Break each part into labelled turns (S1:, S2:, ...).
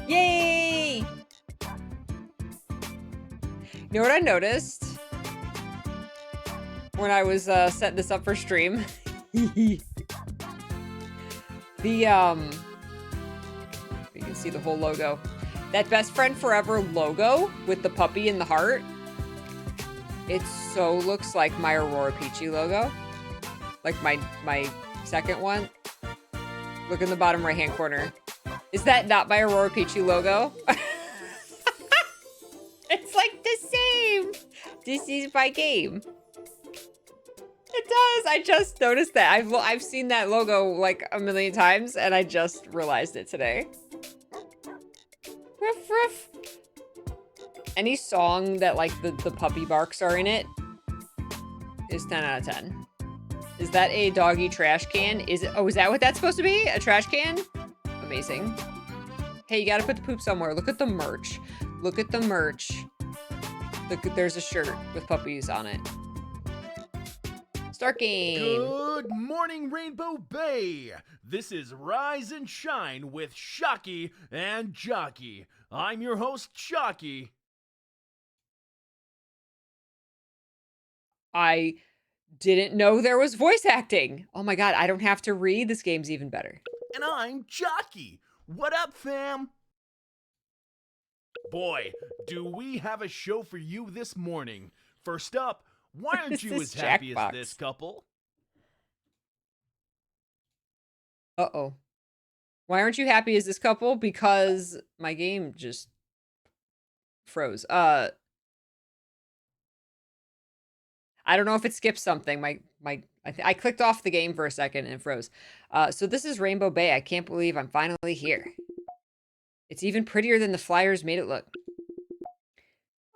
S1: Yay! You know what I noticed when I was setting this up for stream? You can see the whole logo. That Best Friend Forever logo with the puppy in the heart. It so looks like my AuroraPeachy logo. Like my second one. Look in the bottom right-hand corner. Is that not my AuroraPeachy logo? It's like the same. This is my game. It does. I just noticed that. I've seen that logo like a million times, and I just realized it today. Ruff, ruff. Any song that like the puppy barks are in it is 10 out of 10. Is that a doggy trash can? Is it? Oh, is that what that's supposed to be? A trash can? Amazing. Hey, you gotta put the poop somewhere. Look at the merch. Look at the merch. Look, there's a shirt with puppies on it. Start game.
S2: Good morning, Rainbow Bay. This is Rise and Shine with Shocky and Jockey. I'm your host, Shocky.
S1: I didn't know there was voice acting. Oh my god, I don't have to read. This game's even better.
S2: And I'm Jockey. What up, fam? Boy, do we have a show for you this morning. First up, why aren't you as happy as this couple?
S1: Uh-oh. Why aren't you happy as this couple? Because my game just froze. I don't know if it skipped something. I clicked off the game for a second and it froze. So this is Rainbow Bay. I can't believe I'm finally here. It's even prettier than the flyers made it look.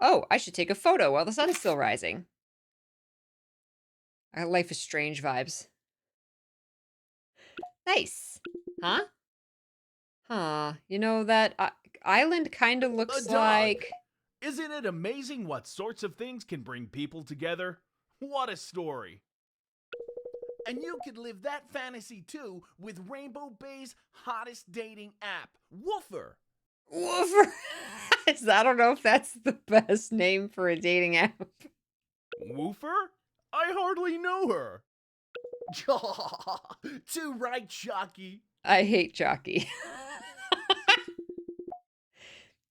S1: Oh, I should take a photo while the sun's still rising. I got Life is Strange vibes. Nice. Huh? Huh. You know, that island kind of looks like...
S2: Isn't it amazing what sorts of things can bring people together? What a story. And you could live that fantasy too with Rainbow Bay's hottest dating app, Woofer.
S1: Woofer? I don't know if that's the best name for a dating app.
S2: Woofer? I hardly know her. Too right, Shocky.
S1: I hate Jockey.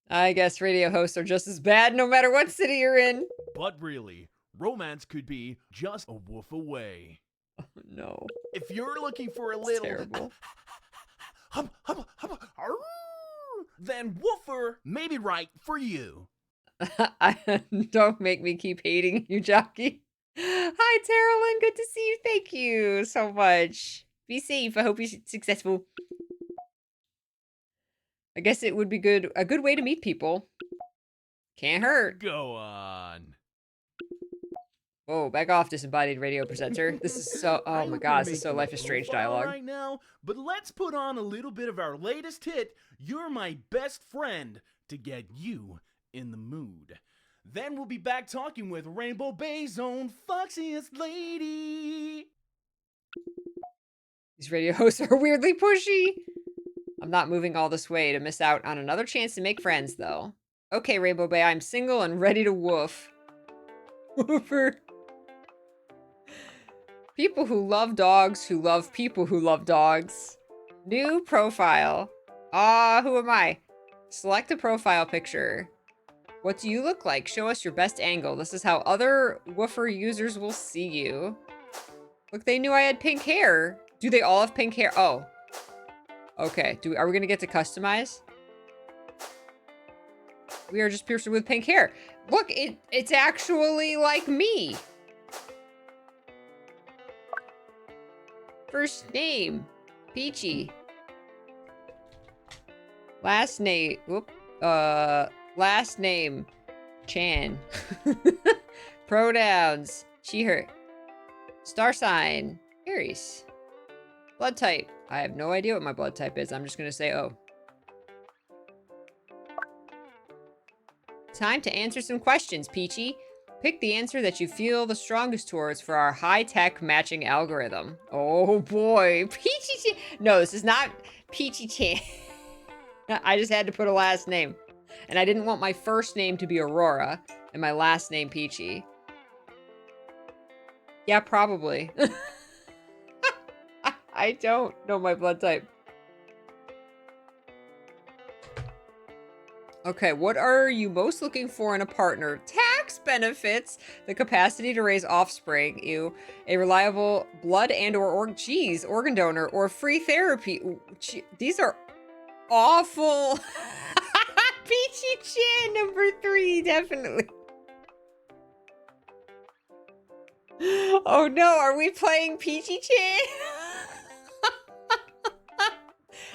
S1: I guess radio hosts are just as bad no matter what city you're in.
S2: But really, romance could be just a woof away.
S1: Oh, no.
S2: If you're looking for a
S1: That's
S2: little...
S1: terrible.
S2: Then Woofer may be right for you.
S1: Don't make me keep hating you, Jockey. Hi, Terrelyn. Good to see you. Thank you so much. Be safe. I hope you're successful. I guess it would be a good way to meet people. Can't hurt.
S2: Go on.
S1: Whoa, back off, disembodied radio presenter. This is so... Oh my god, this is so Life is Strange dialogue.
S2: Right now, but let's put on a little bit of our latest hit, You're My Best Friend, to get you in the mood. Then we'll be back talking with Rainbow Bay's own foxiest lady.
S1: These radio hosts are weirdly pushy. I'm not moving all this way to miss out on another chance to make friends, though. Okay, Rainbow Bay, I'm single and ready to woof. Woofer. People who love dogs who love people who love dogs. New profile. Who am I? Select a profile picture. What do you look like? Show us your best angle. This is how other Woofer users will see you. Look, they knew I had pink hair. Do they all have pink hair? Oh. Okay, are we gonna get to customize? We are just pierced with pink hair. Look, it's actually like me. First name, Peachy. Last name, last name, Chan. Pronouns, she, her. Star sign, Aries. Blood type, I have no idea what my blood type is. I'm just gonna say O. Time to answer some questions, Peachy. Pick the answer that you feel the strongest towards for our high-tech matching algorithm. Oh boy, Peachy Chan. No, this is not Peachy Chan. I just had to put a last name. And I didn't want my first name to be Aurora and my last name Peachy. Yeah, probably. I don't know my blood type. Okay, what are you most looking for in a partner? Tax benefits, the capacity to raise offspring, a reliable blood and or organ donor, or free therapy. Ooh, these are awful. Peachy Chin, number 3, definitely. Oh no, are we playing Peachy Chin?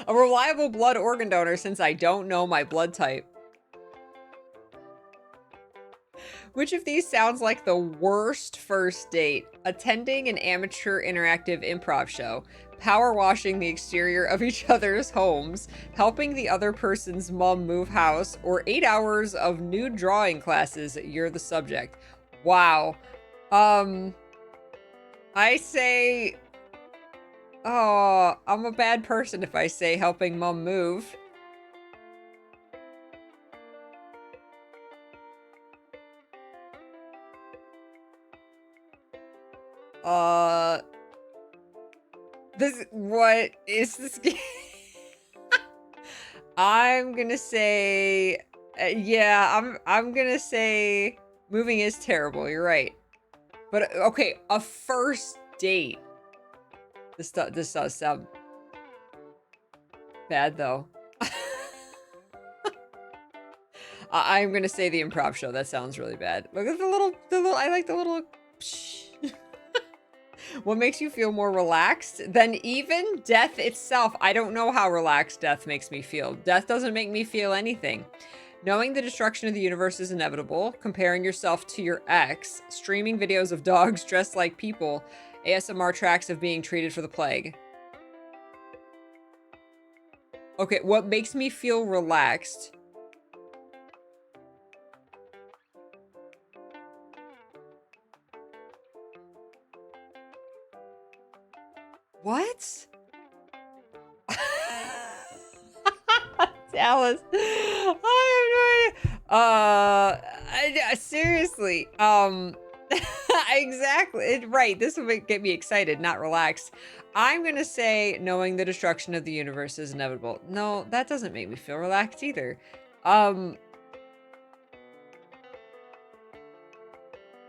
S1: A reliable blood organ donor, since I don't know my blood type. Which of these sounds like the worst first date? Attending an amateur interactive improv show, power washing the exterior of each other's homes, helping the other person's mom move house, or 8 hours of nude drawing classes. You're the subject. Wow. I say, oh, I'm a bad person if I say helping mom move. What is this game? I'm gonna say, yeah, I'm gonna say moving is terrible. You're right. But okay, a first date. This does sound bad though. I'm gonna say the improv show. That sounds really bad. Look at the little. I like the little. What makes you feel more relaxed than even death itself? I don't know how relaxed death makes me feel. Death doesn't make me feel anything. Knowing the destruction of the universe is inevitable, comparing yourself to your ex, streaming videos of dogs dressed like people, ASMR tracks of being treated for the plague. Okay, what makes me feel relaxed? What? Dallas. I have no idea. Seriously. Exactly. Right. This will get me excited, not relaxed. I'm going to say knowing the destruction of the universe is inevitable. No, that doesn't make me feel relaxed either.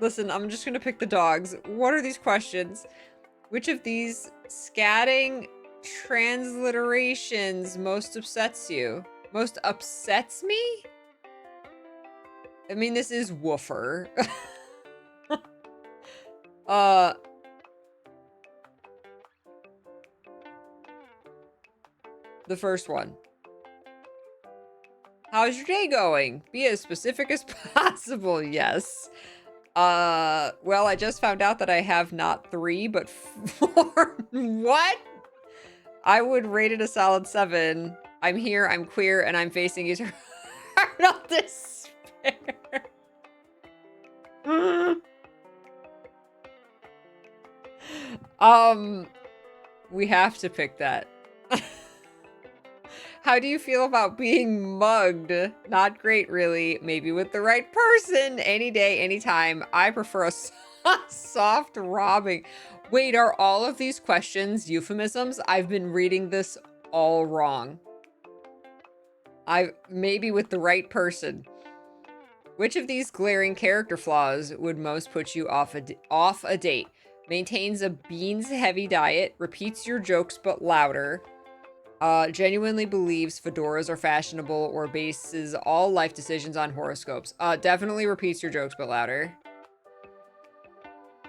S1: Listen, I'm just going to pick the dogs. What are these questions? Which of these scatting transliterations most upsets you? Most upsets me? I mean, this is woofer. The first one. How's your day going? Be as specific as possible, yes. Well, I just found out that I have not 3, but 4. What? I would rate it a solid 7. I'm here, I'm queer, and I'm facing eternal despair. We have to pick that. How do you feel about being mugged? Not great, really. Maybe with the right person. Any day, anytime. I prefer a soft robbing. Wait, are all of these questions euphemisms? I've been reading this all wrong. Maybe with the right person. Which of these glaring character flaws would most put you off a date? Maintains a beans-heavy diet, repeats your jokes but louder, genuinely believes fedoras are fashionable, or bases all life decisions on horoscopes. Definitely repeats your jokes but louder.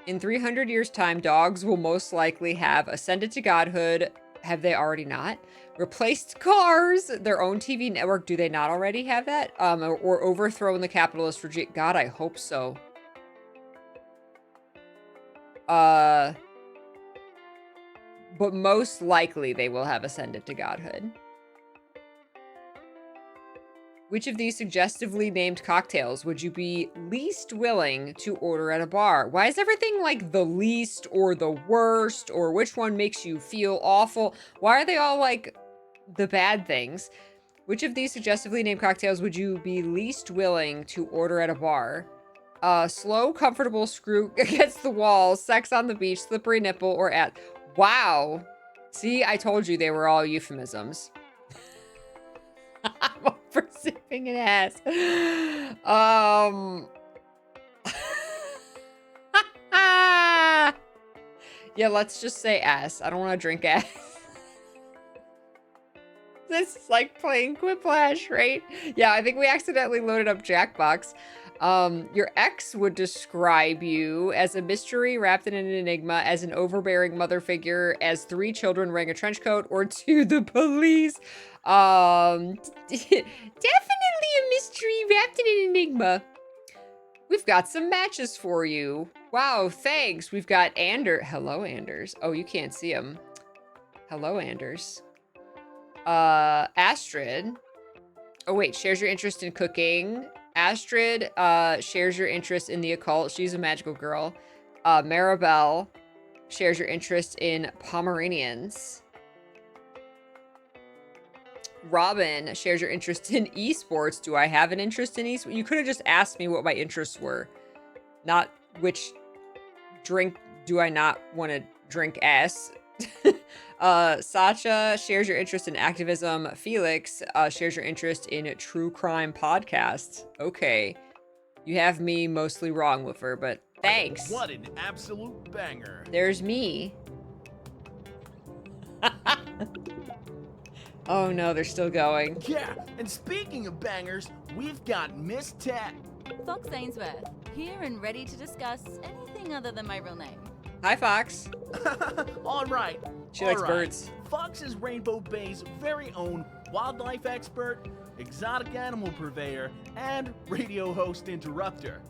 S1: In 300 years' time, dogs will most likely have ascended to godhood. Have they already not? Replaced cars, their own TV network. Do they not already have that? Or overthrown the capitalist regime. God, I hope so. But most likely they will have ascended to godhood. Which of these suggestively named cocktails would you be least willing to order at a bar? Why is everything like the least or the worst, or which one makes you feel awful? Why are they all like the bad things? Which of these suggestively named cocktails would you be least willing to order at a bar? Slow, comfortable, screw against the wall, sex on the beach, slippery nipple, or at... Wow. See, I told you they were all euphemisms. I'm over sipping an ass. Yeah, let's just say ass. I don't want to drink ass. This is like playing Quiplash, right? Yeah, I think we accidentally loaded up Jackbox. Your ex would describe you as a mystery wrapped in an enigma, as an overbearing mother figure, as 3 children wearing a trench coat, or to the police. Definitely a mystery wrapped in an enigma. We've got some matches for you. Wow, thanks. We've got Hello, Anders. Oh, you can't see him. Hello, Anders. Astrid. Oh, wait. Shares your interest in cooking. Astrid shares your interest in the occult. She's a magical girl. Maribel shares your interest in Pomeranians. Robin shares your interest in esports. Do I have an interest in esports? You could have just asked me what my interests were. Not which drink do I not want to drink ass. Sacha shares your interest in activism. Felix shares your interest in true crime podcasts. Okay. You have me mostly wrong, Woofer, but thanks.
S2: What an absolute banger.
S1: There's me. Oh no, they're still going.
S2: Yeah, and speaking of bangers, we've got Miss Tat.
S3: Fox Ainsworth, here and ready to discuss anything other than my real name.
S1: Hi, Fox.
S2: All right.
S1: She likes birds.
S2: Fox is Rainbow Bay's very own wildlife expert, exotic animal purveyor, and radio host interrupter.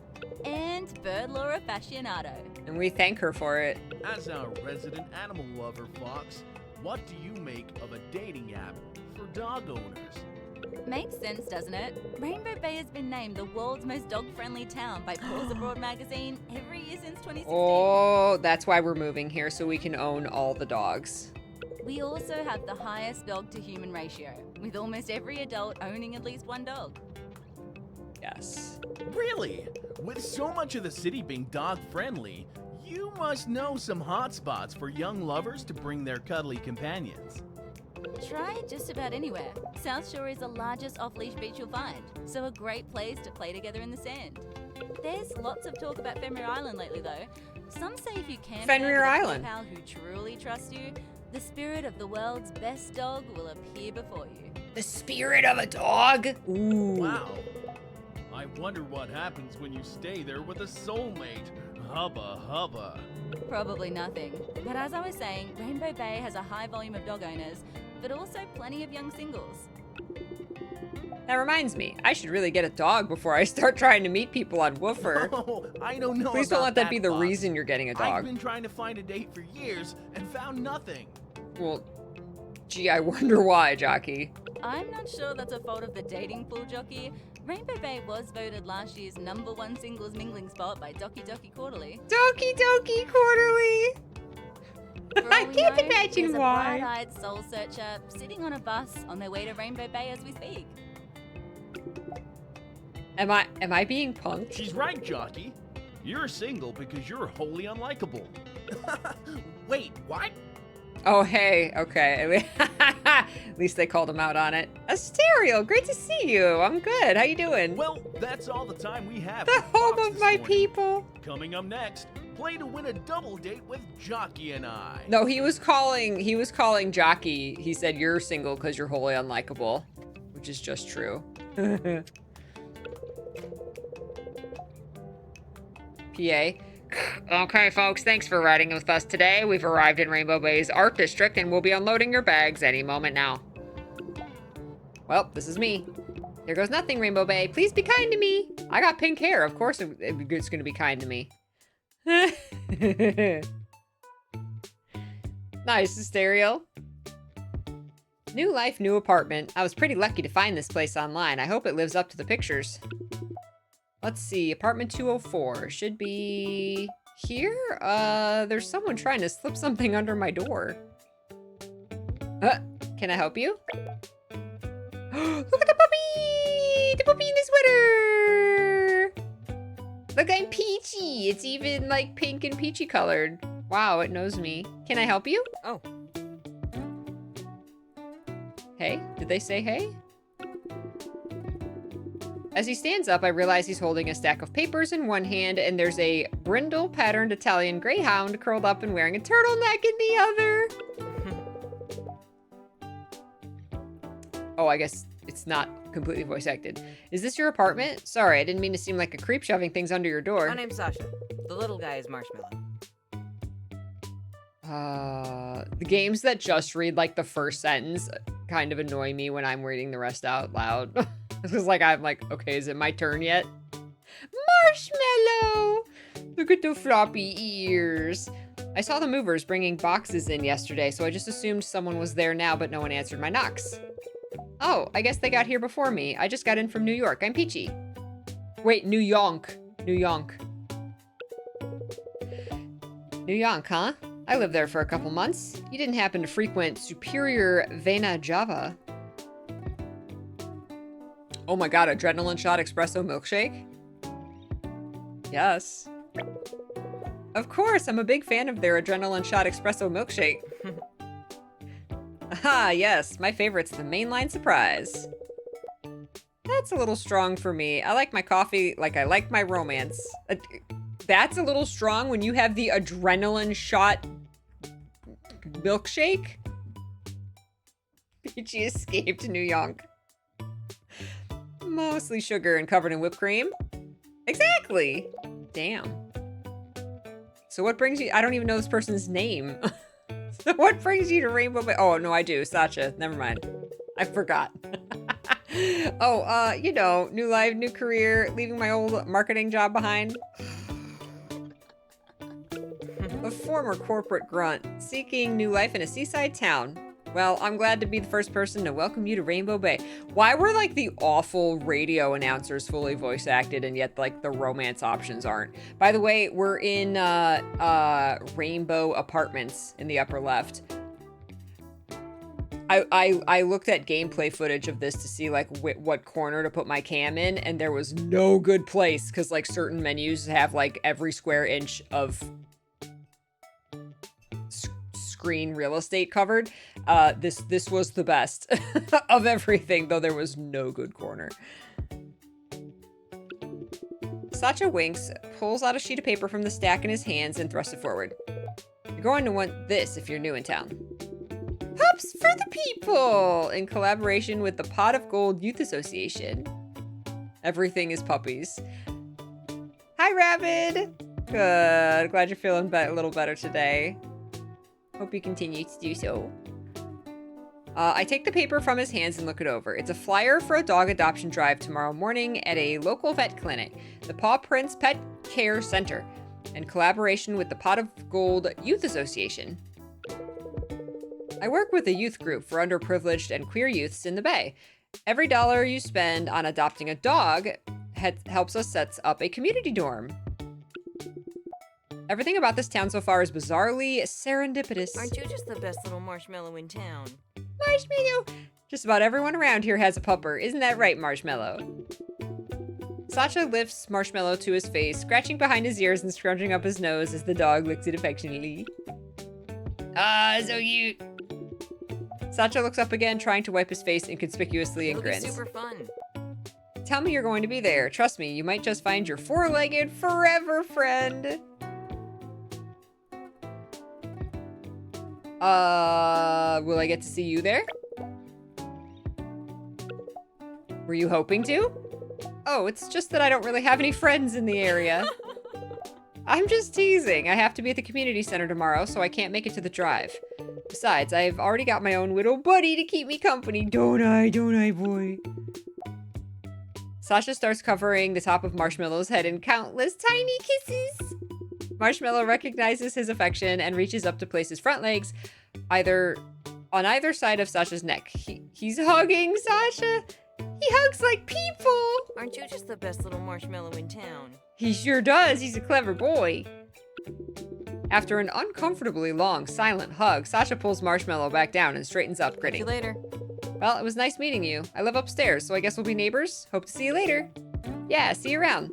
S3: And bird law aficionado.
S1: And we thank her for it.
S2: As our resident animal lover, Fox, what do you make of a dating app for dog owners?
S3: Makes sense, doesn't it? Rainbow Bay has been named the world's most dog-friendly town by Paws Abroad magazine every year since 2016.
S1: Oh, that's why we're moving here, so we can own all the dogs.
S3: We also have the highest dog-to-human ratio, with almost every adult owning at least 1 dog.
S1: Yes.
S2: Really? With so much of the city being dog-friendly, you must know some hotspots for young lovers to bring their cuddly companions.
S3: Try just about anywhere. South Shore is the largest off-leash beach you'll find, so a great place to play together in the sand. There's lots of talk about Fenrir Island lately, though. Some say if you camp
S1: Fenrir
S3: out with
S1: Island.
S3: a pal who truly trusts you, the spirit of the world's best dog will appear before you.
S1: The spirit of a dog? Ooh.
S2: Wow. I wonder what happens when you stay there with a soulmate. Hubba hubba.
S3: Probably nothing. But as I was saying, Rainbow Bay has a high volume of dog owners, but also plenty of young singles.
S1: That reminds me, I should really get a dog before I start trying to meet people on Woofer.
S2: Oh, I don't know.
S1: Please don't
S2: about
S1: let that be the
S2: Fox.
S1: reason you're getting a
S2: I've
S1: dog.
S2: been trying to find a date for years and found nothing.
S1: Well, gee, I wonder why, Jockey.
S3: I'm not sure that's a fault of the dating pool jockey. Rainbow Bay was voted last year's #1 singles mingling spot by Doki Doki Quarterly.
S1: Doki Doki Quarterly!
S3: For all
S1: I
S3: we
S1: can't
S3: know,
S1: imagine
S3: there's
S1: why.
S3: a bright-eyed soul searcher sitting on a bus on their way to Rainbow Bay as we speak.
S1: Am I being punked?
S2: She's right, jockey. You're single because you're wholly unlikable. Wait, what?
S1: Oh, hey, okay. At least they called him out on it. Asterial, great to see you. I'm good. How you doing?
S2: Well, that's all the time we have.
S1: The
S2: with
S1: home
S2: Fox
S1: of
S2: this
S1: my
S2: morning.
S1: people.
S2: Coming up next, play to win a double date with Jockey and I.
S1: No, he was calling Jockey. He said you're single because you're wholly unlikable, which is just true. PA. Okay, folks, thanks for riding with us today. We've arrived in Rainbow Bay's Art District and we'll be unloading your bags any moment now. Well, this is me. There goes nothing, Rainbow Bay. Please be kind to me. I got pink hair. Of course it's going to be kind to me. Nice, Asterial. New life, new apartment. I was pretty lucky to find this place online. I hope it lives up to the pictures. Let's see, apartment 204 should be here. There's someone trying to slip something under my door. Can I help you? Look at the puppy! The puppy in the sweater! Look, I'm peachy. It's even like pink and peachy colored. Wow, it knows me. Can I help you?
S4: Oh.
S1: Hey, did they say hey? As he stands up, I realize he's holding a stack of papers in one hand, and there's a brindle-patterned Italian greyhound curled up and wearing a turtleneck in the other. Oh, I guess it's not completely voice acted. Is this your apartment? Sorry, I didn't mean to seem like a creep shoving things under your door.
S4: My name's Sasha. The little guy is Marshmallow.
S1: The games that just read like the first sentence kind of annoy me when I'm reading the rest out loud. It's like, I'm like, okay, is it my turn yet? Marshmallow! Look at the floppy ears. I saw the movers bringing boxes in yesterday, so I just assumed someone was there now, but no one answered my knocks. Oh, I guess they got here before me. I just got in from New York. I'm Peachy. Wait, New York. New York. New York, huh? I lived there for a couple months. You didn't happen to frequent Superior Vena Java? Oh my god, adrenaline shot espresso milkshake? Yes. Of course, I'm a big fan of their adrenaline shot espresso milkshake. Aha, yes, my favorite's the mainline surprise. That's a little strong for me. I like my coffee like I like my romance. That's a little strong when you have the adrenaline shot milkshake? Peachy escaped New York. Mostly sugar and covered in whipped cream. Exactly. Damn. So what brings you, I don't even know this person's name. So what brings you to Rainbow Bay? Oh, no, I do. Sasha. Never mind. I forgot. Oh, you know, new life, new career, leaving my old marketing job behind. A former corporate grunt, seeking new life in a seaside town. Well, I'm glad to be the first person to welcome you to Rainbow Bay. Why were, like, the awful radio announcers fully voice acted and yet, like, the romance options aren't? By the way, we're in, Rainbow Apartments in the upper left. I looked at gameplay footage of this to see, like, what corner to put my cam in, and there was no good place, because, like, certain menus have, like, every square inch of screen real estate covered. This was the best of everything, though there was no good corner. Sasha winks, pulls out a sheet of paper from the stack in his hands, and thrusts it forward. You're going to want this if you're new in town. Pups for the people! In collaboration with the Pot of Gold Youth Association. Everything is puppies. Hi, Rabbit! Good. Glad you're feeling a little better today. Hope you continue to do so. I take the paper from his hands and look it over. It's a flyer for a dog adoption drive tomorrow morning at a local vet clinic, the Paw Prince Pet Care Center, in collaboration with the Pot of Gold Youth Association. I work with a youth group for underprivileged and queer youths in the Bay. Every dollar you spend on adopting a dog helps us set up a community dorm. Everything about this town so far is bizarrely serendipitous.
S4: Aren't you just the best little marshmallow in town?
S1: Marshmallow! Just about everyone around here has a pupper. Isn't that right, Marshmallow? Sasha lifts Marshmallow to his face, scratching behind his ears and scrunching up his nose as the dog licks it affectionately. Ah, so cute. Sasha looks up again, trying to wipe his face inconspicuously, and
S4: It'll be
S1: grins.
S4: super fun.
S1: Tell me you're going to be there. Trust me, you might just find your four-legged forever friend. Will I get to see you there? Were you hoping to? Oh, it's just that I don't really have any friends in the area. I'm just teasing. I have to be at the community center tomorrow, so I can't make it to the drive. Besides, I've already got my own little buddy to keep me company. Don't I, boy? Sasha starts covering the top of Marshmallow's head in countless tiny kisses. Marshmallow recognizes his affection and reaches up to place his front legs on either side of Sasha's neck. He's hugging Sasha. He hugs like people.
S4: Aren't you just the best little marshmallow in town?
S1: He sure does. He's a clever boy. After an uncomfortably long, silent hug, Sasha pulls Marshmallow back down and straightens up,
S4: See
S1: grinning.
S4: you later.
S1: Well, it was nice meeting you. I live upstairs, so I guess we'll be neighbors. Hope to see you later. Yeah, see you around.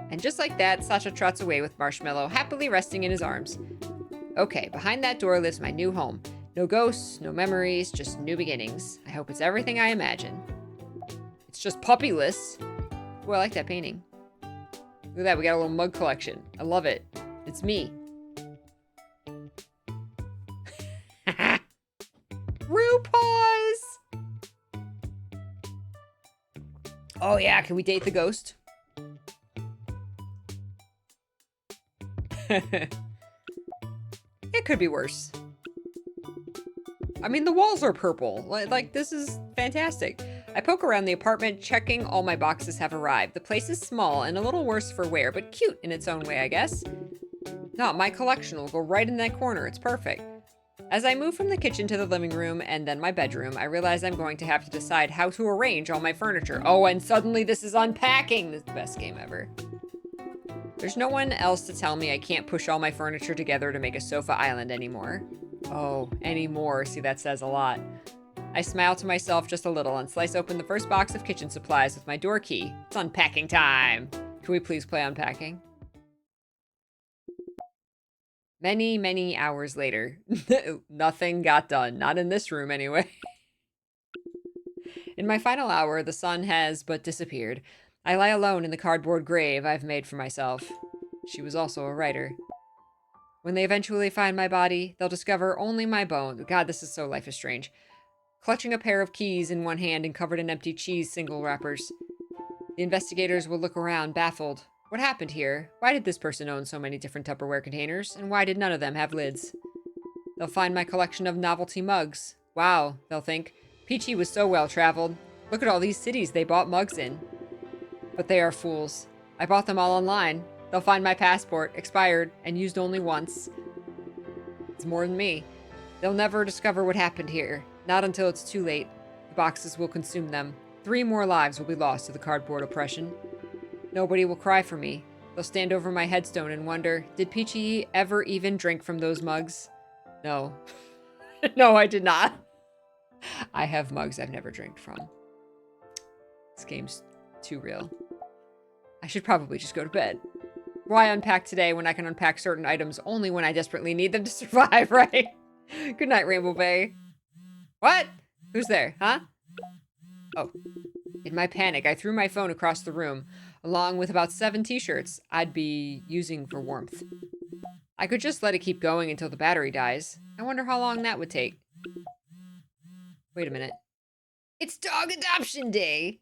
S1: And just like that, Sasha trots away with Marshmallow happily resting in his arms. Okay, behind that door lives my new home. No ghosts, no memories, just new beginnings. I hope it's everything I imagine. It's just puppyless. Ooh, I like that painting. Look at that, we got a little mug collection. I love it. It's me. RuPaws! Oh yeah, can we date the ghost? It could be worse. I mean, the walls are purple. Like, this is fantastic. I poke around the apartment, checking all my boxes have arrived. The place is small and a little worse for wear, but cute in its own way, I guess. No, my collection will go right in that corner. It's perfect. As I move from the kitchen to the living room and then my bedroom, I realize I'm going to have to decide how to arrange all my furniture. Oh, and suddenly this is unpacking. This is the best game ever. There's no one else to tell me I can't push all my furniture together to make a sofa island anymore. Oh, anymore. See, that says a lot. I smile to myself just a little and slice open the first box of kitchen supplies with my door key. It's unpacking time. Can we please play unpacking? Many, many hours later. Nothing got done. Not in this room, anyway. In my final hour, the sun has but disappeared. I lie alone in the cardboard grave I've made for myself. She was also a writer. When they eventually find my body, they'll discover only my bones. God, this is so Life is Strange. Clutching a pair of keys in one hand and covered in empty cheese single wrappers. The investigators will look around, baffled. What happened here? Why did this person own so many different Tupperware containers? And why did none of them have lids? They'll find my collection of novelty mugs. Wow, they'll think. Peachy was so well-traveled. Look at all these cities they bought mugs in. But they are fools. I bought them all online. They'll find my passport, expired, and used only once. It's more than me. They'll never discover what happened here. Not until it's too late. The boxes will consume them. 3 more lives will be lost to the cardboard oppression. Nobody will cry for me. They'll stand over my headstone and wonder, did Peachy ever even drink from those mugs? No. No, I did not. I have mugs I've never drank from. This game's too real. I should probably just go to bed. Why unpack today when I can unpack certain items only when I desperately need them to survive, right? Good night, Rainbow Bay. What? Who's there, huh? Oh. In my panic, I threw my phone across the room, along with about 7 t-shirts I'd be using for warmth. I could just let it keep going until the battery dies. I wonder how long that would take. Wait a minute. It's dog adoption day!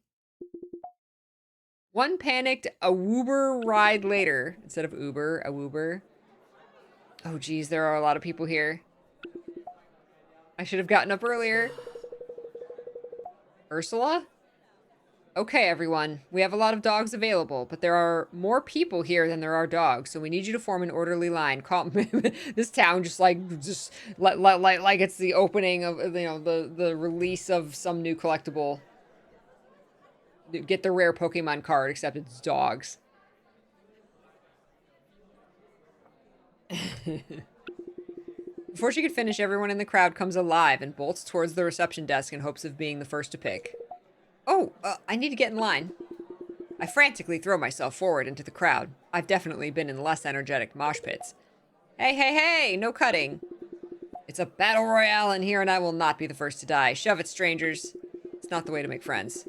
S1: One panicked a Woober ride later. Instead of Uber, a Woober. Oh geez, there are a lot of people here. I should have gotten up earlier. Ursula? Okay, everyone. We have a lot of dogs available, but there are more people here than there are dogs, so we need you to form an orderly line. Call this town just like it's the opening of, you know, the release of some new collectible. Get the rare Pokemon card, except it's dogs. Before she could finish, everyone in the crowd comes alive and bolts towards the reception desk in hopes of being the first to pick. Oh, I need to get in line. I frantically throw myself forward into the crowd. I've definitely been in less energetic mosh pits. Hey, hey, hey, no cutting. It's a battle royale in here and I will not be the first to die. Shove it, strangers. It's not the way to make friends.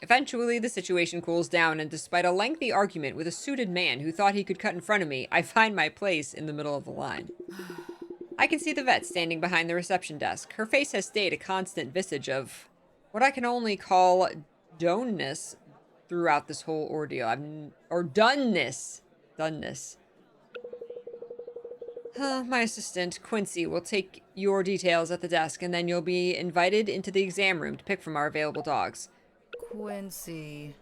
S1: Eventually, the situation cools down, and despite a lengthy argument with a suited man who thought he could cut in front of me, I find my place in the middle of the line. I can see the vet standing behind the reception desk. Her face has stayed a constant visage of what I can only call doneness throughout this whole ordeal. Or doneness. Doneness. My assistant, Quincy, will take your details at the desk, and then you'll be invited into the exam room to pick from our available dogs.
S4: Quincy.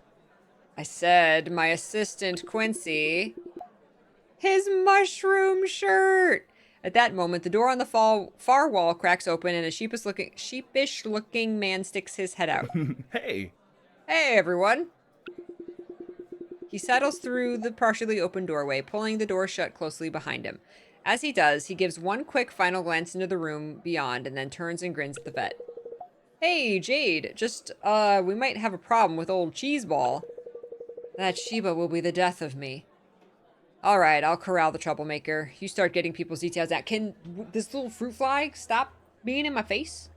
S1: I said, my assistant, Quincy. His mushroom shirt! At that moment, the door on the far wall cracks open and a sheepish-looking man sticks his head out.
S2: Hey!
S1: Hey, everyone! He settles through the partially open doorway, pulling the door shut closely behind him. As he does, he gives one quick final glance into the room beyond and then turns and grins at the vet. Hey, Jade. Just, we might have a problem with old Cheeseball. That Sheba will be the death of me. All right, I'll corral the troublemaker. You start getting people's details out. Can this little fruit fly stop being in my face?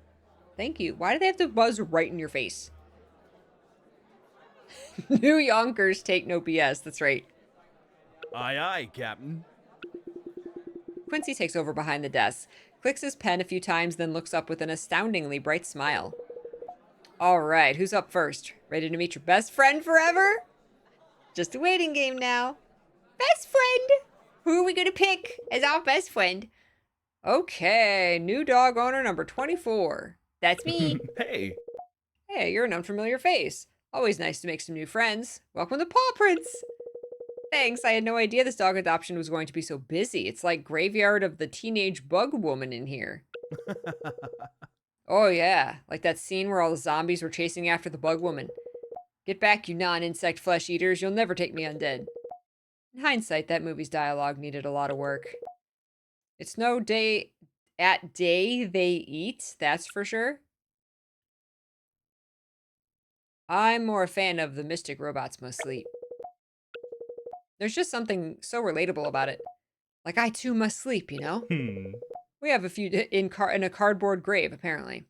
S1: Thank you. Why do they have to buzz right in your face? New Yonkers take no BS. That's right.
S2: Aye, aye, Captain.
S1: Quincy takes over behind the desk, clicks his pen a few times, then looks up with an astoundingly bright smile. All right, who's up first? Ready to meet your best friend forever? Just a waiting game now. Best friend! Who are we gonna pick as our best friend? Okay, new dog owner number 24. That's me.
S2: Hey.
S1: Hey, you're an unfamiliar face. Always nice to make some new friends. Welcome to Paw Prints. Thanks, I had no idea this dog adoption was going to be so busy. It's like Graveyard of the Teenage Bug Woman in here. Oh yeah, like that scene where all the zombies were chasing after the bug woman. Get back, you non-insect flesh eaters. You'll never take me undead. In hindsight, that movie's dialogue needed a lot of work. It's no day at day they eat, that's for sure. I'm more a fan of the mystic robots must sleep. There's just something so relatable about it. Like I too must sleep, you know? We have a few in a cardboard grave, apparently.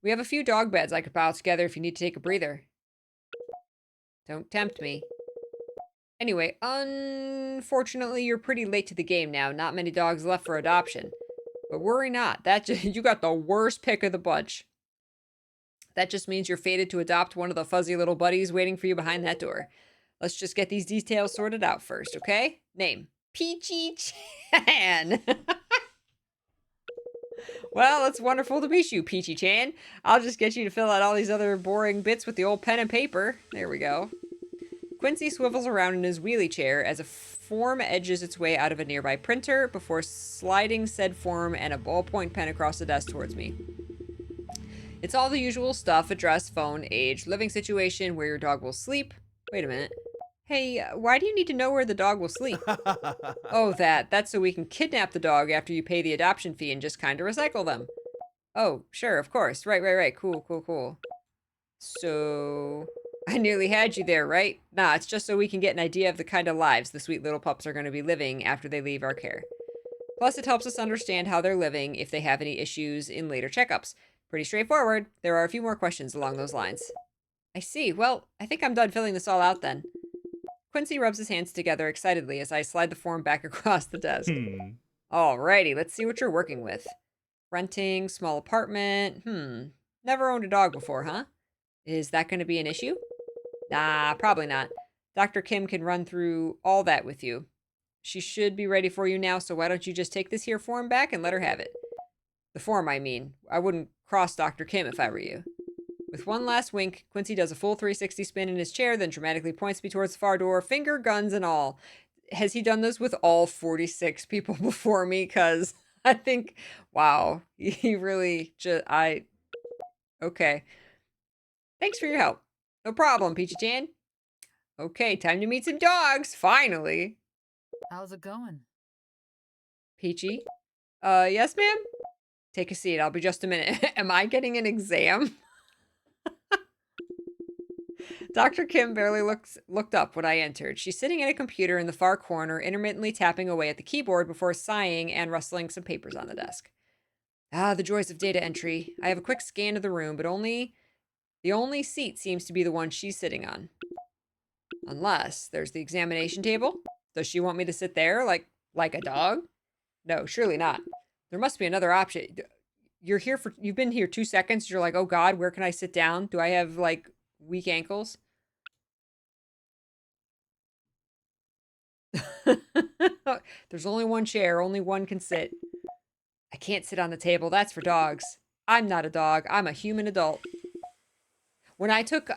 S1: We have a few dog beds I could pile together if you need to take a breather. Don't tempt me. Anyway, unfortunately, you're pretty late to the game now. Not many dogs left for adoption. But worry not. You got the worst pick of the bunch. That just means you're fated to adopt one of the fuzzy little buddies waiting for you behind that door. Let's just get these details sorted out first, okay? Name, Peachy Chan. Well, it's wonderful to meet you, Peachy Chan. I'll just get you to fill out all these other boring bits with the old pen and paper. There we go. Quincy swivels around in his wheelie chair as a form edges its way out of a nearby printer before sliding said form and a ballpoint pen across the desk towards me. It's all the usual stuff: address, phone, age, living situation, where your dog will sleep. Wait a minute. Hey, why do you need to know where the dog will sleep? Oh, that's so we can kidnap the dog after you pay the adoption fee and just kind of recycle them. Oh, sure, of course. Right. Cool. So, I nearly had you there, right? Nah, it's just so we can get an idea of the kind of lives the sweet little pups are going to be living after they leave our care. Plus, it helps us understand how they're living if they have any issues in later checkups. Pretty straightforward. There are a few more questions along those lines. I see. Well, I think I'm done filling this all out then. Quincy rubs his hands together excitedly as I slide the form back across the desk. Alrighty, let's see what you're working with. Renting, small apartment. Never owned a dog before, huh? Is that going to be an issue? Nah, probably not. Dr. Kim can run through all that with you. She should be ready for you now, so why don't you just take this here form back and let her have it? The form, I mean. I wouldn't cross Dr. Kim if I were you. With one last wink, Quincy does a full 360 spin in his chair, then dramatically points me towards the far door, finger guns and all. Has he done this with all 46 people before me? Because I think, wow, he really just, okay. Thanks for your help. No problem, Peachy Chan. Okay, time to meet some dogs, finally.
S4: How's it going?
S1: Peachy? Yes, ma'am? Take a seat, I'll be just a minute. Am I getting an exam? Dr. Kim barely looked up when I entered. She's sitting at a computer in the far corner, intermittently tapping away at the keyboard before sighing and rustling some papers on the desk. Ah, the joys of data entry. I have a quick scan of the room, but the only seat seems to be the one she's sitting on. Unless there's the examination table. Does she want me to sit there like a dog? No, surely not. There must be another option. You've been here 2 seconds. You're like, oh God, where can I sit down? Do I have like weak ankles? There's only one chair, only one can sit. I can't sit on the table. That's for dogs. I'm not a dog. I'm a human adult. When I took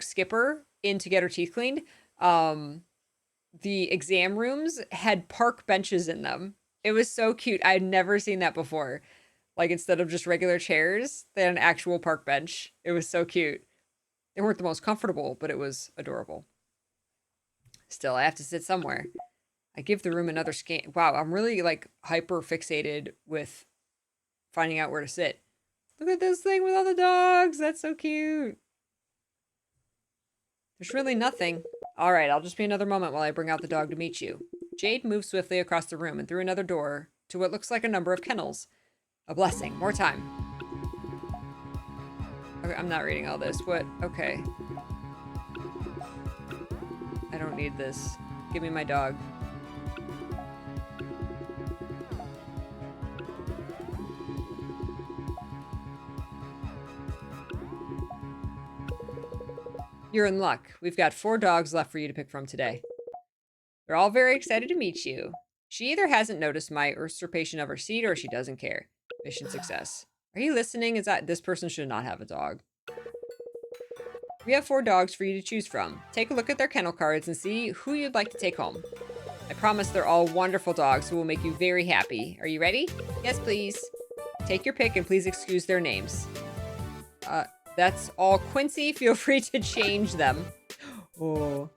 S1: Skipper in to get her teeth cleaned, the exam rooms had park benches in them. It was so cute. I'd never seen that before. Like, instead of just regular chairs, they had an actual park bench. It was so cute. They weren't the most comfortable, but it was adorable. Still, I have to sit somewhere. I give the room another scan. Wow, I'm really like hyper fixated with finding out where to sit. Look at this thing with all the dogs. That's so cute. There's really nothing. All right, I'll just be another moment while I bring out the dog to meet you. Jade moves swiftly across the room and through another door to what looks like a number of kennels. A blessing. More time. Okay, I'm not reading all this. What? Okay. I don't need this. Give me my dog. You're in luck. We've got 4 dogs left for you to pick from today. They're all very excited to meet you. She either hasn't noticed my usurpation of her seat or she doesn't care. Mission success. Are you listening? Is that this person should not have a dog? We have 4 dogs for you to choose from. Take a look at their kennel cards and see who you'd like to take home. I promise they're all wonderful dogs who will make you very happy. Are you ready? Yes, please. Take your pick and please excuse their names. That's all. Quincy, feel free to change them. Oh.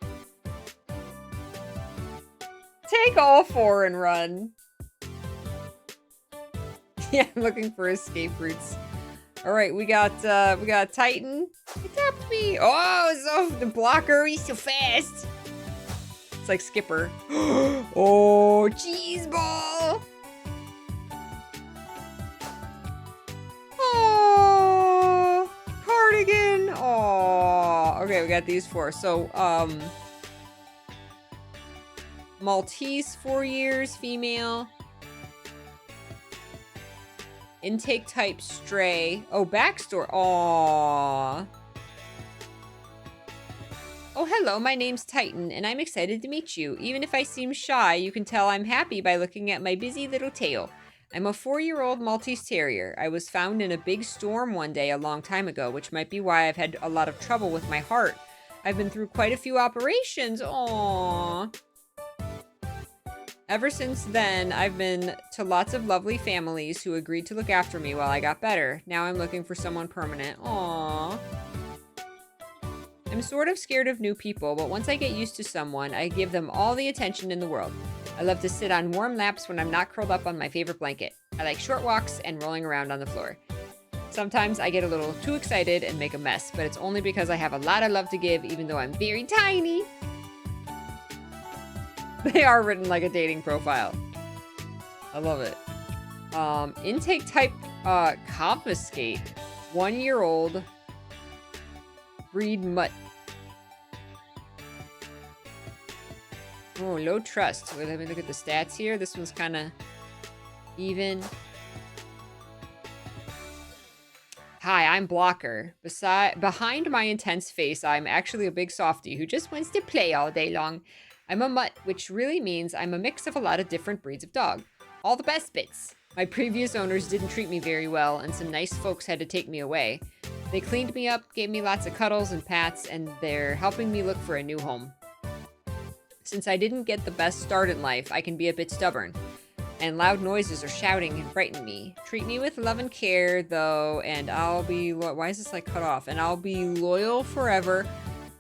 S1: Take all 4 and run. Yeah, I'm looking for escape routes. All right, we got Titan. He tapped me. Oh, so the blocker, he's so fast. It's like Skipper. Oh, cheese ball. Oh, cardigan. Oh, okay, we got these 4. So, Maltese, 4 years, female. Intake type stray. Oh, backstory. Aww. Oh, hello, my name's Titan, and I'm excited to meet you. Even if I seem shy, you can tell I'm happy by looking at my busy little tail. I'm a 4-year-old Maltese Terrier. I was found in a big storm one day a long time ago, which might be why I've had a lot of trouble with my heart. I've been through quite a few operations. Aww. Ever since then, I've been to lots of lovely families who agreed to look after me while I got better. Now I'm looking for someone permanent. Aww. I'm sort of scared of new people, but once I get used to someone, I give them all the attention in the world. I love to sit on warm laps when I'm not curled up on my favorite blanket. I like short walks and rolling around on the floor. Sometimes I get a little too excited and make a mess, but it's only because I have a lot of love to give, even though I'm very tiny. They are written like a dating profile. I love it. Intake type, confiscate. 1-year-old. Breed mutt. Oh, low trust. Wait, let me look at the stats here. This one's kind of even. Hi, I'm Blocker. Behind my intense face, I'm actually a big softie who just wants to play all day long. I'm a mutt, which really means I'm a mix of a lot of different breeds of dog. All the best bits. My previous owners didn't treat me very well, and some nice folks had to take me away. They cleaned me up, gave me lots of cuddles and pats, and they're helping me look for a new home. Since I didn't get the best start in life, I can be a bit stubborn, and loud noises or shouting can frighten me. Treat me with love and care, though, and I'll be... Why is this like cut off? And I'll be loyal forever.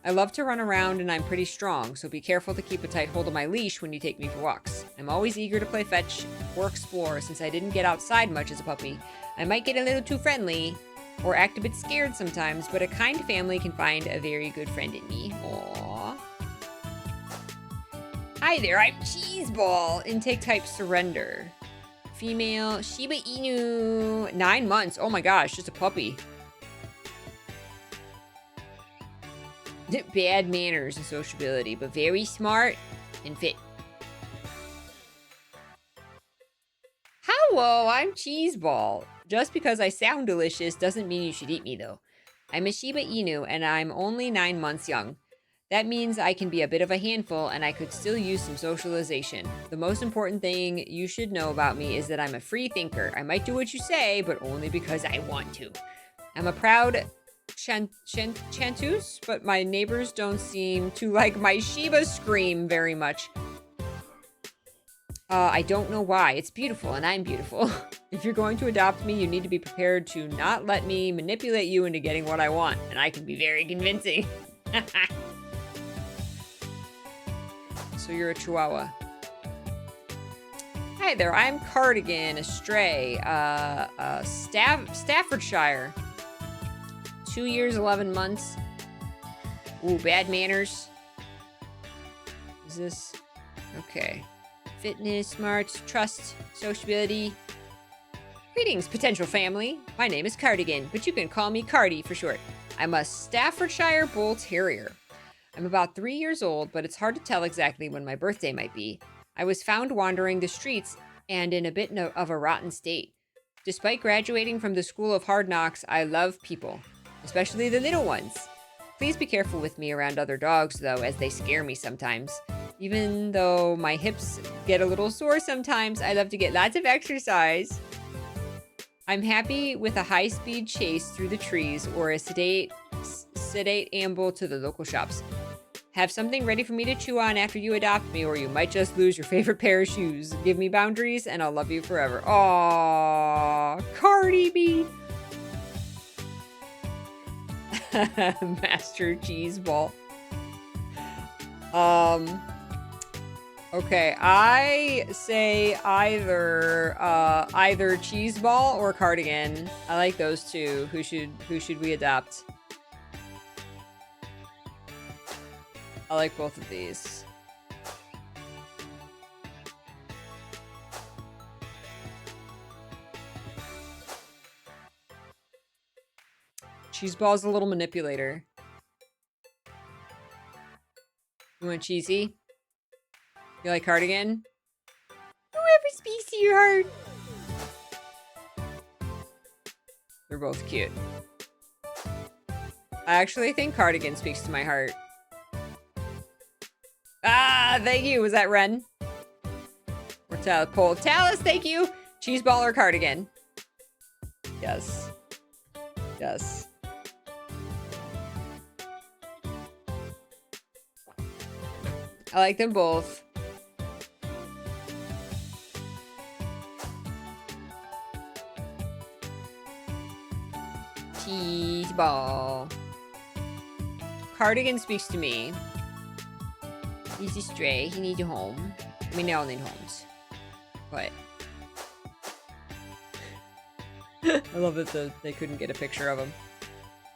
S1: I love to run around and I'm pretty strong, so be careful to keep a tight hold of my leash when you take me for walks. I'm always eager to play fetch or explore since I didn't get outside much as a puppy. I might get a little too friendly or act a bit scared sometimes, but a kind family can find a very good friend in me. Aww. Hi there, I'm Cheeseball. Intake type surrender. Female Shiba Inu. 9 months. Oh my gosh, just a puppy. Bad manners and sociability, but very smart and fit. Hello, I'm Cheeseball. Just because I sound delicious doesn't mean you should eat me, though. I'm a Shiba Inu, and I'm only 9 months young. That means I can be a bit of a handful, and I could still use some socialization. The most important thing you should know about me is that I'm a free thinker. I might do what you say, but only because I want to. I'm a proud chantus, but my neighbors don't seem to like my Shiba scream very much. I don't know why. It's beautiful, and I'm beautiful. If you're going to adopt me, you need to be prepared to not let me manipulate you into getting what I want, and I can be very convincing. So you're a Chihuahua. Hi there, I'm Cardigan, a stray, Staffordshire. 2 years, 11 months. Ooh, bad manners. Is this? Okay. Fitness, smarts, trust, sociability. Greetings, potential family. My name is Cardigan, but you can call me Cardi for short. I'm a Staffordshire Bull Terrier. I'm about 3 years old, but it's hard to tell exactly when my birthday might be. I was found wandering the streets and in a bit of a rotten state. Despite graduating from the School of Hard Knocks, I love people, especially the little ones. Please be careful with me around other dogs, though, as they scare me sometimes. Even though my hips get a little sore sometimes, I love to get lots of exercise. I'm happy with a high-speed chase through the trees or a sedate amble to the local shops. Have something ready for me to chew on after you adopt me, or you might just lose your favorite pair of shoes. Give me boundaries, and I'll love you forever. Aww, Cardi B. Master Cheese Ball. Okay, I say either Cheese Ball or Cardigan. I like those two. Who should we adopt? I like both of these. Cheeseball's a little manipulator. You want Cheesy? You like Cardigan? Whoever speaks to your heart. They're both cute. I actually think Cardigan speaks to my heart. Ah, thank you. Was that Ren? Or Pole? Talus, thank you. Cheeseball or Cardigan? Yes. Yes. I like them both. Cheeseball. Cardigan speaks to me. He's a stray. He needs a home. I mean, they all need homes. But I love that they couldn't get a picture of him.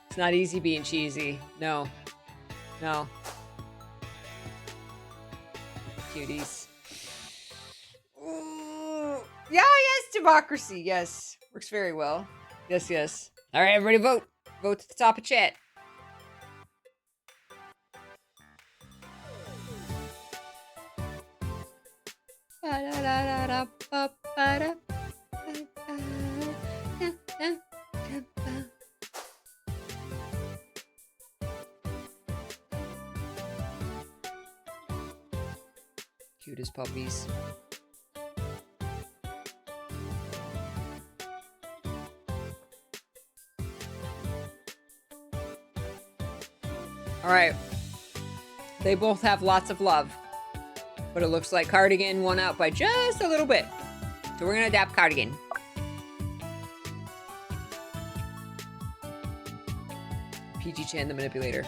S1: It's not easy being cheesy. No. No. Cuties. Ooh. Yeah, yes, democracy. Yes. Works very well. Yes, yes. All right, everybody vote. Vote at the top of chat. Cute as puppies. All right. They both have lots of love. But it looks like Cardigan won out by just a little bit. So we're going to adapt Cardigan. PG Chan the manipulator.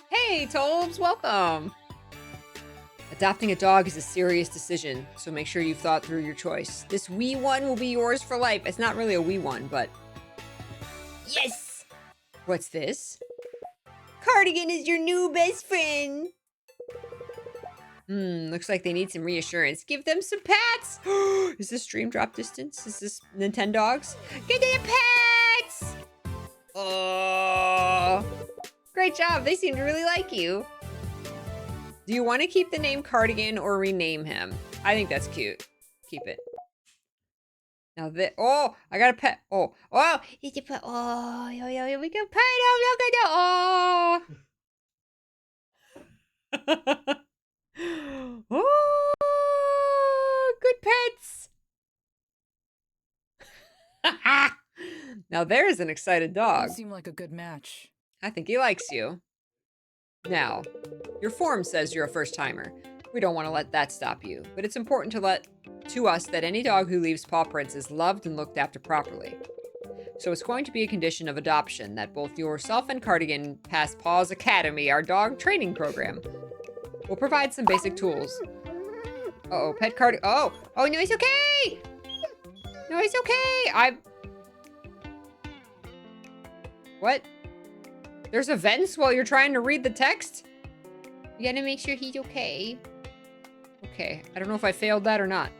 S1: Hey, Tolbs, welcome. Adopting a dog is a serious decision, so make sure you've thought through your choice. This wee one will be yours for life. It's not really a wee one, but... Yes! What's this? Cardigan is your new best friend. Looks like they need some reassurance. Give them some pats. Is this stream drop distance? Is this Nintendogs? Get them pats! Oh, great job. They seem to really like you. Do you want to keep the name Cardigan or rename him? I think that's cute. Keep it. Now that, oh, I got a pet. Oh, he's a pet. Oh, we can pet him. Look at that. Oh. Oh, good pets. Now there's an excited dog.
S4: You seem like a good match.
S1: I think he likes you. Now, your form says you're a first-timer. We don't want to let that stop you, but it's important to us that any dog who leaves paw prints is loved and looked after properly. So it's going to be a condition of adoption that both yourself and Cardigan pass Paws Academy, our dog training program. We'll provide some basic tools. Uh-oh, pet card. Oh, no, it's okay. No, it's okay. What? There's events while you're trying to read the text? You gotta make sure he's okay. Okay, I don't know if I failed that or not.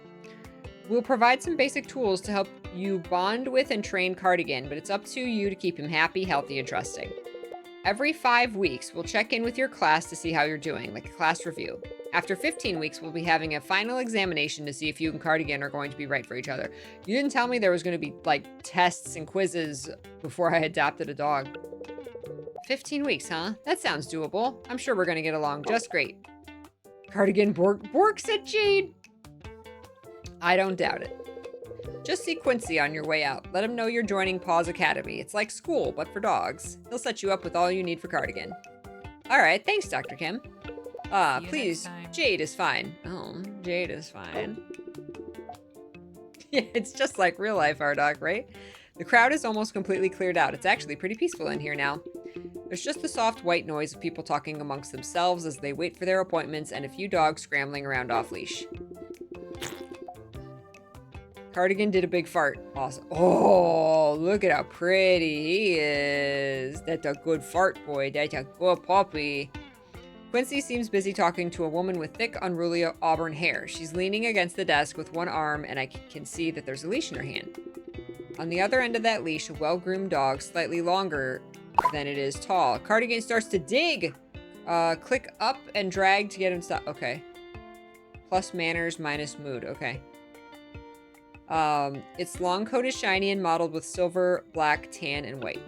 S1: We'll provide some basic tools to help you bond with and train Cardigan, but it's up to you to keep him happy, healthy, and trusting. Every 5 weeks, we'll check in with your class to see how you're doing, like a class review. After 15 weeks, we'll be having a final examination to see if you and Cardigan are going to be right for each other. You didn't tell me there was going to be, like, tests and quizzes before I adopted a dog. 15 weeks, huh? That sounds doable. I'm sure we're going to get along just great. Cardigan Bork, said Jade. I don't doubt it. Just see Quincy on your way out. Let him know you're joining Paws Academy. It's like school, but for dogs. He'll set you up with all you need for Cardigan. All right, thanks, Dr. Kim. Please, Jade is fine. Oh, Jade is fine. Yeah, it's just like real life, our dog, right? The crowd is almost completely cleared out. It's actually pretty peaceful in here now. There's just the soft white noise of people talking amongst themselves as they wait for their appointments and a few dogs scrambling around off-leash. Cardigan did a big fart. Awesome. Oh, look at how pretty he is. That's a good fart, boy. That's a good puppy. Quincy seems busy talking to a woman with thick, unruly auburn hair. She's leaning against the desk with one arm, and I can see that there's a leash in her hand. On the other end of that leash, a well-groomed dog, slightly longer than it is tall. Cardigan starts to dig. Click up and drag to get him stopped. Okay. Plus manners, minus mood. Okay. Its long coat is shiny and mottled with silver, black, tan, and white.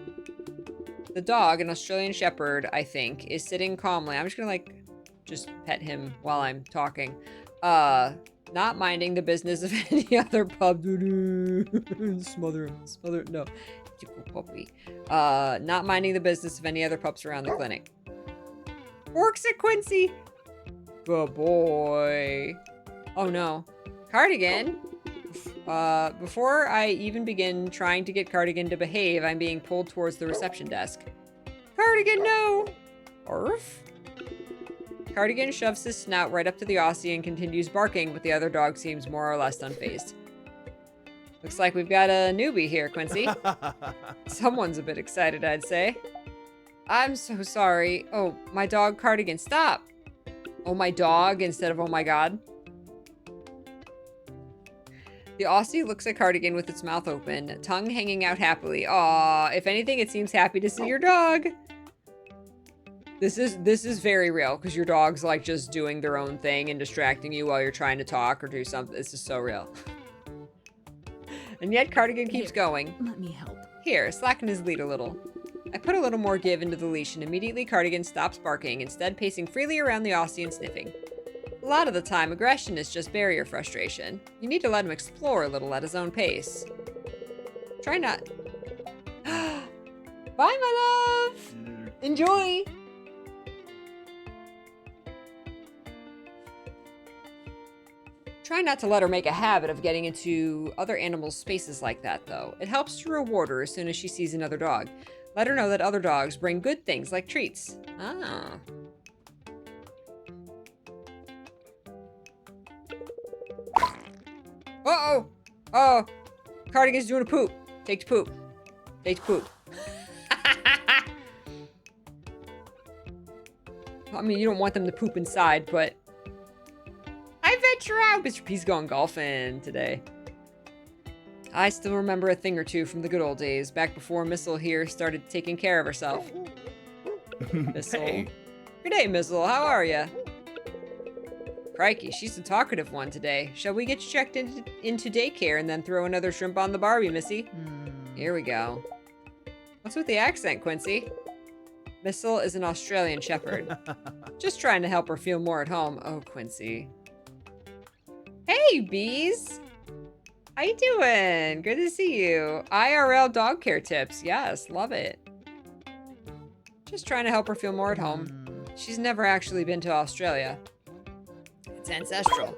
S1: The dog, an Australian Shepherd, I think, is sitting calmly. I'm just gonna, like, just pet him while I'm talking. Not minding the business of any other pup. Smother him. No. Puppy. Not minding the business of any other pups around the clinic. Works at Quincy. Good boy. Oh, no. Cardigan. Before I even begin trying to get Cardigan to behave, I'm being pulled towards the reception desk. Cardigan, no! Arf? Cardigan shoves his snout right up to the Aussie and continues barking, but the other dog seems more or less unfazed. Looks like we've got a newbie here, Quincy. Someone's a bit excited, I'd say. I'm so sorry. Oh, my dog Cardigan, stop! Oh, my dog instead of oh my god. The Aussie looks at Cardigan with its mouth open, tongue hanging out happily. Aw, if anything, it seems happy to see your dog. This is very real, because your dog's like just doing their own thing and distracting you while you're trying to talk or do something. This is so real. And yet Cardigan keeps going.
S4: Let me help.
S1: Here, slacken his lead a little. I put a little more give into the leash and immediately Cardigan stops barking, instead pacing freely around the Aussie and sniffing. A lot of the time, aggression is just barrier frustration. You need to let him explore a little at his own pace. Try not... Bye, my love! Enjoy! Try not to let her make a habit of getting into other animals' spaces like that, though. It helps to reward her as soon as she sees another dog. Let her know that other dogs bring good things like treats. Ah. Uh-oh! Oh! Cardigan's doing a poop. Take to poop. Take to poop. I mean, you don't want them to poop inside, but... I venture out! Mr. P's going golfing today. I still remember a thing or two from the good old days, back before Missile here started taking care of herself. Missile.
S2: Hey.
S1: Good day, Missile. How are ya? Crikey, she's the talkative one today. Shall we get you checked into daycare and then throw another shrimp on the Barbie, Missy? Here we go. What's with the accent, Quincy? Missile is an Australian Shepherd. Just trying to help her feel more at home. Oh, Quincy. Hey, bees! How you doing? Good to see you. IRL dog care tips. Yes, love it. Just trying to help her feel more at home. She's never actually been to Australia. It's ancestral.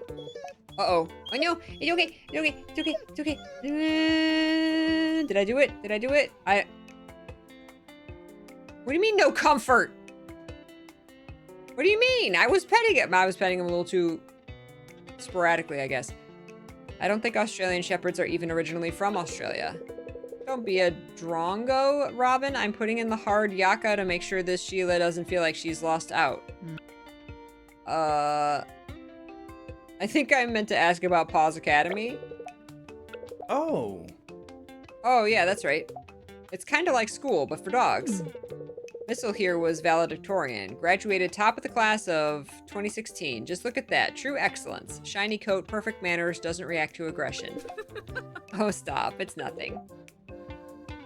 S1: Uh-oh. Oh, no. It's okay. It's okay. It's okay. It's okay. Did I do it? Did I do it? What do you mean, no comfort? What do you mean? I was petting him. I was petting him a little too sporadically, I guess. I don't think Australian Shepherds are even originally from Australia. Don't be a drongo, Robin. I'm putting in the hard yaka to make sure this Sheila doesn't feel like she's lost out. I think I meant to ask about Paws Academy.
S2: Oh.
S1: Oh, yeah, that's right. It's kind of like school, but for dogs. Missile here was valedictorian. Graduated top of the class of 2016. Just look at that. True excellence. Shiny coat, perfect manners, doesn't react to aggression. Oh, stop. It's nothing.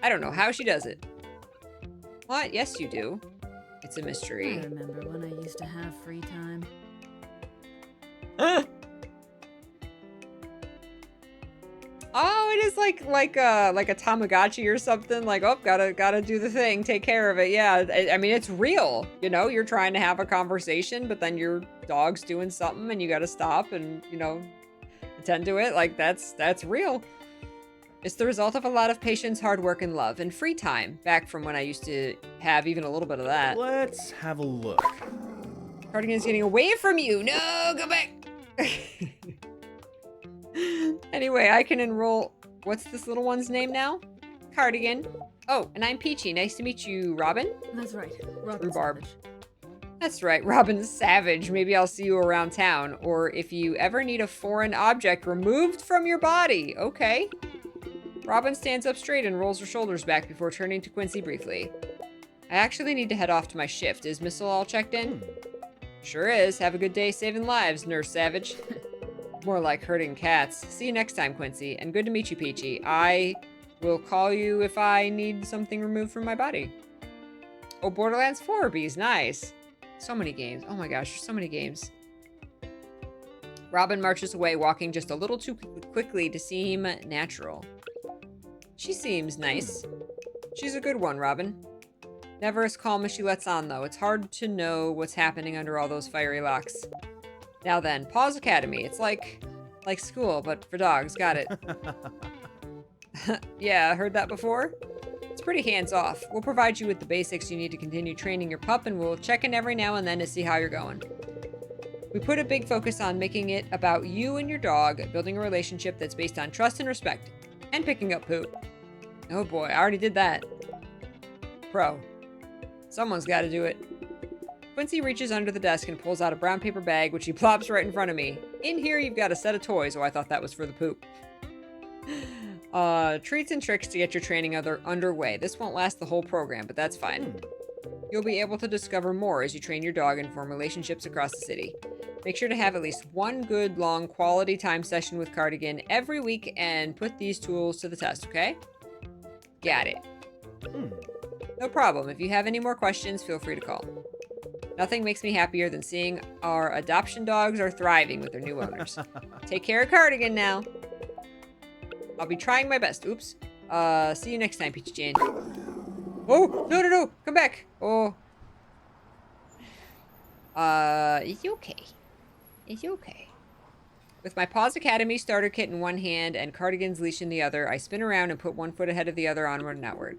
S1: I don't know how she does it. What? Yes, you do. It's a mystery.
S4: I remember when I used to have free time.
S1: Oh, it is like a Tamagotchi or something. Like, oh, gotta do the thing, take care of it. Yeah, I mean, it's real. You know, you're trying to have a conversation, but then your dog's doing something, and you gotta stop and attend to it. Like that's real. It's the result of a lot of patience, hard work, and love, and free time. Back from when I used to have even a little bit of that.
S2: Let's have a look.
S1: Cardigan's getting away from you. No, go back. Anyway, I can enroll. What's this little one's name now? Cardigan. Oh, and I'm Peachy. Nice to meet you, Robin.
S4: That's right. Robin
S1: Rhubarb.
S4: Savage.
S1: That's right, Robin Savage. Maybe I'll see you around town. Or if you ever need a foreign object removed from your body. Okay. Robin stands up straight and rolls her shoulders back before turning to Quincy briefly. I actually need to head off to my shift. Is Missile all checked in? Sure is. Have a good day saving lives, Nurse Savage. More like hurting cats. See you next time, Quincy. And good to meet you, Peachy. I will call you if I need something removed from my body. Oh, Borderlands 4 bees. Nice. So many games. Oh my gosh, there's so many games. Robin marches away, walking just a little too quickly to seem natural. She seems nice. She's a good one, Robin. Never as calm as she lets on, though. It's hard to know what's happening under all those fiery locks. Now then, Paws Academy. It's like school, but for dogs. Got it. Yeah, heard that before? It's pretty hands-off. We'll provide you with the basics you need to continue training your pup, and we'll check in every now and then to see how you're going. We put a big focus on making it about you and your dog, building a relationship that's based on trust and respect, and picking up poop. Oh boy, I already did that. Pro. Someone's got to do it. Quincy reaches under the desk and pulls out a brown paper bag, which he plops right in front of me. In here, you've got a set of toys. Oh, I thought that was for the poop. Treats and tricks to get your training underway. This won't last the whole program, but that's fine. You'll be able to discover more as you train your dog and form relationships across the city. Make sure to have at least one good, long, quality time session with Cardigan every week and put these tools to the test, okay? Got it. No problem. If you have any more questions, feel free to call. Nothing makes me happier than seeing our adoption dogs are thriving with their new owners. Take care of Cardigan now. I'll be trying my best. Oops. See you next time, Peachy Jane. Oh, no. Come back. Oh. It's okay. It's okay. With my Paws Academy starter kit in one hand and Cardigan's leash in the other, I spin around and put one foot ahead of the other onward and outward.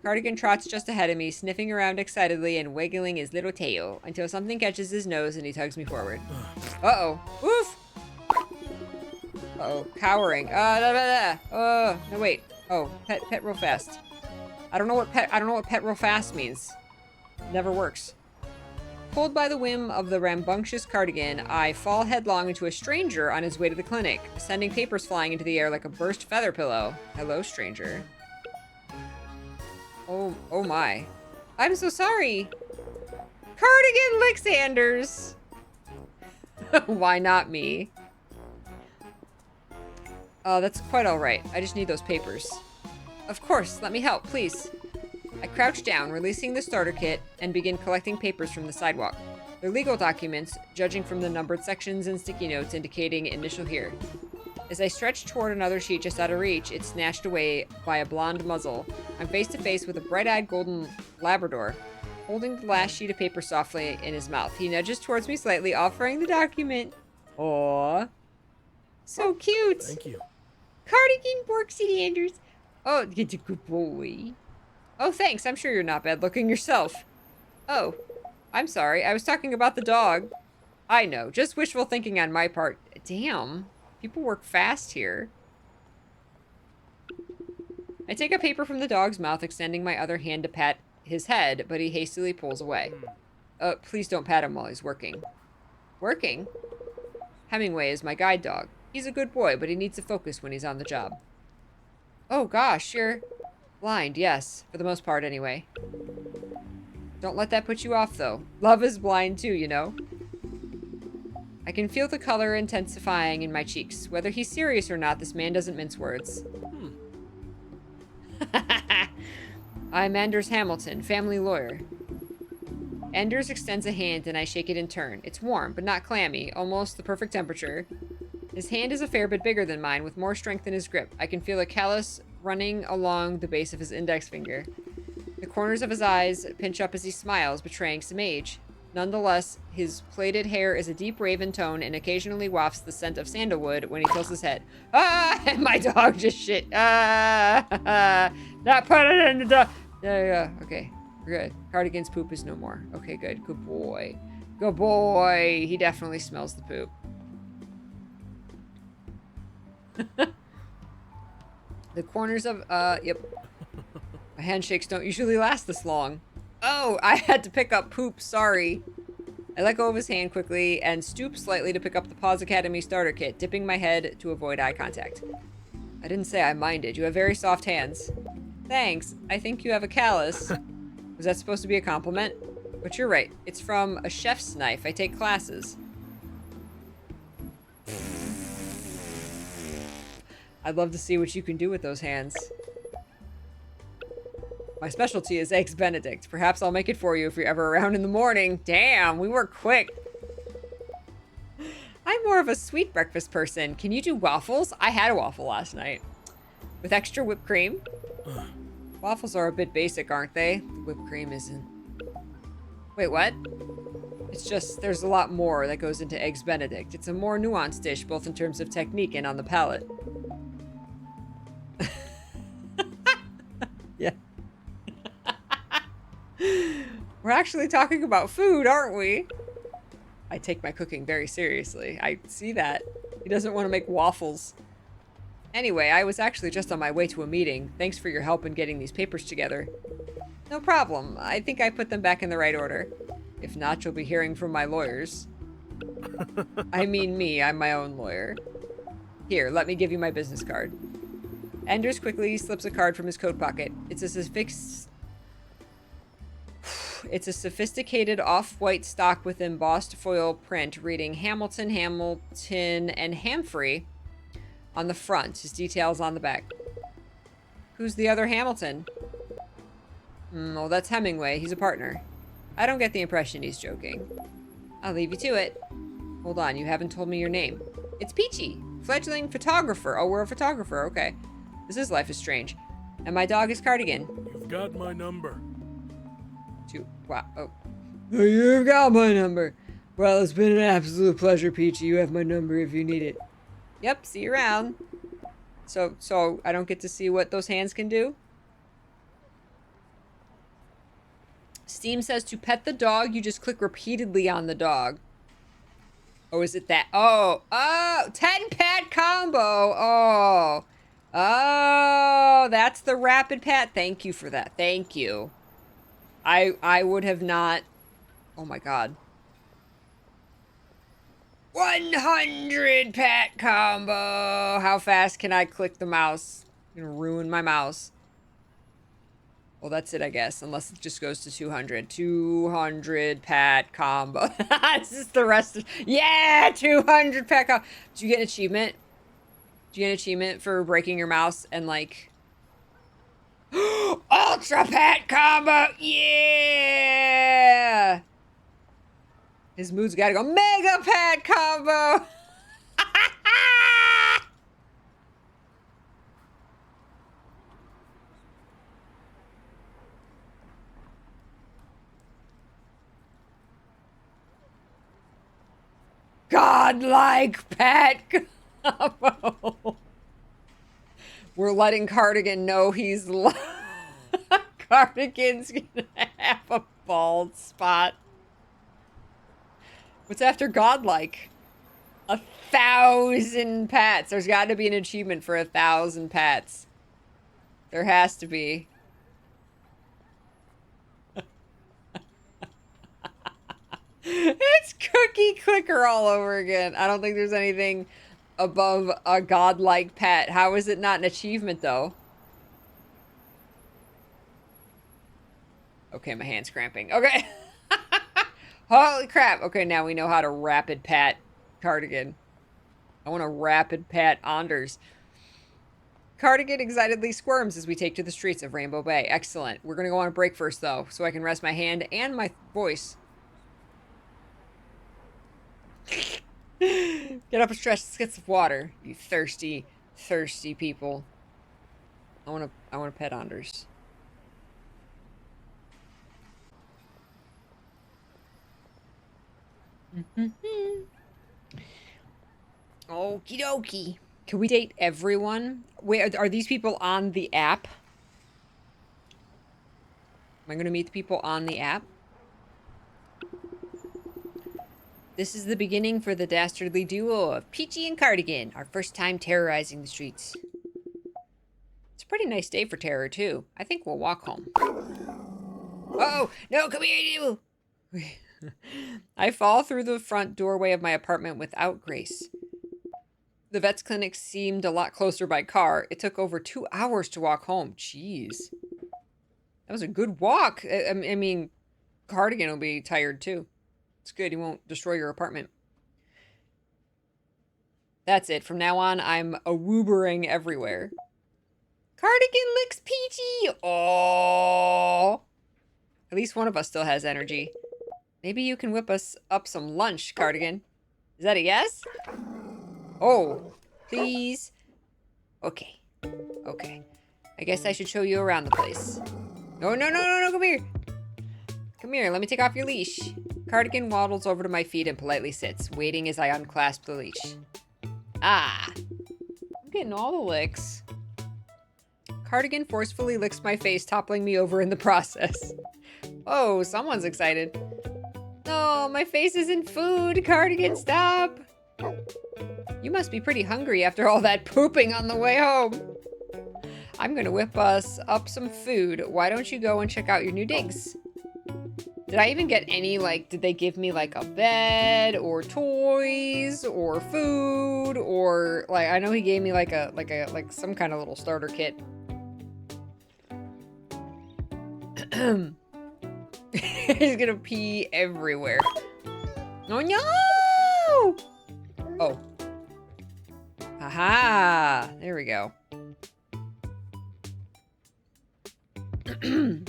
S1: Cardigan trots just ahead of me, sniffing around excitedly and wiggling his little tail until something catches his nose and he tugs me forward. Uh-oh. Oof! Uh-oh. Cowering. No, wait. Oh, pet real fast. I don't know what pet real fast means. Never works. Pulled by the whim of the rambunctious Cardigan, I fall headlong into a stranger on his way to the clinic, sending papers flying into the air like a burst feather pillow. Hello, stranger. Oh my. I'm so sorry. Cardigan Lixanders. Why not me? That's quite alright. I just need those papers. Of course, let me help, please. I crouch down, releasing the starter kit, and begin collecting papers from the sidewalk. They're legal documents, judging from the numbered sections and sticky notes indicating initial here. As I stretch toward another sheet just out of reach, it's snatched away by a blonde muzzle. I'm face to face with a bright-eyed golden Labrador, holding the last sheet of paper softly in his mouth. He nudges towards me slightly, offering the document. Aww. So cute.
S2: Thank you.
S1: Cardigan Borksy Anders. Oh, get a good boy. Oh, thanks. I'm sure you're not bad looking yourself. Oh, I'm sorry. I was talking about the dog. I know. Just wishful thinking on my part. Damn. People work fast here. I take a paper from the dog's mouth, extending my other hand to pat his head, but he hastily pulls away. Please don't pat him while he's working. Working? Hemingway is my guide dog. He's a good boy, but he needs to focus when he's on the job. Oh gosh, you're blind, yes. For the most part, anyway. Don't let that put you off, though. Love is blind, too, you know. I can feel the color intensifying in my cheeks. Whether he's serious or not, this man doesn't mince words. I'm Anders Hamilton, family lawyer. Anders extends a hand and I shake it in turn. It's warm, but not clammy, almost the perfect temperature. His hand is a fair bit bigger than mine, with more strength in his grip. I can feel a callus running along the base of his index finger. The corners of his eyes pinch up as he smiles, betraying some age. Nonetheless, his plaited hair is a deep raven tone and occasionally wafts the scent of sandalwood when he tilts his head. Ah! And my dog just shit. Ah! Not put it in the dog. There you go. Okay. We're good. Cardigan's poop is no more. Okay, good. Good boy. Good boy. He definitely smells the poop. The corners of, yep. My handshakes don't usually last this long. Oh, I had to pick up poop, sorry. I let go of his hand quickly and stoop slightly to pick up the Paws Academy starter kit, dipping my head to avoid eye contact. I didn't say I minded. You have very soft hands. Thanks. I think you have a callus. Was that supposed to be a compliment? But you're right. It's from a chef's knife. I take classes. I'd love to see what you can do with those hands. My specialty is Eggs Benedict. Perhaps I'll make it for you if you're ever around in the morning. Damn, we work quick. I'm more of a sweet breakfast person. Can you do waffles? I had a waffle last night. With extra whipped cream? Waffles are a bit basic, aren't they? The whipped cream isn't. Wait, what? It's just, there's a lot more that goes into Eggs Benedict. It's a more nuanced dish, both in terms of technique and on the palate. Yeah. We're actually talking about food, aren't we? I take my cooking very seriously. I see that. He doesn't want to make waffles. Anyway, I was actually just on my way to a meeting. Thanks for your help in getting these papers together. No problem. I think I put them back in the right order. If not, you'll be hearing from my lawyers. I mean me, I'm my own lawyer. Here, let me give you my business card. Anders quickly slips a card from his coat pocket. It's a sophisticated off-white stock with embossed foil print reading Hamilton, Hamilton, and Hamfrey on the front. His details on the back. Who's the other Hamilton? Well, that's Hemingway. He's a partner. I don't get the impression he's joking. I'll leave you to it. Hold on, you haven't told me your name. It's Peachy, fledgling photographer. Oh, we're a photographer. Okay. This life is strange. And my dog is Cardigan.
S5: You've got my number.
S1: Wow. Oh. You've got my number. Well, it's been an absolute pleasure, Peachy. You have my number if you need it. Yep, see you around. So I don't get to see what those hands can do? Steam says to pet the dog, you just click repeatedly on the dog. Oh, is it that? Oh, 10 pet combo. Oh, that's the rapid pat. Thank you for that. Thank you. I would have not. Oh my god. 100 pat combo. How fast can I click the mouse? I'm gonna ruin my mouse. Well, that's it, I guess, unless it just goes to 200. 200 pat combo. This is the rest of... Yeah, 200 pat combo. Did you get an achievement? Did you get an achievement for breaking your mouse and, like... Ultra pat combo! Yeah! His mood's gotta go. Mega pat combo! Godlike pet combo. We're letting Cardigan know he's Cardigan's gonna have a bald spot. What's after godlike? 1,000 pets. There's got to be an achievement for 1,000 pets. There has to be. It's cookie clicker all over again. I don't think there's anything above a godlike pet. How is it not an achievement, though? Okay, my hand's cramping. Okay. Holy crap. Okay, now we know how to rapid pat Cardigan. I want to rapid pat Anders. Cardigan excitedly squirms as we take to the streets of Rainbow Bay. Excellent. We're going to go on a break first, though, so I can rest my hand and my voice. Get up and stretch. Let's get some water. You thirsty, thirsty people. I want to pet Anders. Okie dokie. Can we date everyone? Wait, are these people on the app? Am I going to meet the people on the app? This is the beginning for the dastardly duo of Peachy and Cardigan, our first time terrorizing the streets. It's a pretty nice day for terror, too. I think we'll walk home. Oh, no, come here, you! I fall through the front doorway of my apartment without grace. The vet's clinic seemed a lot closer by car. It took over 2 hours to walk home. Jeez. That was a good walk. I mean, Cardigan will be tired too. It's good. He won't destroy your apartment. That's it. From now on, I'm a-woobering everywhere. Cardigan licks Peachy. Oh. At least one of us still has energy. Maybe you can whip us up some lunch, Cardigan. Is that a yes? Oh, please. Okay. Okay. I guess I should show you around the place. No, no, no, no, no, come here. Come here, let me take off your leash. Cardigan waddles over to my feet and politely sits, waiting as I unclasp the leash. Ah. I'm getting all the licks. Cardigan forcefully licks my face, toppling me over in the process. Oh, someone's excited. No, my face isn't food. Cardigan, stop. You must be pretty hungry after all that pooping on the way home. I'm gonna whip us up some food. Why don't you go and check out your new digs? Did I even get any, did they give me, a bed, or toys, or food, or, I know he gave me, some kind of little starter kit. He's gonna pee everywhere. Oh, no! Oh. Aha! There we go.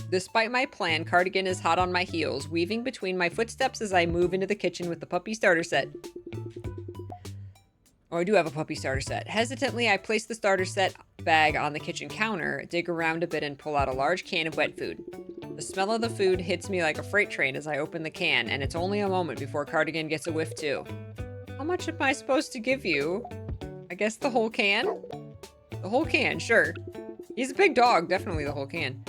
S1: Despite my plan, Cardigan is hot on my heels, weaving between my footsteps as I move into the kitchen with the puppy starter set. Oh, I do have a puppy starter set. Hesitantly, I place the starter set bag on the kitchen counter, dig around a bit, and pull out a large can of wet food. The smell of the food hits me like a freight train as I open the can, and it's only a moment before Cardigan gets a whiff too. How much am I supposed to give you? I guess the whole can? The whole can, sure. He's a big dog, definitely the whole can.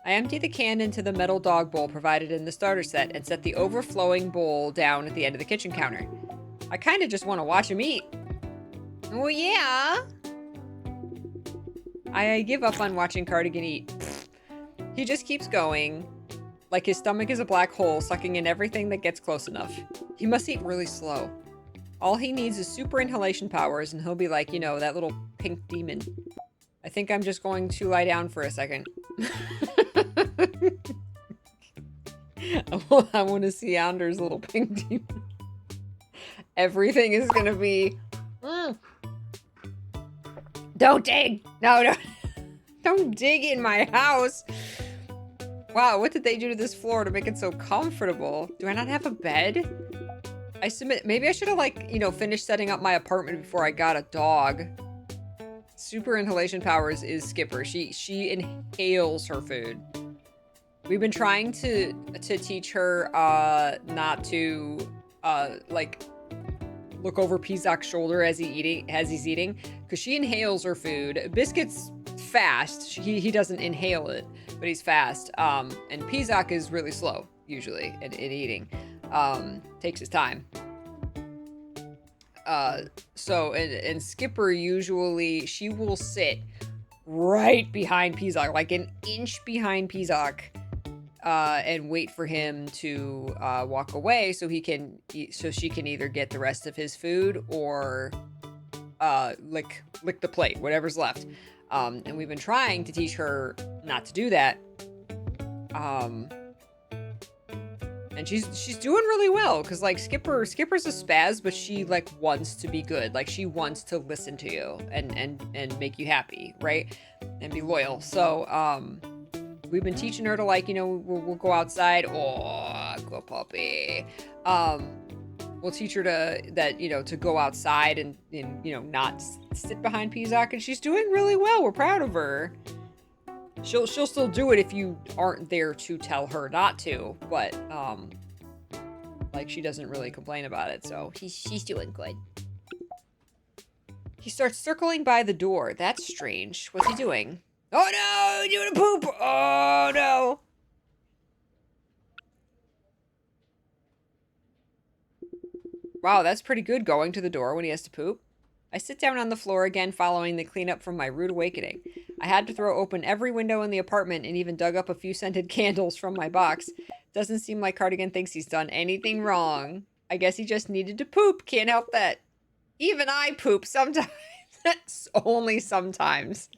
S1: I empty the can into the metal dog bowl provided in the starter set and set the overflowing bowl down at the end of the kitchen counter. I kind of just want to watch him eat. Oh yeah! I give up on watching Cardigan eat. He just keeps going, like his stomach is a black hole sucking in everything that gets close enough. He must eat really slow. All he needs is super inhalation powers and he'll be like, you know, that little pink demon. I think I'm just going to lie down for a second. I want to see Anders' little pink demon. Everything is gonna be... Don't dig! No, don't dig in my house! Wow, what did they do to this floor to make it so comfortable? Do I not have a bed? I submit... Maybe I should have, finished setting up my apartment before I got a dog. Super inhalation powers is Skipper. She inhales her food. We've been trying to teach her not to look over Pizak's shoulder as he's eating, because she inhales her food. Biscuit's fast. He doesn't inhale it, but he's fast. And Pizak is really slow usually in eating. Takes his time. And Skipper usually, she will sit right behind Pizok, like an inch behind Pizok, and wait for him to walk away so she can either get the rest of his food or lick the plate, whatever's left. And we've been trying to teach her not to do that. And she's doing really well, because like Skipper's a spaz, but she like wants to be good. Like she wants to listen to you and make you happy, right? And be loyal. So we've been teaching her to, like, you know, we'll go outside. Oh, good puppy. We'll teach her to go outside and you know, not sit behind Pizok, and she's doing really well. We're proud of her. She'll still do it if you aren't there to tell her not to, but like she doesn't really complain about it, so she's doing good. He starts circling by the door. That's strange. What's he doing? Oh no, he's doing a poop. Oh no. Wow, that's pretty good, going to the door when he has to poop. I sit down on the floor again, following the cleanup from my rude awakening. I had to throw open every window in the apartment and even dug up a few scented candles from my box. Doesn't seem like Cardigan thinks he's done anything wrong. I guess he just needed to poop. Can't help that. Even I poop sometimes. That's only sometimes.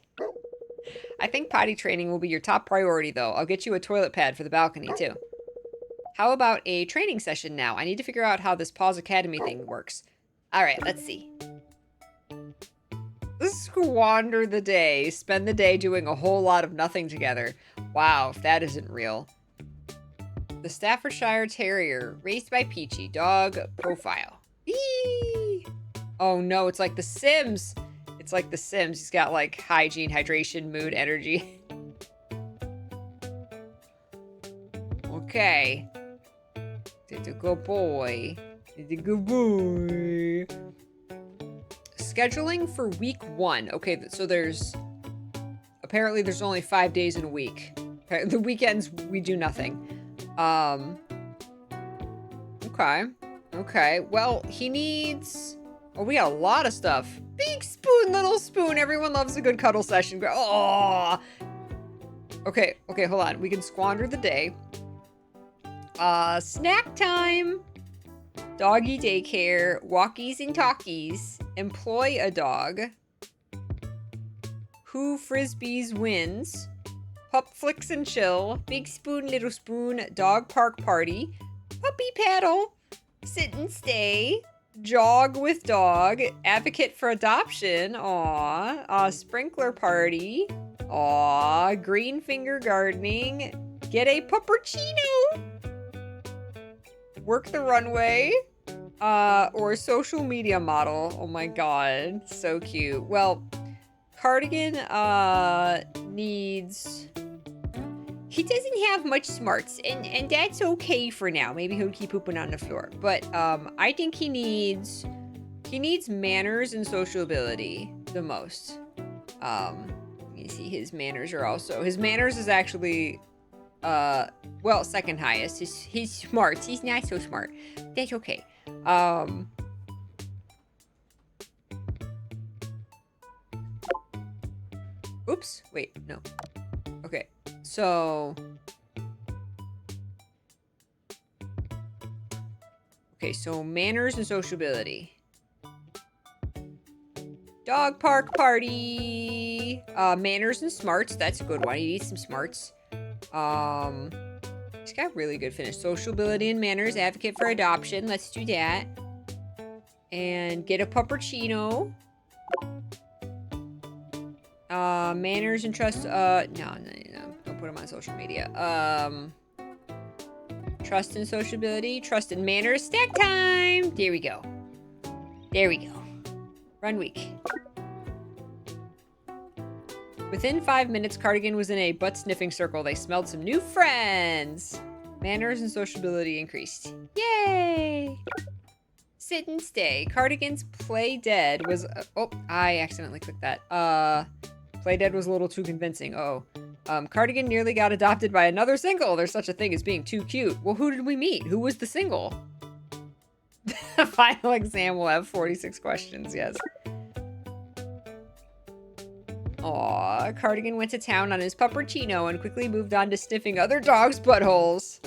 S1: I think potty training will be your top priority, though. I'll get you a toilet pad for the balcony, too. How about a training session now? I need to figure out how this Paws Academy thing works. All right, let's see. Squander the day. Spend the day doing a whole lot of nothing together. Wow, if that isn't real. The Staffordshire Terrier, raised by Peachy. Dog profile. Eee! Oh no, it's like The Sims. It's like The Sims. He's got like hygiene, hydration, mood, energy. Okay. It's a good boy. It's a good boy. Scheduling for week 1. Okay, so apparently there's only 5 days in a week. Okay, the weekends we do nothing. Okay. Well, he needs... Oh, we got a lot of stuff. Big spoon, little spoon. Everyone loves a good cuddle session. Oh. Okay, hold on. We can squander the day. Snack time. Doggy daycare. Walkies and talkies. Employ a dog. Who frisbees wins. Pup flicks and chill. Big spoon, little spoon. Dog park party. Puppy paddle. Sit and stay. Jog with dog. Advocate for adoption. Aw. Sprinkler party. Aw. Green finger gardening. Get a puppercino. Work the runway. Or social media model. Oh my god. So cute. Well, Cardigan, needs... He doesn't have much smarts, and that's okay for now. Maybe he'll keep pooping on the floor. But, I think he needs manners and social ability the most. You see, his manners is actually, well, second highest. His smarts, he's not so smart. That's okay. Oops, wait, no. Okay, so... Okay, so manners and sociability. Dog park party! Manners and smarts, that's a good one. He needs some smarts. He's got really good finish. Sociability and manners, advocate for adoption. Let's do that. And get a puppercino. Manners and trust, no, don't put him on social media. Trust and sociability, trust and manners, stack time! There we go. Run week. Within 5 minutes, Cardigan was in a butt-sniffing circle. They smelled some new friends! Manners and sociability increased. Yay! Sit and stay. Cardigan's play dead was... oh, I accidentally clicked that. Play dead was a little too convincing. Cardigan nearly got adopted by another single. There's such a thing as being too cute. Well, who did we meet? Who was the single? The final exam will have 46 questions, yes. Aw, Cardigan went to town on his puppuccino and quickly moved on to sniffing other dogs' buttholes.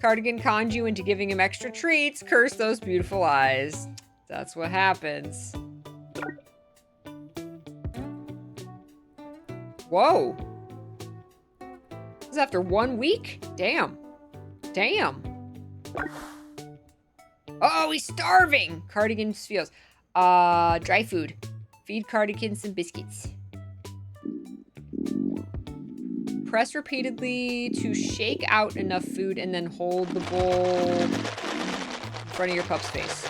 S1: Cardigan conned you into giving him extra treats. Curse those beautiful eyes. That's what happens. Whoa. This is after 1 week? Damn. Damn. Oh, he's starving. Cardigan feels. Dry food. Feed Cardigan some biscuits. Press repeatedly to shake out enough food and then hold the bowl in front of your pup's face.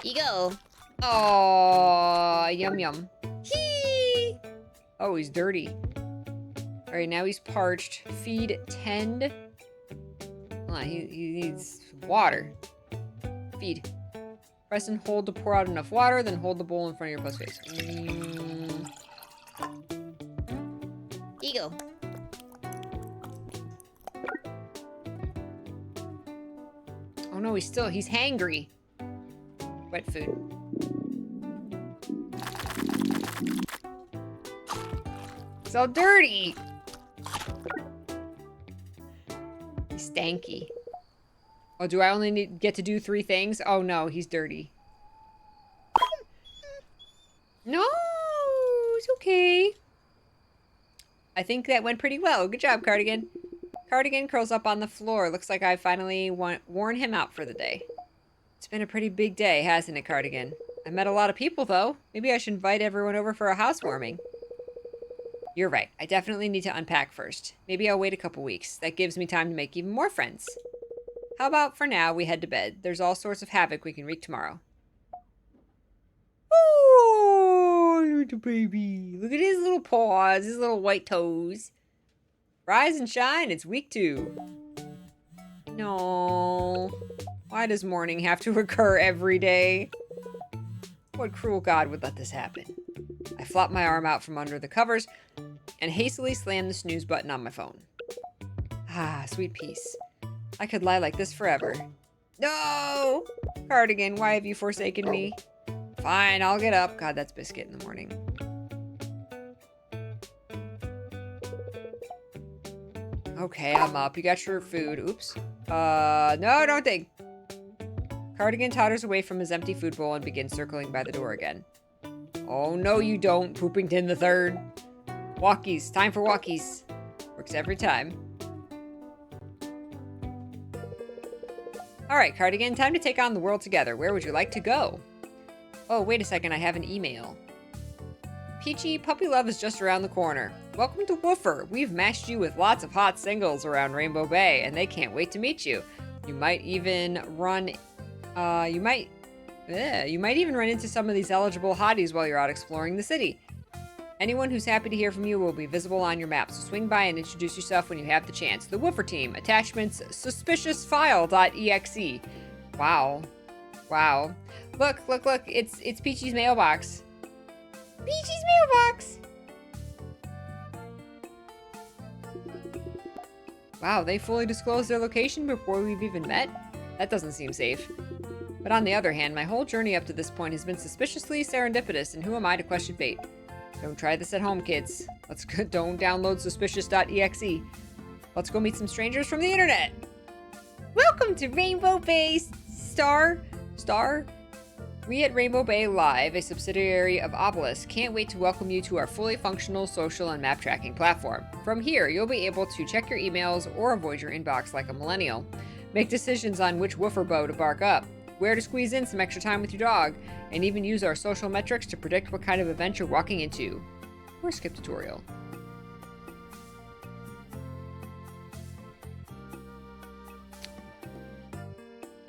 S1: Here you go. Oh, yum yum. Hee. Oh, he's dirty. All right, now he's parched. Feed tend. Hold on, he needs water. Feed. Press and hold to pour out enough water, then hold the bowl in front of your pup's face. Here you go. Oh no, he's hangry. Wet food. It's all dirty. He's stanky. Oh, do I only get to do 3 things? Oh no, he's dirty. No, it's okay. I think that went pretty well. Good job, Cardigan. Cardigan curls up on the floor. Looks like I finally worn him out for the day. It's been a pretty big day, hasn't it, Cardigan? I met a lot of people, though. Maybe I should invite everyone over for a housewarming. You're right. I definitely need to unpack first. Maybe I'll wait a couple weeks. That gives me time to make even more friends. How about for now we head to bed? There's all sorts of havoc we can wreak tomorrow. Oh, little baby. Look at his little paws, his little white toes. Rise and shine, it's week 2. No. Why does morning have to occur every day? What cruel god would let this happen? I flop my arm out from under the covers and hastily slam the snooze button on my phone. Ah, sweet peace. I could lie like this forever. No! Cardigan, why have you forsaken me? Fine, I'll get up. God, that's Biscuit in the morning. Okay, I'm up. You got your food. Oops. No, don't think. Cardigan totters away from his empty food bowl and begins circling by the door again. Oh, no, you don't, Poopington the Third. Walkies. Time for walkies. Works every time. All right, Cardigan, time to take on the world together. Where would you like to go? Oh, wait a second. I have an email. Peachy, puppy love is just around the corner. Welcome to Woofer. We've matched you with lots of hot singles around Rainbow Bay, and they can't wait to meet you. You might even run into some of these eligible hotties while you're out exploring the city. Anyone who's happy to hear from you will be visible on your map, so swing by and introduce yourself when you have the chance. The Woofer team. Attachments suspiciousfile.exe. Wow. Wow. Look. It's Peachy's mailbox. Peachy's mailbox! Wow, they fully disclosed their location before we've even met? That doesn't seem safe. But on the other hand, my whole journey up to this point has been suspiciously serendipitous, and who am I to question fate? Don't try this at home, kids. Don't download suspicious.exe. Let's go meet some strangers from the internet. Welcome to Rainbow Bay, Star. We at Rainbow Bay Live, a subsidiary of Obelisk, can't wait to welcome you to our fully functional social and map tracking platform. From here, you'll be able to check your emails or avoid your inbox like a millennial. Make decisions on which woofer bow to bark up, where to squeeze in some extra time with your dog, and even use our social metrics to predict what kind of event you're walking into. Or skip tutorial.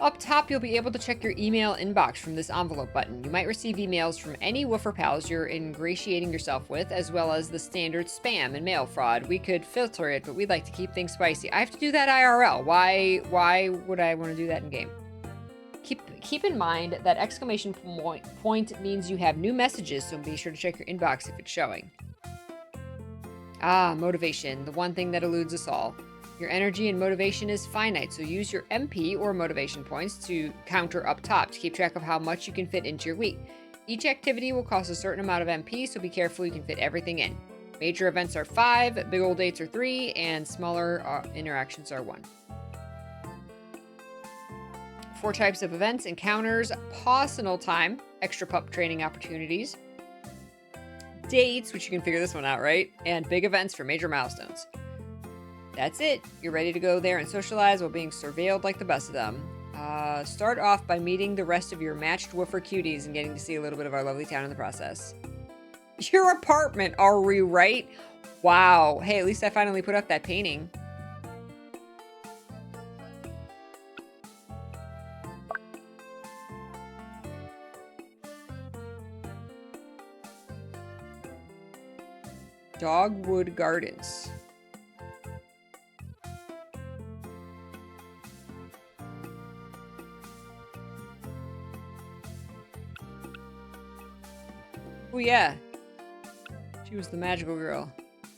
S1: Up top, you'll be able to check your email inbox from this envelope button. You might receive emails from any woofer pals you're ingratiating yourself with, as well as the standard spam and mail fraud. We could filter it, but we'd like to keep things spicy. I have to do that IRL. Why would I want to do that in game? Keep in mind that exclamation point means you have new messages, so be sure to check your inbox if it's showing. Ah, motivation, the one thing that eludes us all. Your energy and motivation is finite, so use your MP or motivation points to counter up top to keep track of how much you can fit into your week. Each activity will cost a certain amount of MP, so be careful you can fit everything in. Major events are 5, big old dates are 3, and smaller interactions are 1. 4 types of events: encounters, personal time, extra pup training opportunities, dates, which you can figure this one out, right? And big events for major milestones. That's it. You're ready to go there and socialize while being surveilled like the best of them. Start off by meeting the rest of your matched woofer cuties and getting to see a little bit of our lovely town in the process. Your apartment, are we right? Wow. Hey, at least I finally put up that painting. Dogwood Gardens. Oh yeah. She was the magical girl.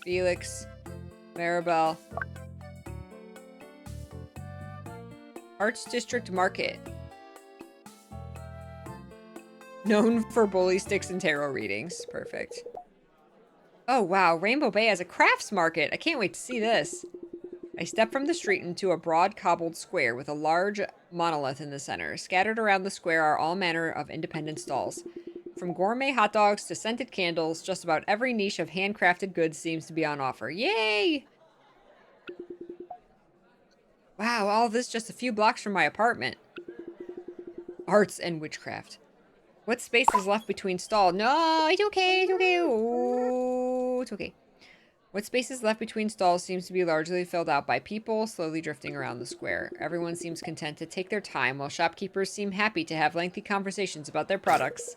S1: Felix. Maribel. Arts District Market. Known for bully sticks and tarot readings. Perfect. Oh wow, Rainbow Bay has a crafts market. I can't wait to see this. I step from the street into a broad cobbled square with a large monolith in the center. Scattered around the square are all manner of independent stalls. From gourmet hot dogs to scented candles, just about every niche of handcrafted goods seems to be on offer. Yay! Wow, all this just a few blocks from my apartment. Arts and witchcraft. What space is left between stalls? No, it's okay, it's okay. Oh, it's okay. What space is left between stalls seems to be largely filled out by people slowly drifting around the square. Everyone seems content to take their time, while shopkeepers seem happy to have lengthy conversations about their products.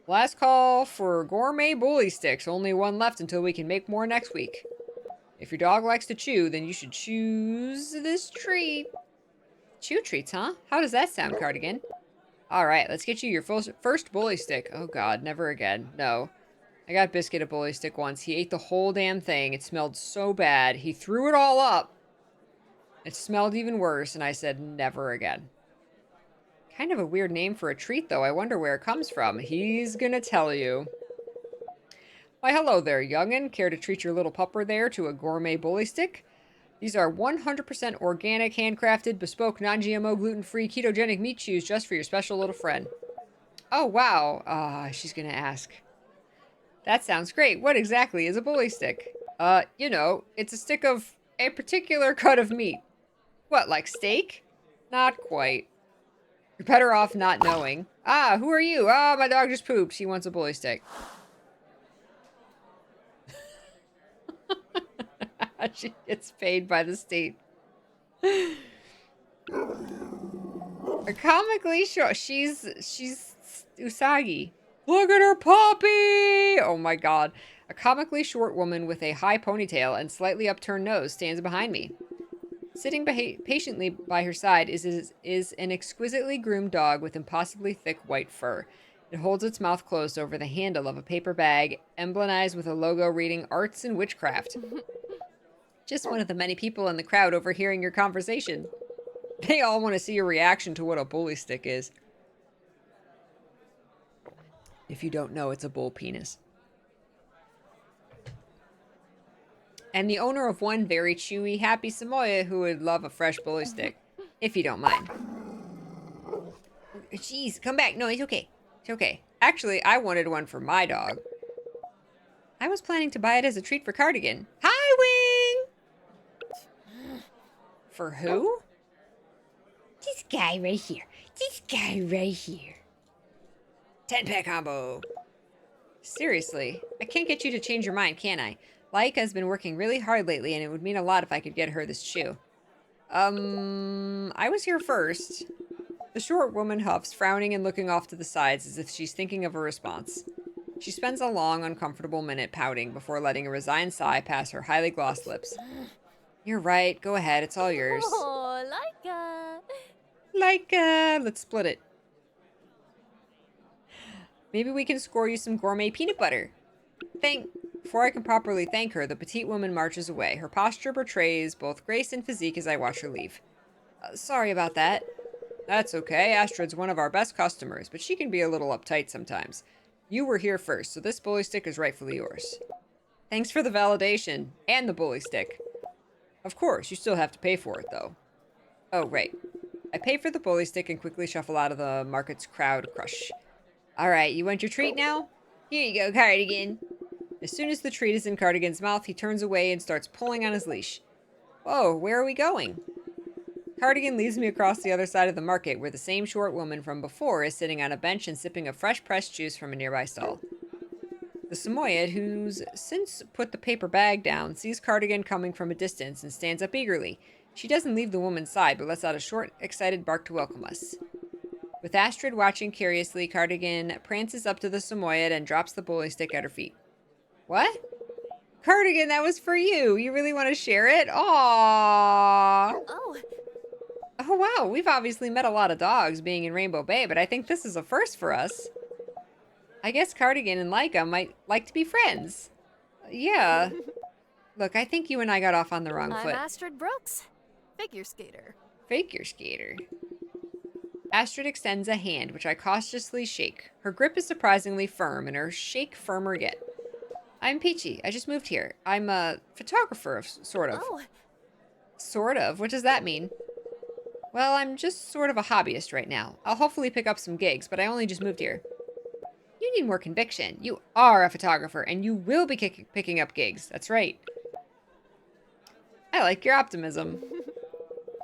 S1: Last call for gourmet bully sticks. Only one left until we can make more next week. If your dog likes to chew, then you should choose this treat. Chew treats, huh? How does that sound, Cardigan? Alright, let's get you your first bully stick. Oh god, never again. No. I got Biscuit a bully stick once. He ate the whole damn thing. It smelled so bad. He threw it all up. It smelled even worse, and I said never again. Kind of a weird name for a treat, though. I wonder where it comes from. He's gonna tell you. Why, hello there, youngin'. Care to treat your little pupper there to a gourmet bully stick? These are 100% organic, handcrafted, bespoke, non-GMO, gluten-free, ketogenic meat chews just for your special little friend. Oh, wow. She's gonna ask. That sounds great. What exactly is a bully stick? You know, it's a stick of a particular cut of meat. What, like steak? Not quite. You're better off not knowing. Ah, who are you? Ah, my dog just pooped. She wants a bully stick. She gets paid by the state. A comically short. She's Usagi. Look at her puppy! Oh my god. A comically short woman with a high ponytail and slightly upturned nose stands behind me. Sitting patiently by her side is an exquisitely groomed dog with impossibly thick white fur. It holds its mouth closed over the handle of a paper bag, emblemized with a logo reading Arts and Witchcraft. Just one of the many people in the crowd overhearing your conversation. They all want to see your reaction to what a bully stick is. If you don't know, it's a bull penis. And the owner of one very chewy, happy Samoyed who would love a fresh bully stick. If you don't mind. Jeez, come back. No, it's okay. It's okay. Actually, I wanted one for my dog. I was planning to buy it as a treat for Cardigan. Hi, Wing! For who? This guy right here. This guy right here. 10-pack combo. Seriously, I can't get you to change your mind, can I? Laika has been working really hard lately, and it would mean a lot if I could get her this shoe. I was here first. The short woman huffs, frowning and looking off to the sides as if she's thinking of a response. She spends a long, uncomfortable minute pouting before letting a resigned sigh pass her highly glossed lips. You're right. Go ahead. It's all yours.
S3: Oh, Laika.
S1: Laika. Let's split it. Maybe we can score you some gourmet peanut butter. before I can properly thank her, the petite woman marches away. Her posture betrays both grace and physique as I watch her leave. Sorry about that. That's okay. Astrid's one of our best customers, but she can be a little uptight sometimes. You were here first, so this bully stick is rightfully yours. Thanks for the validation. And the bully stick. Of course, you still have to pay for it, though. Oh, right. I pay for the bully stick and quickly shuffle out of the market's crowd crush. Alright, you want your treat now? Here you go, Cardigan. As soon as the treat is in Cardigan's mouth, he turns away and starts pulling on his leash. Whoa, where are we going? Cardigan leads me across the other side of the market, where the same short woman from before is sitting on a bench and sipping a fresh pressed juice from a nearby stall. The Samoyed, who's since put the paper bag down, sees Cardigan coming from a distance and stands up eagerly. She doesn't leave the woman's side, but lets out a short, excited bark to welcome us. With Astrid watching curiously, Cardigan prances up to the Samoyed and drops the bully stick at her feet. What? Cardigan, that was for you. You really want to share it? Aww.
S3: Oh,
S1: Oh, wow. We've obviously met a lot of dogs being in Rainbow Bay, but I think this is a first for us. I guess Cardigan and Laika might like to be friends. Yeah. Look, I think you and I got off on the wrong
S5: I'm
S1: foot.
S5: Astrid Brooks, figure skater.
S1: Figure skater. Astrid extends a hand, which I cautiously shake. Her grip is surprisingly firm, and her shake firmer yet. I'm Peachy. I just moved here. I'm a photographer, sort of.
S5: Oh,
S1: Sort of? What does that mean? Well, I'm just sort of a hobbyist right now. I'll hopefully pick up some gigs, but I only just moved here. You need more conviction. You are a photographer, and you will be picking up gigs. That's right. I like your optimism.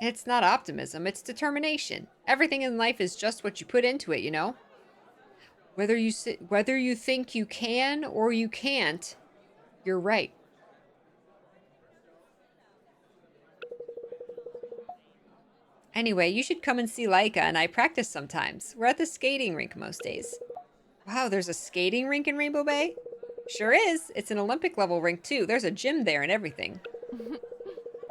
S1: It's not optimism, it's determination. Everything in life is just what you put into it, you know? Whether you think you can or you can't, you're right. Anyway, you should come and see Laika and I practice sometimes. We're at the skating rink most days. Wow, there's a skating rink in Rainbow Bay? Sure is. It's an Olympic level rink too. There's a gym there and everything.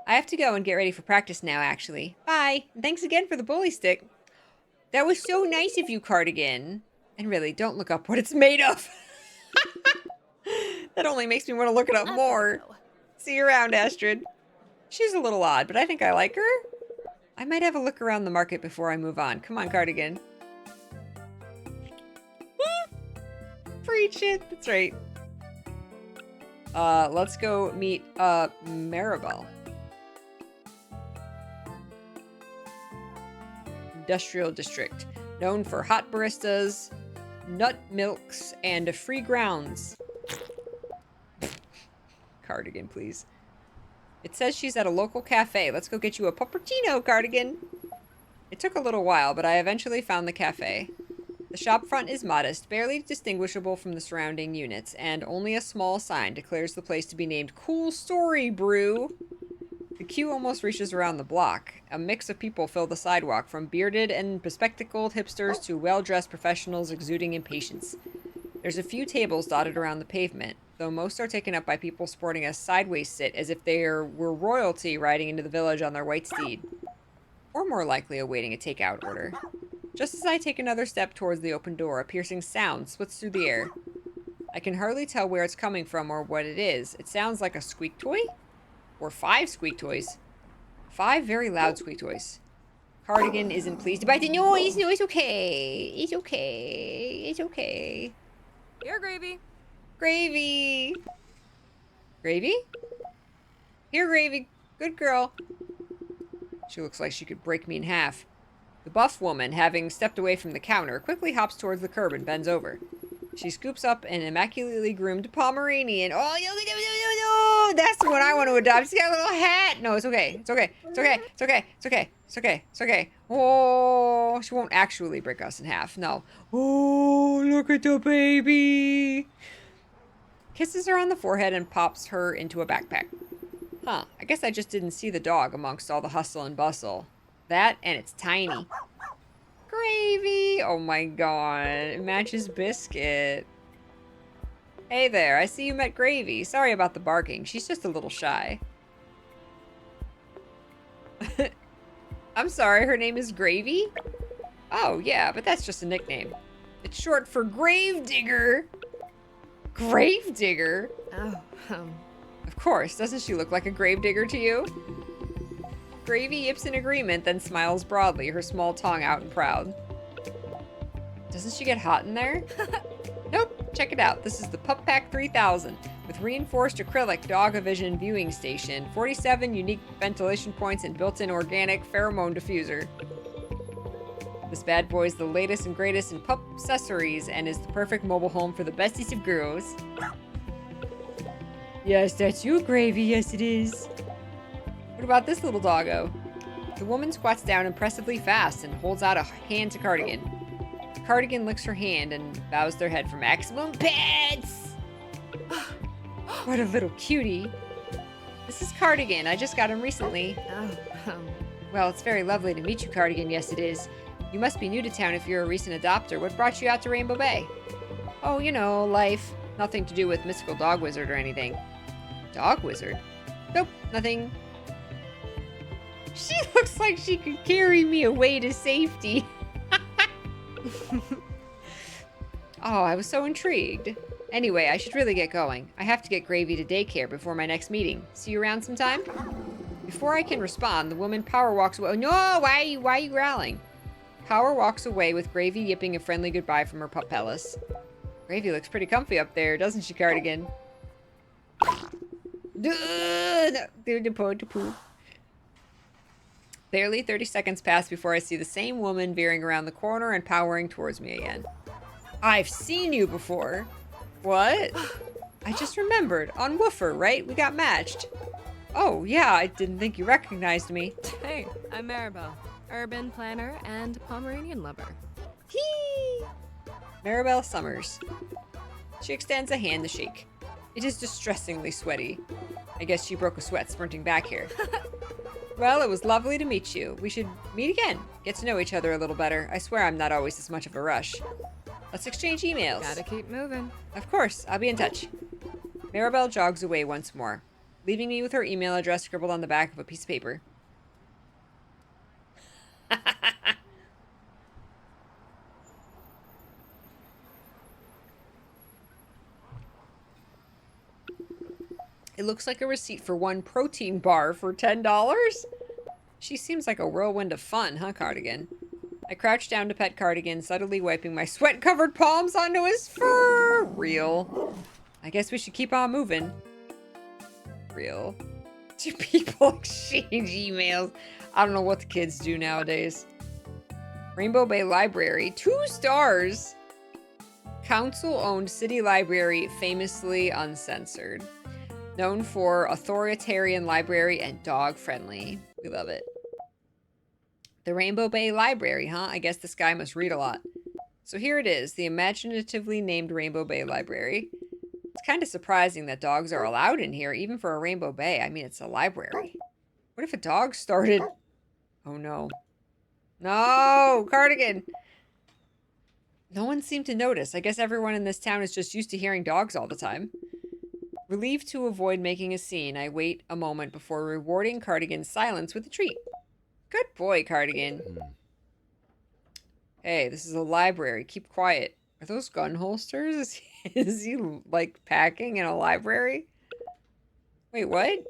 S1: I have to go and get ready for practice now, actually. Bye. And thanks again for the bully stick. That was so nice of you, Cardigan. And really, don't look up what it's made of. That only makes me want to look it up more. See you around, Astrid. She's a little odd, but I think I like her. I might have a look around the market before I move on. Come on, Cardigan. Preach it. That's right. Let's go meet, Maribel. Industrial District. Known for hot baristas, nut milks, and free grounds. Cardigan, please. It says she's at a local cafe. Let's go get you a puppuccino, Cardigan. It took a little while, but I eventually found the cafe. The shop front is modest, barely distinguishable from the surrounding units, and only a small sign declares the place to be named Cool Story Brew. The queue almost reaches around the block. A mix of people fill the sidewalk, from bearded and bespectacled hipsters to well-dressed professionals exuding impatience. There's a few tables dotted around the pavement, though most are taken up by people sporting a sideways sit as if they were royalty riding into the village on their white steed. Or more likely awaiting a takeout order. Just as I take another step towards the open door, a piercing sound splits through the air. I can hardly tell where it's coming from or what it is. It sounds like a squeak toy? Or 5 squeak toys. 5 very loud squeak toys. Cardigan isn't pleased about the noise. No, it's okay. It's okay. It's okay.
S5: here, Gravy.
S1: Gravy. Gravy? Here, Gravy. Good girl. She looks like she could break me in half. The buff woman, having stepped away from the counter, quickly hops towards the curb and bends over. She scoops up an immaculately groomed Pomeranian. Oh, no, that's the one I want to adopt. She's got a little hat. No, it's okay. It's okay. It's okay. It's okay. It's okay. It's okay. It's okay. Oh, she won't actually break us in half. No. Oh, look at the baby. Kisses her on the forehead and pops her into a backpack. Huh, I guess I just didn't see the dog amongst all the hustle and bustle. That, and it's tiny. Gravy! Oh my god, it matches Biscuit. Hey there, I see you met Gravy. Sorry about the barking, she's just a little shy. I'm sorry, her name is Gravy? Oh yeah, but that's just a nickname. It's short for Gravedigger. Gravedigger?
S5: Oh,
S1: Of course, doesn't she look like a gravedigger to you? Gravy yips in agreement, then smiles broadly, her small tongue out and proud. Doesn't she get hot in there? Nope, check it out. This is the Pup Pack 3000 with reinforced acrylic dog-o-vision viewing station, 47 unique ventilation points, and built-in organic pheromone diffuser. This bad boy is the latest and greatest in pup accessories and is the perfect mobile home for the besties of girls. Yes, that's you, Gravy. Yes, it is. What about this little doggo? The woman squats down impressively fast and holds out a hand to Cardigan. Cardigan licks her hand and bows their head for maximum pets. What a little cutie. This is Cardigan. I just got him recently. Well, it's very lovely to meet you, Cardigan. Yes, it is. You must be new to town if you're a recent adopter. What brought you out to Rainbow Bay? Oh, you know, life. Nothing to do with mystical dog wizard or anything. Dog wizard? Nope, nothing. She looks like she could carry me away to safety. Oh, I was so intrigued. Anyway, I should really get going. I have to get Gravy to daycare before my next meeting. See you around sometime? Before I can respond, the woman power walks away. Oh, no, why are you growling? Power walks away with Gravy yipping a friendly goodbye from her pup Pellis. Gravy looks pretty comfy up there, doesn't she, Cardigan? Barely 30 seconds pass before I see the same woman veering around the corner and powering towards me again. I've seen you before. What? I just remembered. On Woofer, right? We got matched. Oh, yeah, I didn't think you recognized me.
S5: hey, I'm Maribel, urban planner and Pomeranian lover.
S1: Hee! Maribel Summers. She extends a hand to shake. It is distressingly sweaty. I guess she broke a sweat sprinting back here. Well, it was lovely to meet you. We should meet again. Get to know each other a little better. I swear I'm not always this much of a rush. Let's exchange emails.
S5: Gotta keep moving.
S1: Of course, I'll be in touch. Maribel jogs away once more, leaving me with her email address scribbled on the back of a piece of paper. It looks like a receipt for one protein bar for $10. She seems like a whirlwind of fun, huh, Cardigan? I crouch down to pet Cardigan, subtly wiping my sweat-covered palms onto his fur. Real. I guess we should keep on moving. Real. Do people exchange emails? I don't know what the kids do nowadays. Rainbow Bay Library, 2 stars. Council-owned city library, famously uncensored. Known for authoritarian library and dog-friendly. We love it. The Rainbow Bay Library, huh? I guess this guy must read a lot. So here it is, the imaginatively named Rainbow Bay Library. It's kind of surprising that dogs are allowed in here, even for a Rainbow Bay. I mean, it's a library. What if a dog started... Oh, no. No! Cardigan! No one seemed to notice. I guess everyone in this town is just used to hearing dogs all the time. Relieved to avoid making a scene, I wait a moment before rewarding Cardigan's silence with a treat. Good boy, Cardigan. Hey, this is a library. Keep quiet. Are those gun holsters? Is he, like, packing in a library? Wait, what?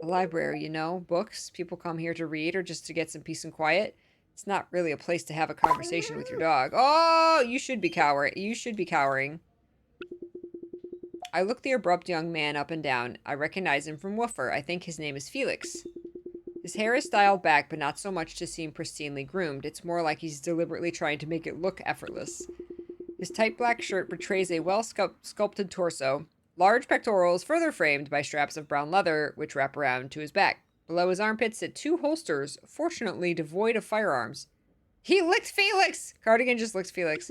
S1: A library, you know? Books. People come here to read or just to get some peace and quiet. It's not really a place to have a conversation with your dog. Oh, you should be cowering. You should be cowering. I look the abrupt young man up and down. I recognize him from Woofer. I think his name is Felix. His hair is styled back, but not so much to seem pristinely groomed. It's more like he's deliberately trying to make it look effortless. His tight black shirt betrays a well-sculpted torso. Large pectorals further framed by straps of brown leather, which wrap around to his back. Below his armpits sit 2 holsters, fortunately devoid of firearms. He licked Felix! Cardigan just licks Felix.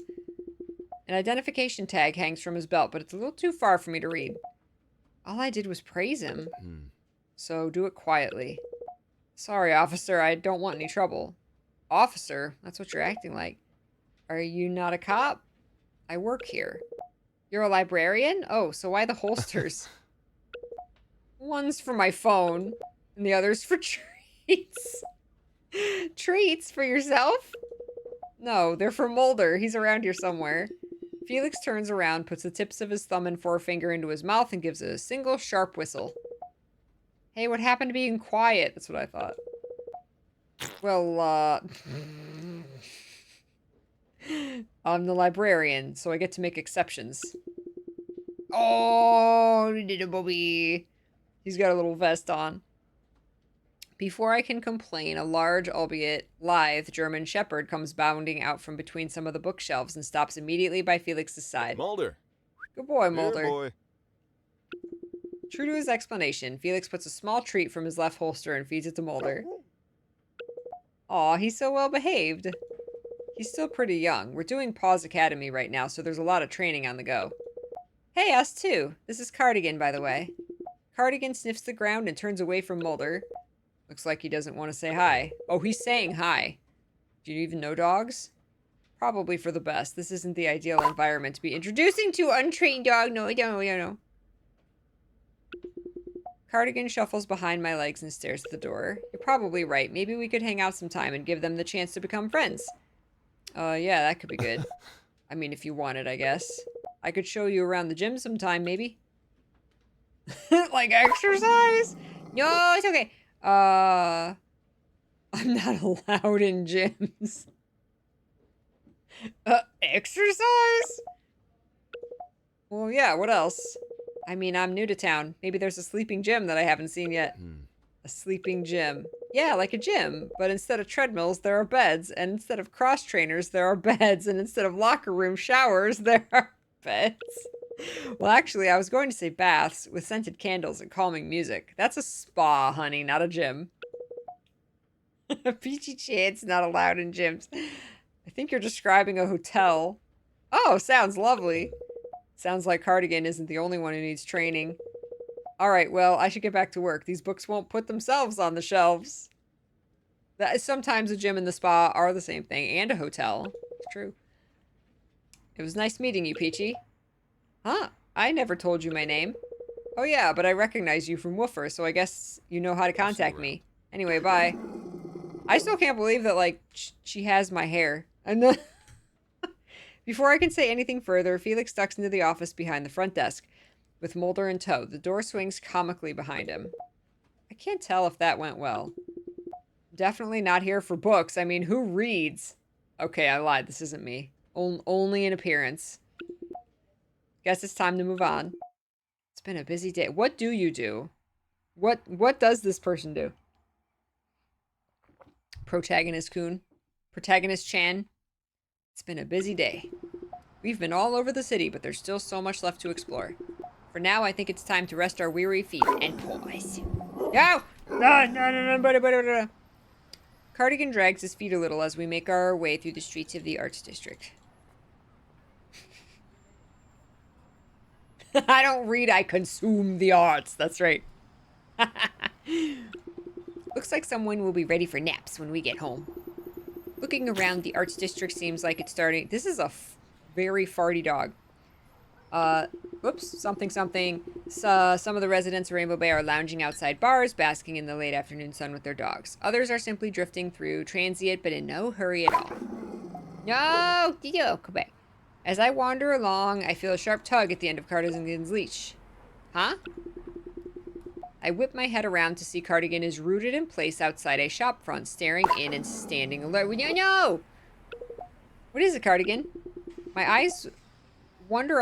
S1: An identification tag hangs from his belt, but it's a little too far for me to read. All I did was praise him. So do it quietly. Sorry, officer, I don't want any trouble. Officer? That's what you're acting like. Are you not a cop? I work here. You're a librarian? Oh, so why the holsters? One's for my phone, and the other's for treats. Treats for yourself? No, they're for Mulder. He's around here somewhere. Felix turns around, puts the tips of his thumb and forefinger into his mouth, and gives it a single sharp whistle. Hey, what happened to being quiet? That's what I thought. Well, I'm the librarian, so I get to make exceptions. Oh, little Bobby. He's got a little vest on. Before I can complain, a large, albeit lithe, German shepherd comes bounding out from between some of the bookshelves and stops immediately by Felix's side.
S6: Mulder.
S1: Good boy,
S6: Here,
S1: Mulder.
S6: boy.
S1: True to his explanation, Felix puts a small treat from his left holster and feeds it to Mulder. Aw, he's so well behaved. He's still pretty young. We're doing Paws Academy right now, so there's a lot of training on the go. Hey, us too. This is Cardigan, by the way. Cardigan sniffs the ground and turns away from Mulder. Looks like he doesn't want to say hi. Oh, he's saying hi. Do you even know dogs? Probably for the best. This isn't the ideal environment to be introducing to untrained dog. No, I don't. Cardigan shuffles behind my legs and stares at the door. You're probably right. Maybe we could hang out sometime and give them the chance to become friends. Yeah, that could be good. I mean, if you wanted, I guess. I could show you around the gym sometime, maybe. Like exercise? No, it's okay. I'm not allowed in gyms. Exercise? Well, yeah, what else? I mean, I'm new to town. Maybe there's a sleeping gym that I haven't seen yet. A sleeping gym. Yeah, like a gym, but instead of treadmills, there are beds, and instead of cross trainers, there are beds, and instead of locker room showers, there are beds. Well, actually, I was going to say baths with scented candles and calming music. That's a spa, honey, not a gym. Peachy Chance not allowed in gyms. I think you're describing a hotel. Oh, sounds lovely. Sounds like Cardigan isn't the only one who needs training. Alright, well, I should get back to work. These books won't put themselves on the shelves. Sometimes a gym and the spa are the same thing, and a hotel. It's true. It was nice meeting you, Peachy. Huh? I never told you my name. Oh yeah, but I recognize you from Woofer, so I guess you know how to contact me. Anyway, bye. I still can't believe that, like, she has my hair. And then... Before I can say anything further, Felix ducks into the office behind the front desk, with Mulder in tow. The door swings comically behind him. I can't tell if that went well. Definitely not here for books. I mean, who reads? Okay, I lied. This isn't me. Only in appearance. Guess it's time to move on. It's been a busy day. What do you do? What does this person do? Protagonist Kun. Protagonist Chan. It's been a busy day. We've been all over the city, but there's still so much left to explore. For now, I think it's time to rest our weary feet and pause. No! No. Cardigan drags his feet a little as we make our way through the streets of the Arts District. I don't read, I consume the arts. That's right. Looks like someone will be ready for naps when we get home. Looking around, the Arts District seems like it's starting... This is a very farty dog. Whoops, something. Some of the residents of Rainbow Bay are lounging outside bars, basking in the late afternoon sun with their dogs. Others are simply drifting through, transient, but in no hurry at all. No! Come back. As I wander along, I feel a sharp tug at the end of Cardigan's leash. Huh? I whip my head around to see Cardigan is rooted in place outside a shop front, staring in and standing alert. No! What is it, Cardigan? My eyes wander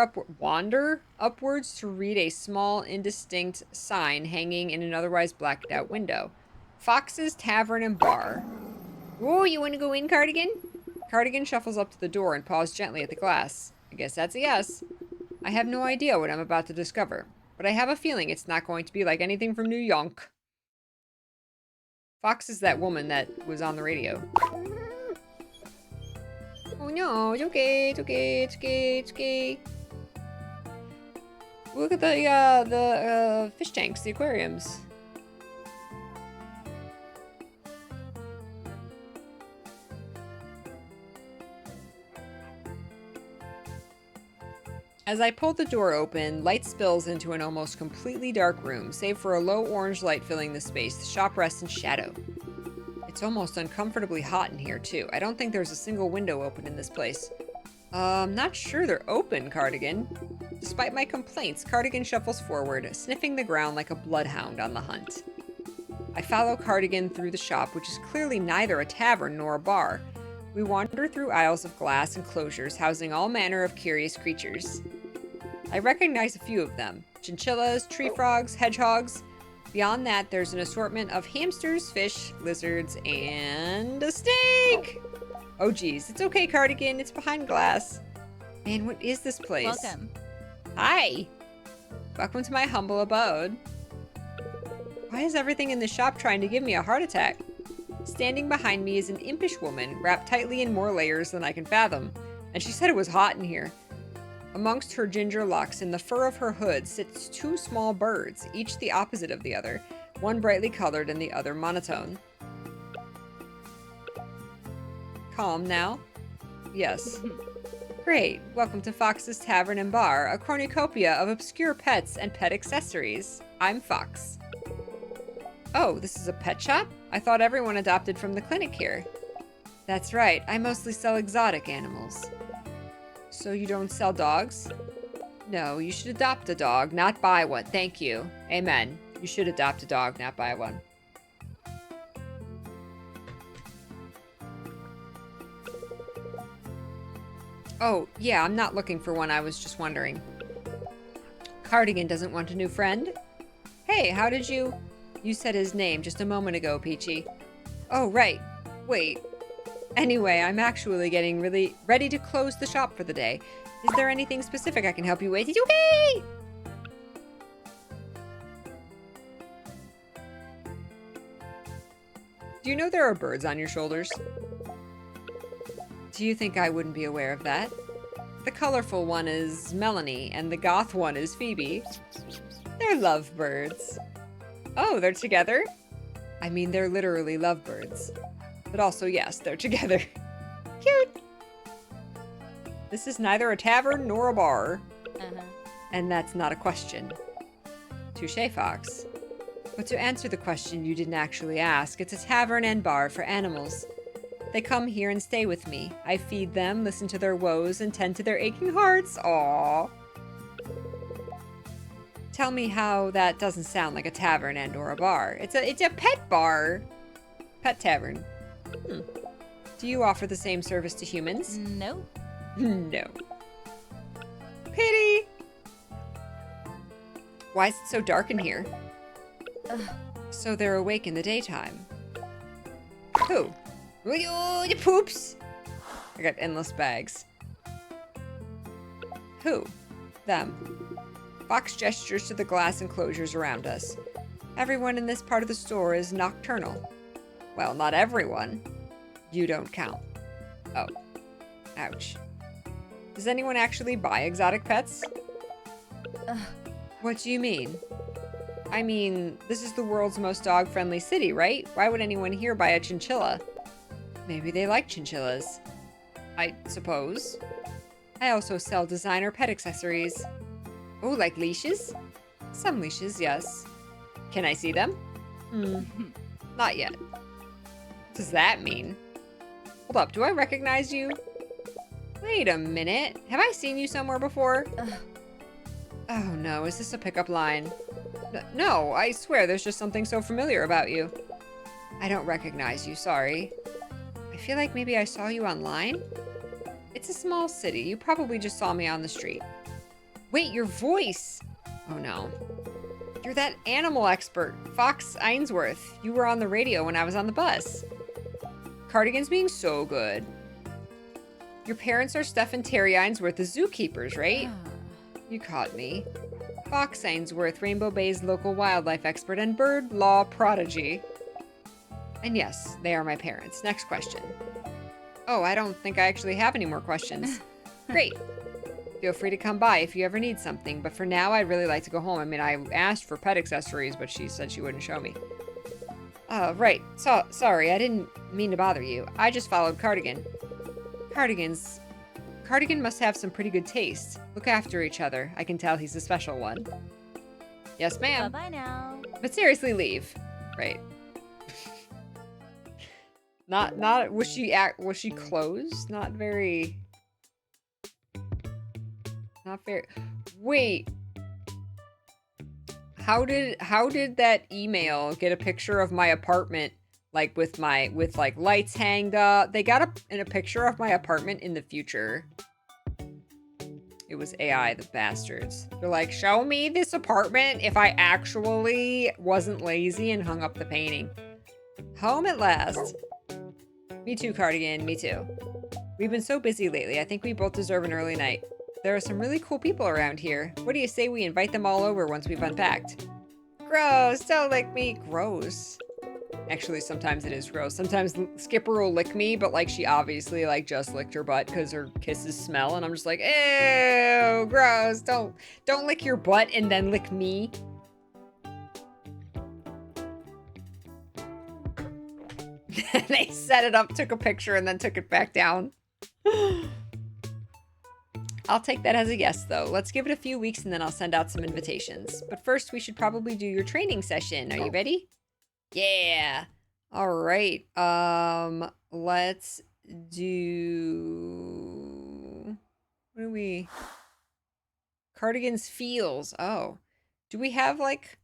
S1: upwards to read a small, indistinct sign hanging in an otherwise blacked out window. Fox's Tavern and Bar. Whoa, you want to go in, Cardigan? Cardigan shuffles up to the door and paws gently at the glass. I guess that's a yes. I have no idea what I'm about to discover, but I have a feeling it's not going to be like anything from New York. Fox is that woman that was on the radio. Oh no, it's okay. Look at the fish tanks, the aquariums. As I pull the door open, light spills into an almost completely dark room, save for a low orange light filling the space. The shop rests in shadow. It's almost uncomfortably hot in here, too. I don't think there's a single window open in this place. Not sure they're open, Cardigan. Despite my complaints, Cardigan shuffles forward, sniffing the ground like a bloodhound on the hunt. I follow Cardigan through the shop, which is clearly neither a tavern nor a bar. We wander through aisles of glass enclosures housing all manner of curious creatures. I recognize a few of them. Chinchillas, tree frogs, hedgehogs. Beyond that, there's an assortment of hamsters, fish, lizards, and a snake! Oh geez, it's okay, Cardigan, it's behind glass. Man, what is this place?
S3: Welcome.
S1: Hi! Welcome to my humble abode. Why is everything in the shop trying to give me a heart attack? Standing behind me is an impish woman, wrapped tightly in more layers than I can fathom, and she said it was hot in here. Amongst her ginger locks and the fur of her hood sits two small birds, each the opposite of the other, one brightly colored and the other monotone. Calm now? Yes. Great. Welcome to Fox's Tavern and Bar, a cornucopia of obscure pets and pet accessories. I'm Fox. Oh, this is a pet shop? I thought everyone adopted from the clinic here. That's right. I mostly sell exotic animals. So you don't sell dogs? No, you should adopt a dog, not buy one. Thank you. Amen. You should adopt a dog, not buy one. Oh, yeah, I'm not looking for one. I was just wondering. Cardigan doesn't want a new friend? Hey, how did you... You said his name just a moment ago, Peachy. Oh, right. Wait. Anyway, I'm actually getting really ready to close the shop for the day. Is there anything specific I can help you with? It's okay! Do you know there are birds on your shoulders? Do you think I wouldn't be aware of that? The colorful one is Melanie, and the goth one is Phoebe. They're lovebirds. Oh, they're together? I mean, they're literally lovebirds. But also, yes, they're together. Cute! This is neither a tavern nor a bar. And that's not a question. Touché, Fox. But to answer the question you didn't actually ask, it's a tavern and bar for animals. They come here and stay with me. I feed them, listen to their woes, and tend to their aching hearts. Aww. Tell me how that doesn't sound like a tavern and or a bar. It's a pet bar. Pet tavern. Do you offer the same service to humans?
S3: No.
S1: No. Pity. Why is it so dark in here? So they're awake in the daytime. Who? Oh, you poops! I got endless bags. Who? Them. Fox gestures to the glass enclosures around us. Everyone in this part of the store is nocturnal. Well, not everyone. You don't count. Oh. Ouch. Does anyone actually buy exotic pets? What do you mean? I mean, this is the world's most dog-friendly city, right? Why would anyone here buy a chinchilla? Maybe they like chinchillas. I suppose. I also sell designer pet accessories. Oh, like leashes? Some leashes, yes. Can I see them? Not yet. What does that mean? Hold up, do I recognize you? Wait a minute. Have I seen you somewhere before? Oh no, is this a pickup line? No, I swear there's just something so familiar about you. I don't recognize you, sorry. I feel like maybe I saw you online? It's a small city. You probably just saw me on the street. Wait, your voice! Oh no. You're that animal expert, Fox Ainsworth. You were on the radio when I was on the bus. Cardigan's being so good. Your parents are Steph and Terry Ainsworth, the zookeepers, right? You caught me. Fox Ainsworth, Rainbow Bay's local wildlife expert and bird law prodigy. And yes, they are my parents. Next question. Oh, I don't think I actually have any more questions. Great. Feel free to come by if you ever need something, but for now, I'd really like to go home. I mean, I asked for pet accessories, but she said she wouldn't show me. Right. Sorry, I didn't mean to bother you. I just followed Cardigan. Cardigan must have some pretty good taste. Look after each other. I can tell he's a special one. Yes, ma'am.
S3: Bye-bye now.
S1: But seriously, leave. Right. Was she closed? Not very... Not fair. Wait. How did that email get a picture of my apartment, like with like lights hanged up? They got a picture of my apartment in the future. It was AI, the bastards. They're like, show me this apartment if I actually wasn't lazy and hung up the painting. Home at last. Me too, Cardigan, me too. We've been so busy lately. I think we both deserve an early night. There are some really cool people around here. What do you say we invite them all over once we've unpacked? Gross, don't lick me. Gross. Actually, sometimes it is gross. Sometimes Skipper will lick me, but like she obviously like just licked her butt because her kisses smell, and I'm just like, ew, gross. Don't lick your butt and then lick me. They set it up, took a picture, and then took it back down. I'll take that as a yes, though. Let's give it a few weeks and then I'll send out some invitations. But first, we should probably do your training session. Are you ready? Yeah. All right. Let's do... What do we... Cardigan's feels. Oh. Do we have, like...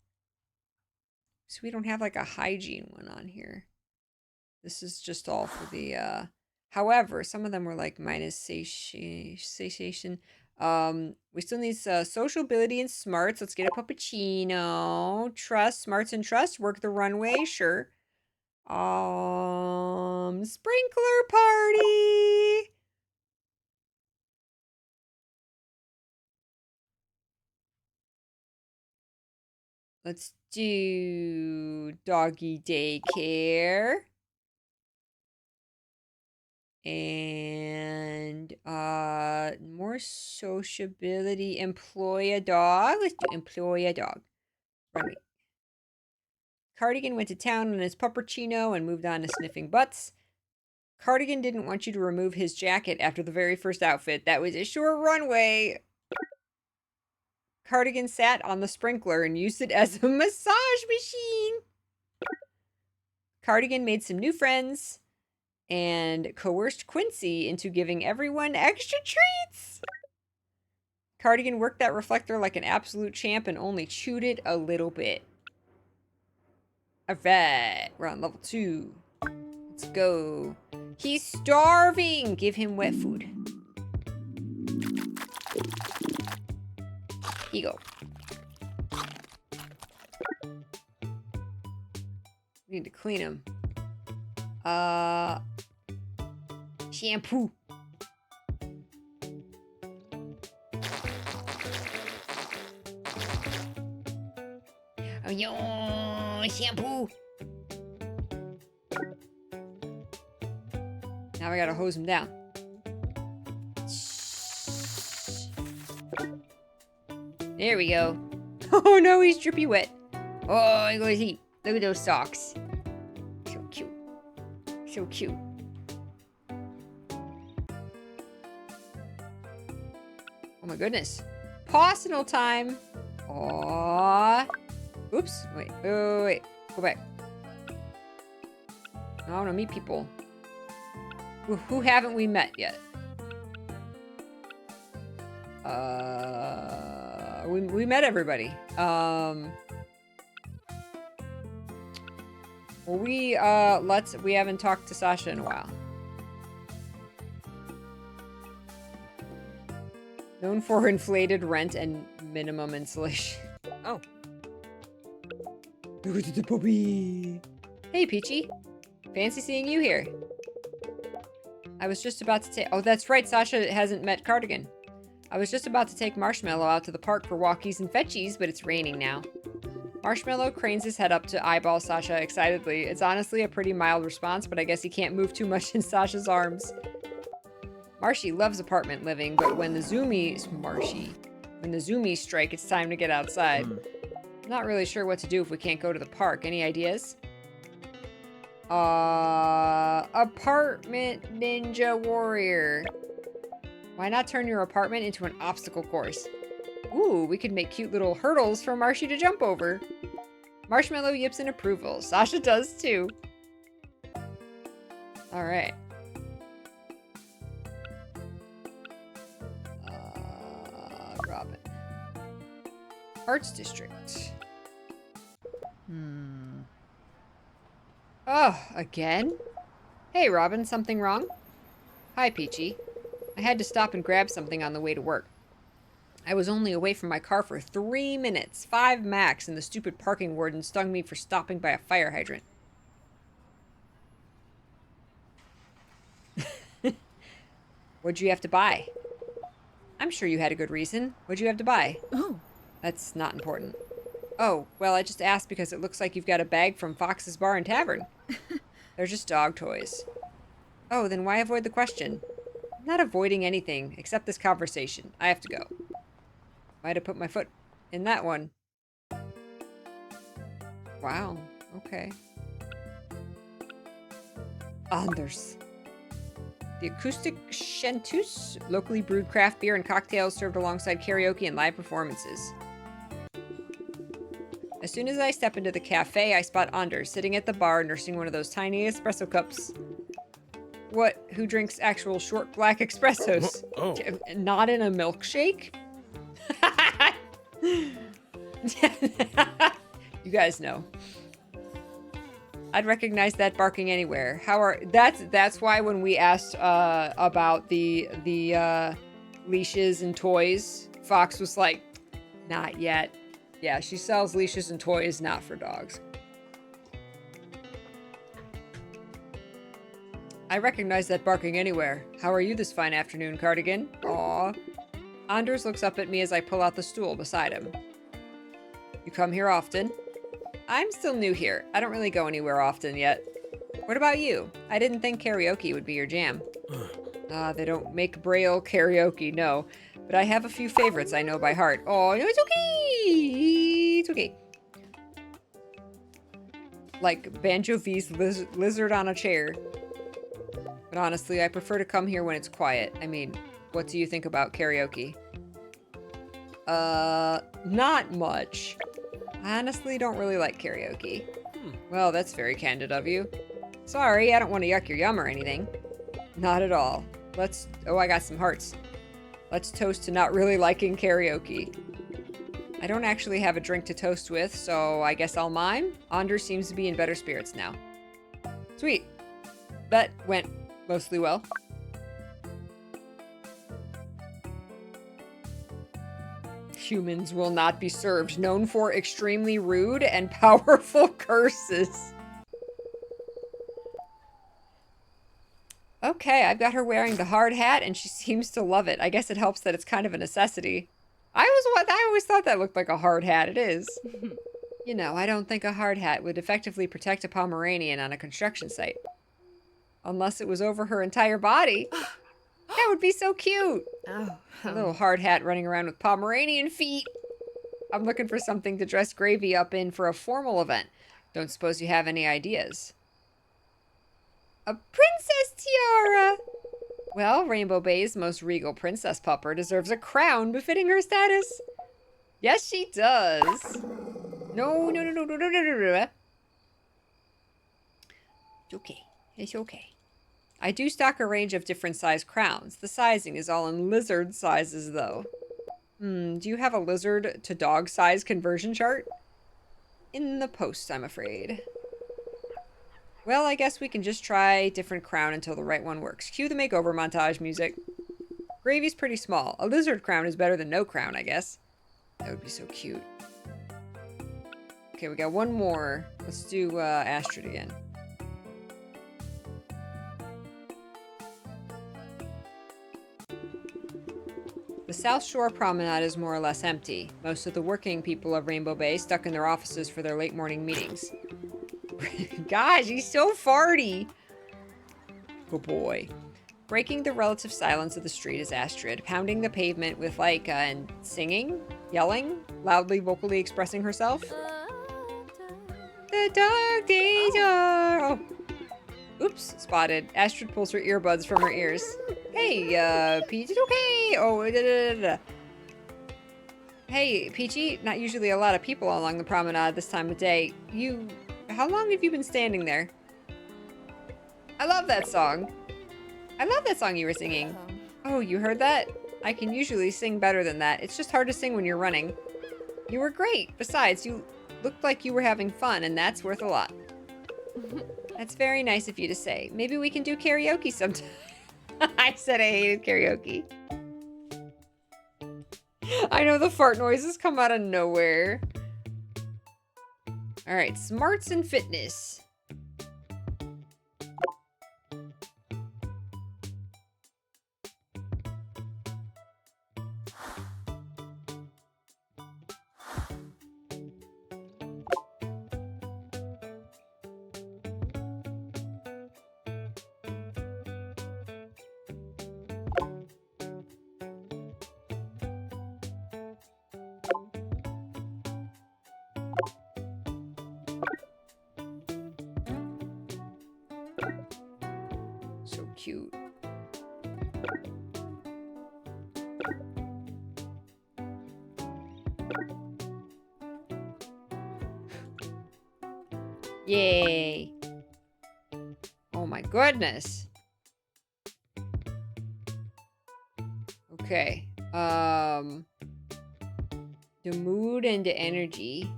S1: So we don't have, like, a hygiene one on here. This is just all for the, However, some of them were like minus satiation. We still need sociability and smarts. Let's get a puppuccino. Trust, smarts and trust. Work the runway, sure. Sprinkler party. Let's do doggy daycare. And more sociability. Employ a dog. Let's do employ a dog. Runway. Cardigan went to town on his puppuccino and moved on to sniffing butts. Cardigan didn't want you to remove his jacket after the very first outfit. That was a short runway. Cardigan sat on the sprinkler and used it as a massage machine. Cardigan made some new friends and coerced Quincy into giving everyone extra treats. Cardigan worked that reflector like an absolute champ and only chewed it a little bit. Alright, we're on level 2. Let's go. He's starving! Give him wet food. Here you go. We need to clean him. Shampoo. Oh, yo, shampoo. Now I gotta hose him down. There we go. Oh no, he's drippy wet. Oh, he goes eat. Look at those socks. So cute. So cute. Oh my goodness. Pawsonal time. Aww. Oops. Wait. Wait. Go back. I want to meet people. Who haven't we met yet? We met everybody. Well, we haven't talked to Sasha in a while. Known for inflated rent and minimum insulation.
S5: Oh.
S1: Look at the puppy. Hey, Peachy. Fancy seeing you here. I was just about to take... Oh, that's right. Sasha hasn't met Cardigan. I was just about to take Marshmallow out to the park for walkies and fetchies, but it's raining now. Marshmallow cranes his head up to eyeball Sasha excitedly. It's honestly a pretty mild response, but I guess he can't move too much in Sasha's arms. Marshy loves apartment living, but when the zoomies strike, it's time to get outside. I'm not really sure what to do if we can't go to the park. Any ideas? Apartment Ninja Warrior. Why not turn your apartment into an obstacle course? Ooh, we could make cute little hurdles for Marshy to jump over. Marshmallow yips in approval. Sasha does too. Alright. Arts District. Oh, again? Hey, Robin, something wrong? Hi, Peachy. I had to stop and grab something on the way to work. I was only away from my car for 3 minutes, 5 max, and the stupid parking warden stung me for stopping by a fire hydrant. What'd you have to buy? I'm sure you had a good reason. What'd you have to buy?
S4: Oh,
S1: That's not important. Oh, well, I just asked because it looks like you've got a bag from Fox's Bar and Tavern. They're just dog toys. Oh, then why avoid the question? I'm not avoiding anything except this conversation. I have to go. Might have put my foot in that one. Wow. Okay. Anders. The Acoustic Chanteuse, locally brewed craft beer and cocktails served alongside karaoke and live performances. As soon as I step into the cafe, I spot Anders sitting at the bar nursing one of those tiny espresso cups. What? Who drinks actual short black espressos?
S2: Oh.
S1: Not in a milkshake? You guys know. I'd recognize that barking anywhere. That's why when we asked about the leashes and toys, Fox was like, not yet. Yeah, she sells leashes and toys, not for dogs. I recognize that barking anywhere. How are you this fine afternoon, Cardigan? Aw. Anders looks up at me as I pull out the stool beside him. You come here often? I'm still new here. I don't really go anywhere often yet. What about you? I didn't think karaoke would be your jam. They don't make Braille karaoke, no. But I have a few favorites I know by heart. Oh, no, it's okay! It's okay. Like Banjo V's Lizard on a Chair. But honestly, I prefer to come here when it's quiet. I mean, what do you think about karaoke? Not much. I honestly don't really like karaoke. Well, that's very candid of you. Sorry, I don't want to yuck your yum or anything. Not at all. Oh, I got some hearts. Let's toast to not really liking karaoke. I don't actually have a drink to toast with, so I guess I'll mime. Anders seems to be in better spirits now. Sweet. That went mostly well. Humans will not be served. Known for extremely rude and powerful curses. Okay, I've got her wearing the hard hat and she seems to love it. I guess it helps that it's kind of a necessity. I always thought that looked like a hard hat. It is. You know, I don't think a hard hat would effectively protect a Pomeranian on a construction site. Unless it was over her entire body. That would be so cute.
S4: oh,
S1: A little hard hat running around with Pomeranian feet. I'm looking for something to dress Gravy up in for a formal event. Don't suppose you have any ideas? A princess tiara! Well, Rainbow Bay's most regal princess pupper deserves a crown befitting her status. Yes, she does. No. It's okay. It's okay. I do stock a range of different size crowns. The sizing is all in lizard sizes, though. Do you have a lizard to dog size conversion chart? In the post, I'm afraid. Well, I guess we can just try different crown until the right one works. Cue the makeover montage music. Gravy's pretty small. A lizard crown is better than no crown, I guess. That would be so cute. Okay, we got one more. Let's do Astrid again. The South Shore Promenade is more or less empty. Most of the working people of Rainbow Bay stuck in their offices for their late morning meetings. Gosh, he's so farty. Good boy. Breaking the relative silence of the street is Astrid, pounding the pavement with and singing, yelling, loudly, vocally expressing herself. The dark days are... Oh. Oops, spotted. Astrid pulls her earbuds from her ears. Hey, Peach, it's okay. Oh, Hey, Peachy, not usually a lot of people along the promenade this time of day. How long have you been standing there? I love that song. I love that song you were singing. Oh, you heard that? I can usually sing better than that. It's just hard to sing when you're running. You were great. Besides, you looked like you were having fun, and that's worth a lot. That's very nice of you to say. Maybe we can do karaoke sometime. I said I hated karaoke. I know the fart noises come out of nowhere. All right, smarts and fitness. So cute. Yay. Oh my goodness. Okay. The mood and the energy.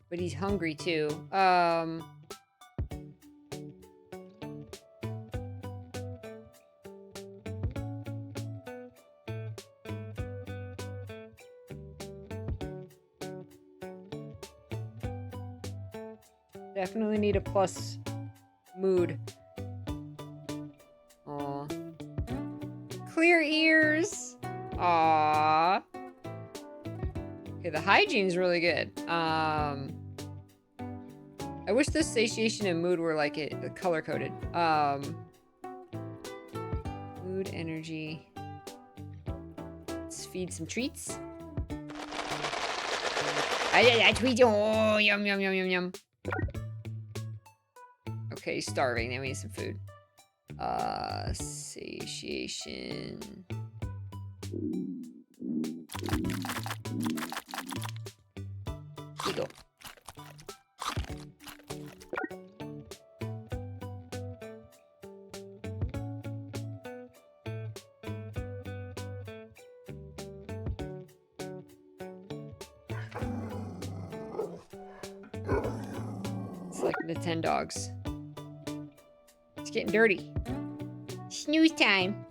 S1: But he's hungry too. Definitely need a plus mood. Aw. Clear ears. Aw. Okay, the hygiene's really good. I wish this satiation and mood were like it color coded. Mood, energy. Let's feed some treats. I tweet. Oh, yum yum yum yum yum. Okay, he's starving. Then we need some food. Satiation. Here you go. It's like the 10 dogs. It's getting dirty. Snooze time.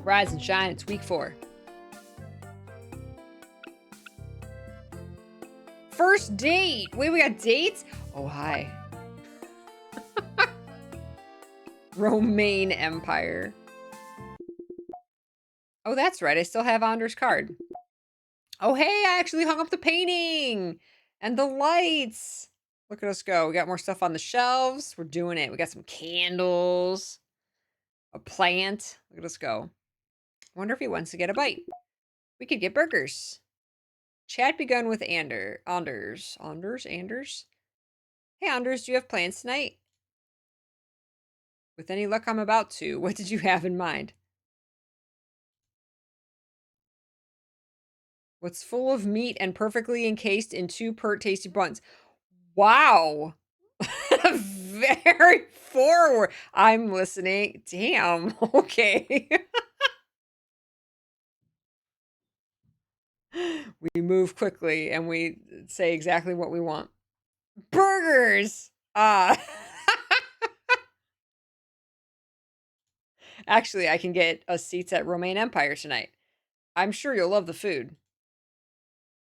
S1: Rise and shine, it's week 4. First date! Wait, we got dates? Oh, hi. Romaine Empire. Oh, that's right. I still have Anders' card. Oh, hey, I actually hung up the painting and the lights. Look at us go. We got more stuff on the shelves. We're doing it. We got some candles, a plant. Look at us go. Wonder if he wants to get a bite. We could get burgers. Chat begun with Anders. Hey, Anders, do you have plans tonight? With any luck, I'm about to. What did you have in mind? What's full of meat and perfectly encased in 2 pert tasty buns? Wow. Very forward. I'm listening. Damn. Okay. We move quickly and we say exactly what we want. Burgers. Actually, I can get us seats at Romaine Empire tonight. I'm sure you'll love the food.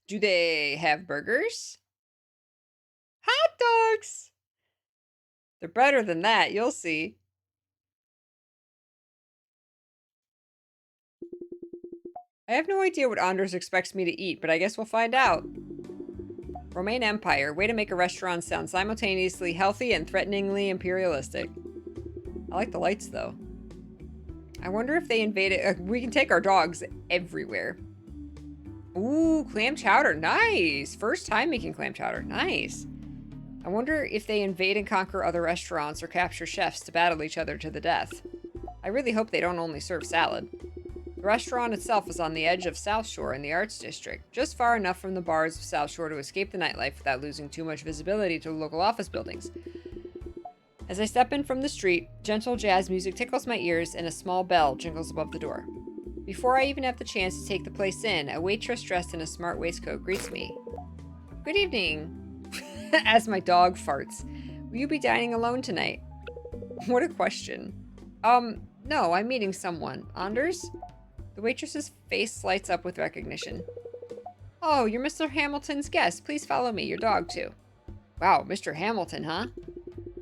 S1: Do they have burgers? Hot dogs. They're better than that. You'll see. I have no idea what Anders expects me to eat, but I guess we'll find out. Romaine Empire. Way to make a restaurant sound simultaneously healthy and threateningly imperialistic. I like the lights, though. I wonder if they invaded... we can take our dogs everywhere. Ooh, clam chowder. Nice. First time making clam chowder. Nice. I wonder if they invade and conquer other restaurants or capture chefs to battle each other to the death. I really hope they don't only serve salad. The restaurant itself is on the edge of South Shore in the Arts District, just far enough from the bars of South Shore to escape the nightlife without losing too much visibility to local office buildings. As I step in from the street, gentle jazz music tickles my ears and a small bell jingles above the door. Before I even have the chance to take the place in, a waitress dressed in a smart waistcoat greets me. Good evening. As my dog farts. Will you be dining alone tonight? What a question. No, I'm meeting someone. Anders? The waitress's face lights up with recognition. Oh, you're Mr. Hamilton's guest. Please follow me, your dog too. Wow, Mr. Hamilton, huh?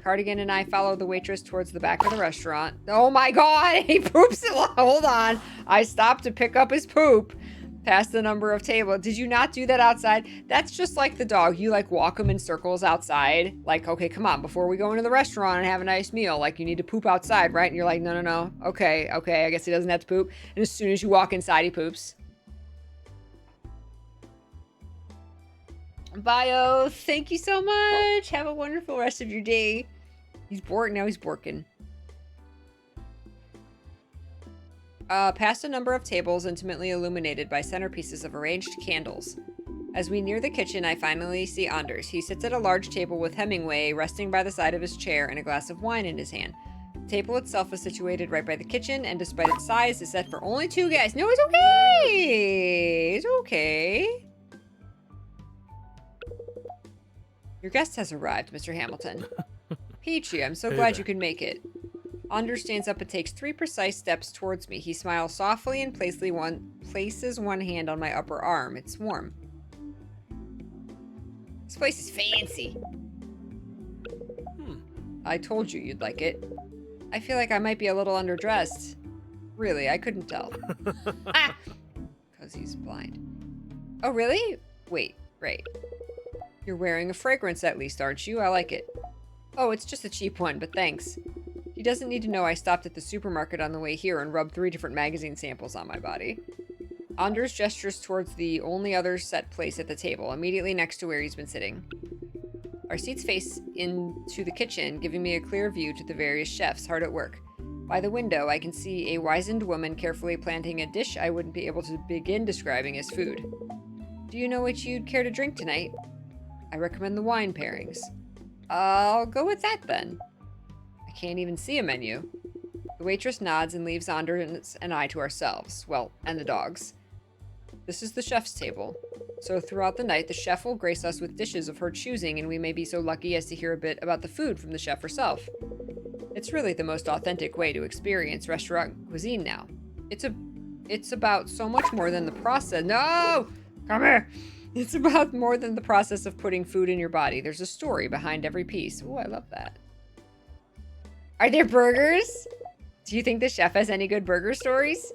S1: Cardigan and I follow the waitress towards the back of the restaurant. Oh my god, he poops it. Hold on. I stopped to pick up his poop. Past the number of tables. Did you not do that outside? That's just like the dog. You like walk him in circles outside. Like, okay, come on. Before we go into the restaurant and have a nice meal, like you need to poop outside, right? And you're like, no. Okay. I guess he doesn't have to poop. And as soon as you walk inside, he poops. Bio, thank you so much. Have a wonderful rest of your day. He's bored. Now he's borking. Past a number of tables intimately illuminated by centerpieces of arranged candles. As we near the kitchen, I finally see Anders. He sits at a large table with Hemingway resting by the side of his chair and a glass of wine in his hand. The table itself is situated right by the kitchen, and despite its size, is set for only 2 guests. No, it's okay! It's okay. Your guest has arrived, Mr. Hamilton. Peachy, I'm so glad you could make it. Anders stands up and takes 3 precise steps towards me. He smiles softly and places one hand on my upper arm. It's warm. This place is fancy. I told you you'd like it. I feel like I might be a little underdressed. Really, I couldn't tell. Because he's blind. Oh, really? Wait, right. You're wearing a fragrance at least, aren't you? I like it. Oh, it's just a cheap one, but thanks. He doesn't need to know I stopped at the supermarket on the way here and rubbed 3 different magazine samples on my body. Anders gestures towards the only other set place at the table, immediately next to where he's been sitting. Our seats face into the kitchen, giving me a clear view to the various chefs hard at work. By the window, I can see a wizened woman carefully planting a dish I wouldn't be able to begin describing as food. Do you know what you'd care to drink tonight? I recommend the wine pairings. I'll go with that then. I can't even see a menu. The waitress nods and leaves Anders and I to ourselves. Well, and the dogs. This is the chef's table. So throughout the night, the chef will grace us with dishes of her choosing, and we may be so lucky as to hear a bit about the food from the chef herself. It's really the most authentic way to experience restaurant cuisine now. It's about so much more than the process. No! Come here! It's about more than the process of putting food in your body. There's a story behind every piece. Ooh, I love that. Are there burgers? Do you think the chef has any good burger stories?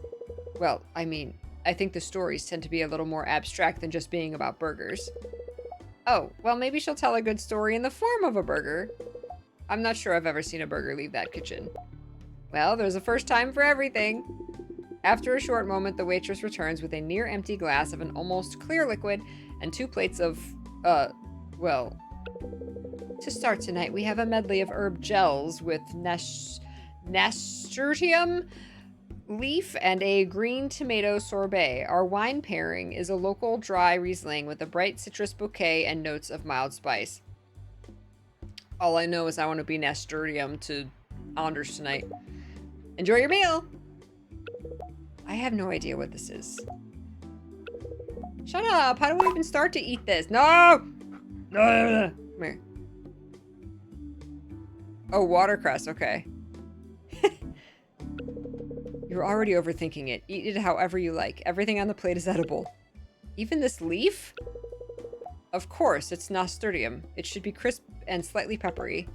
S1: Well, I mean, I think the stories tend to be a little more abstract than just being about burgers. Oh, well, maybe she'll tell a good story in the form of a burger. I'm not sure I've ever seen a burger leave that kitchen. Well, there's a first time for everything. After a short moment, the waitress returns with a near-empty glass of an almost clear liquid and 2 plates of, well... To start tonight, we have a medley of herb gels with nasturtium leaf and a green tomato sorbet. Our wine pairing is a local dry Riesling with a bright citrus bouquet and notes of mild spice. All I know is I want to be nasturtium to Anders tonight. Enjoy your meal! I have no idea what this is. Shut up! How do I even start to eat this? No! No! Come here. Oh, watercress. Okay. You're already overthinking it. Eat it however you like. Everything on the plate is edible. Even this leaf? Of course, it's nasturtium. It should be crisp and slightly peppery.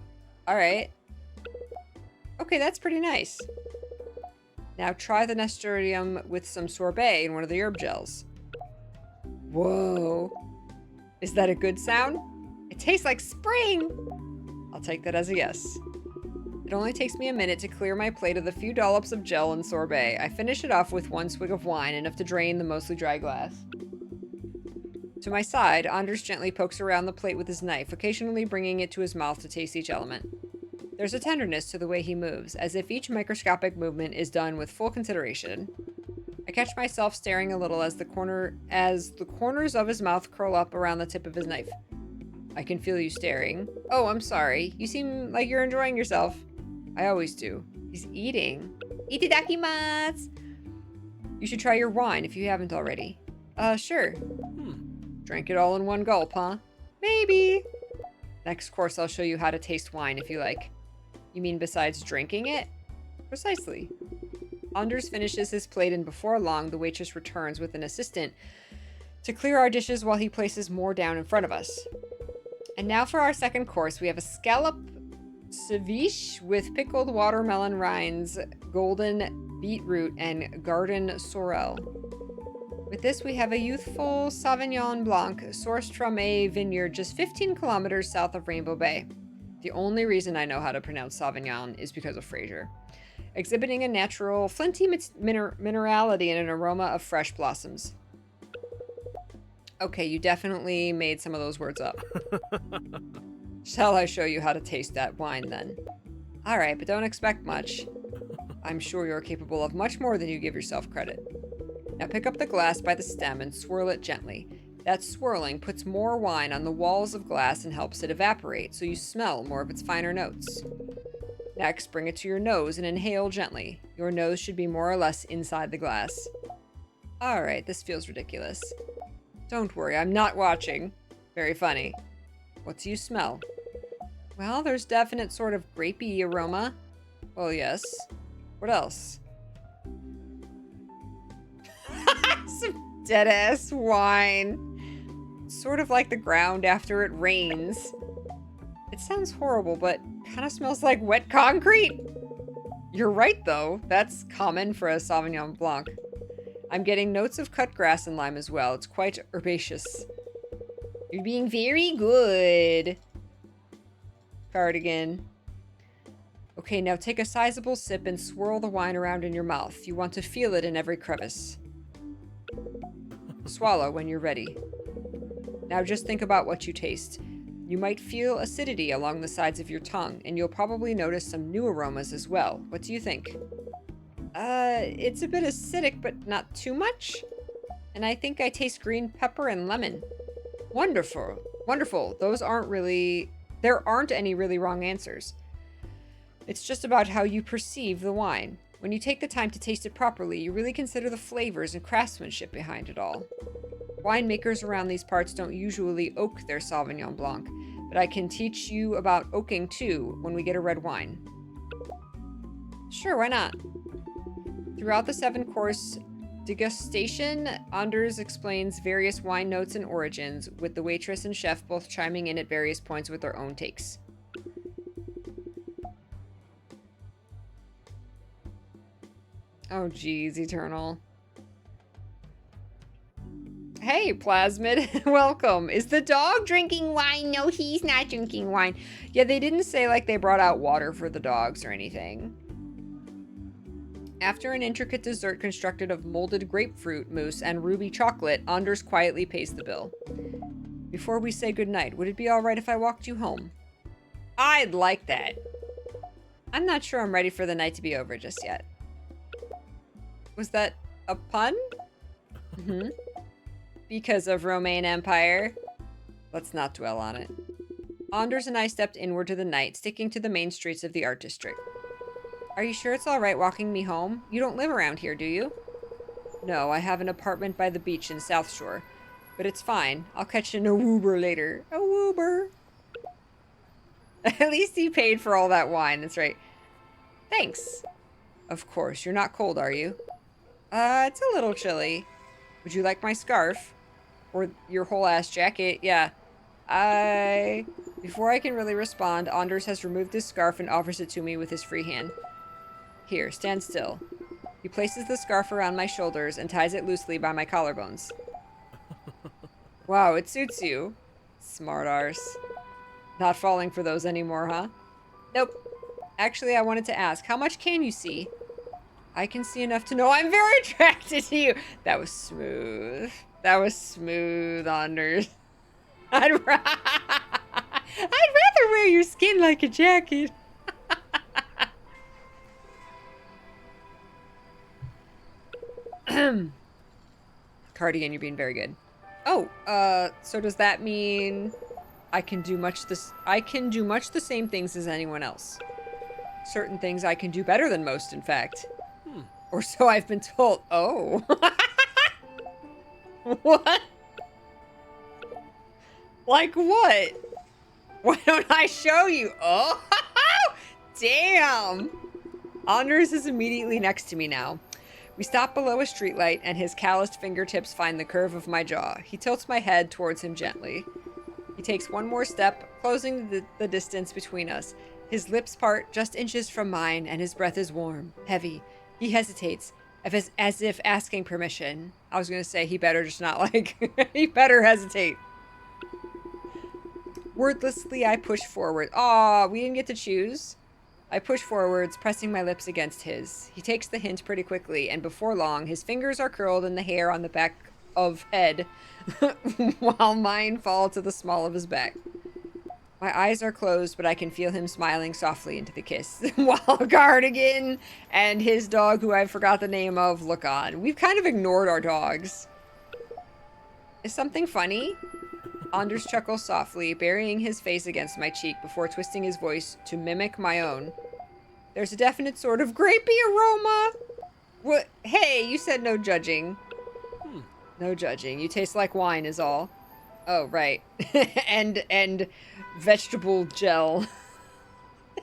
S1: Alright. Okay, that's pretty nice. Now try the nasturtium with some sorbet in one of the herb gels. Whoa. Is that a good sound? It tastes like spring! I'll take that as a yes. It only takes me a minute to clear my plate of the few dollops of gel and sorbet. I finish it off with 1 swig of wine, enough to drain the mostly dry glass. To my side, Anders gently pokes around the plate with his knife, occasionally bringing it to his mouth to taste each element. There's a tenderness to the way he moves, as if each microscopic movement is done with full consideration. I catch myself staring a little as the corners of his mouth curl up around the tip of his knife. I can feel you staring. Oh, I'm sorry. You seem like you're enjoying yourself. I always do. He's eating. Itidakimasu! You should try your wine if you haven't already. Sure. Drank it all in one gulp, huh? Maybe. Next course, I'll show you how to taste wine if you like. You mean besides drinking it? Precisely. Anders finishes his plate, and before long, the waitress returns with an assistant to clear our dishes while he places more down in front of us. And now for our second course, we have a scallop ceviche with pickled watermelon rinds, golden beetroot, and garden sorrel. With this, we have a youthful Sauvignon Blanc sourced from a vineyard just 15 kilometers south of Rainbow Bay. The only reason I know how to pronounce Sauvignon is because of Frasier. Exhibiting a natural, flinty minerality and an aroma of fresh blossoms. Okay, you definitely made some of those words up. Shall I show you how to taste that wine then? Alright, but don't expect much. I'm sure you're capable of much more than you give yourself credit. Now pick up the glass by the stem and swirl it gently. That swirling puts more wine on the walls of glass and helps it evaporate, so you smell more of its finer notes. Next, bring it to your nose and inhale gently. Your nose should be more or less inside the glass. Alright, this feels ridiculous. Don't worry, I'm not watching. Very funny. What do you smell? Well, there's definite sort of grapey aroma. Well, yes. What else? Some dead-ass wine. Sort of like the ground after it rains. It sounds horrible, but kind of smells like wet concrete. You're right, though. That's common for a Sauvignon Blanc. I'm getting notes of cut grass and lime as well. It's quite herbaceous. You're being very good. Cardigan. Okay, now take a sizable sip and swirl the wine around in your mouth. You want to feel it in every crevice. Swallow when you're ready. Now just think about what you taste. You might feel acidity along the sides of your tongue, and you'll probably notice some new aromas as well. What do you think? It's a bit acidic, but not too much. And I think I taste green pepper and lemon. Wonderful. Wonderful. There aren't any really wrong answers. It's just about how you perceive the wine. When you take the time to taste it properly, you really consider the flavors and craftsmanship behind it all. Winemakers around these parts don't usually oak their Sauvignon Blanc, but I can teach you about oaking too when we get a red wine. Sure, why not? Throughout the 7-course degustation, Anders explains various wine notes and origins, with the waitress and chef both chiming in at various points with their own takes. Oh geez, Eternal. Hey, Plasmid. Welcome. Is the dog drinking wine? No, he's not drinking wine. Yeah, they didn't say like they brought out water for the dogs or anything. After an intricate dessert constructed of molded grapefruit mousse and ruby chocolate, Anders quietly pays the bill. Before we say goodnight, would it be alright if I walked you home? I'd like that. I'm not sure I'm ready for the night to be over just yet. Was that a pun? Mm-hmm. Because of Romaine Empire. Let's not dwell on it. Anders and I stepped inward to the night, sticking to the main streets of the art district. Are you sure it's alright walking me home? You don't live around here, do you? No, I have an apartment by the beach in South Shore. But it's fine. I'll catch an Uber later. A Uber. At least he paid for all that wine, that's right. Thanks. Of course, you're not cold, are you? It's a little chilly. Would you like my scarf? Or your whole ass jacket? Yeah. Before I can really respond, Anders has removed his scarf and offers it to me with his free hand. Here, stand still. He places the scarf around my shoulders and ties it loosely by my collarbones. Wow, it suits you. Smart arse. Not falling for those anymore, huh? Nope. Actually, I wanted to ask, how much can you see? I can see enough to know I'm very attracted to you. That was smooth. That was smooth, Anders. I'd rather wear your skin like a jacket. Cardigan, you're being very good. Oh, so does that mean I can do much the same things as anyone else. Certain things I can do better than most, in fact. Or so I've been told. Oh. What? Like what? Why don't I show you? Oh, damn. Anders is immediately next to me now. We stop below a streetlight, and his calloused fingertips find the curve of my jaw. He tilts my head towards him gently. He takes one more step, closing the distance between us. His lips part just inches from mine, and his breath is warm, heavy. He hesitates, as if asking permission. I was going to say he better just not like... he better hesitate. Wordlessly, I push forward. Aw, we didn't get to choose. I push forwards, pressing my lips against his. He takes the hint pretty quickly, and before long, his fingers are curled in the hair on the back of head, while mine fall to the small of his back. My eyes are closed, but I can feel him smiling softly into the kiss, while Cardigan and his dog, who I forgot the name of, look on. We've kind of ignored our dogs. Is something funny? Anders chuckles softly, burying his face against my cheek before twisting his voice to mimic my own. There's a definite sort of grapey aroma. What? Hey, you said no judging. No judging. You taste like wine is all. Oh, right. and vegetable gel.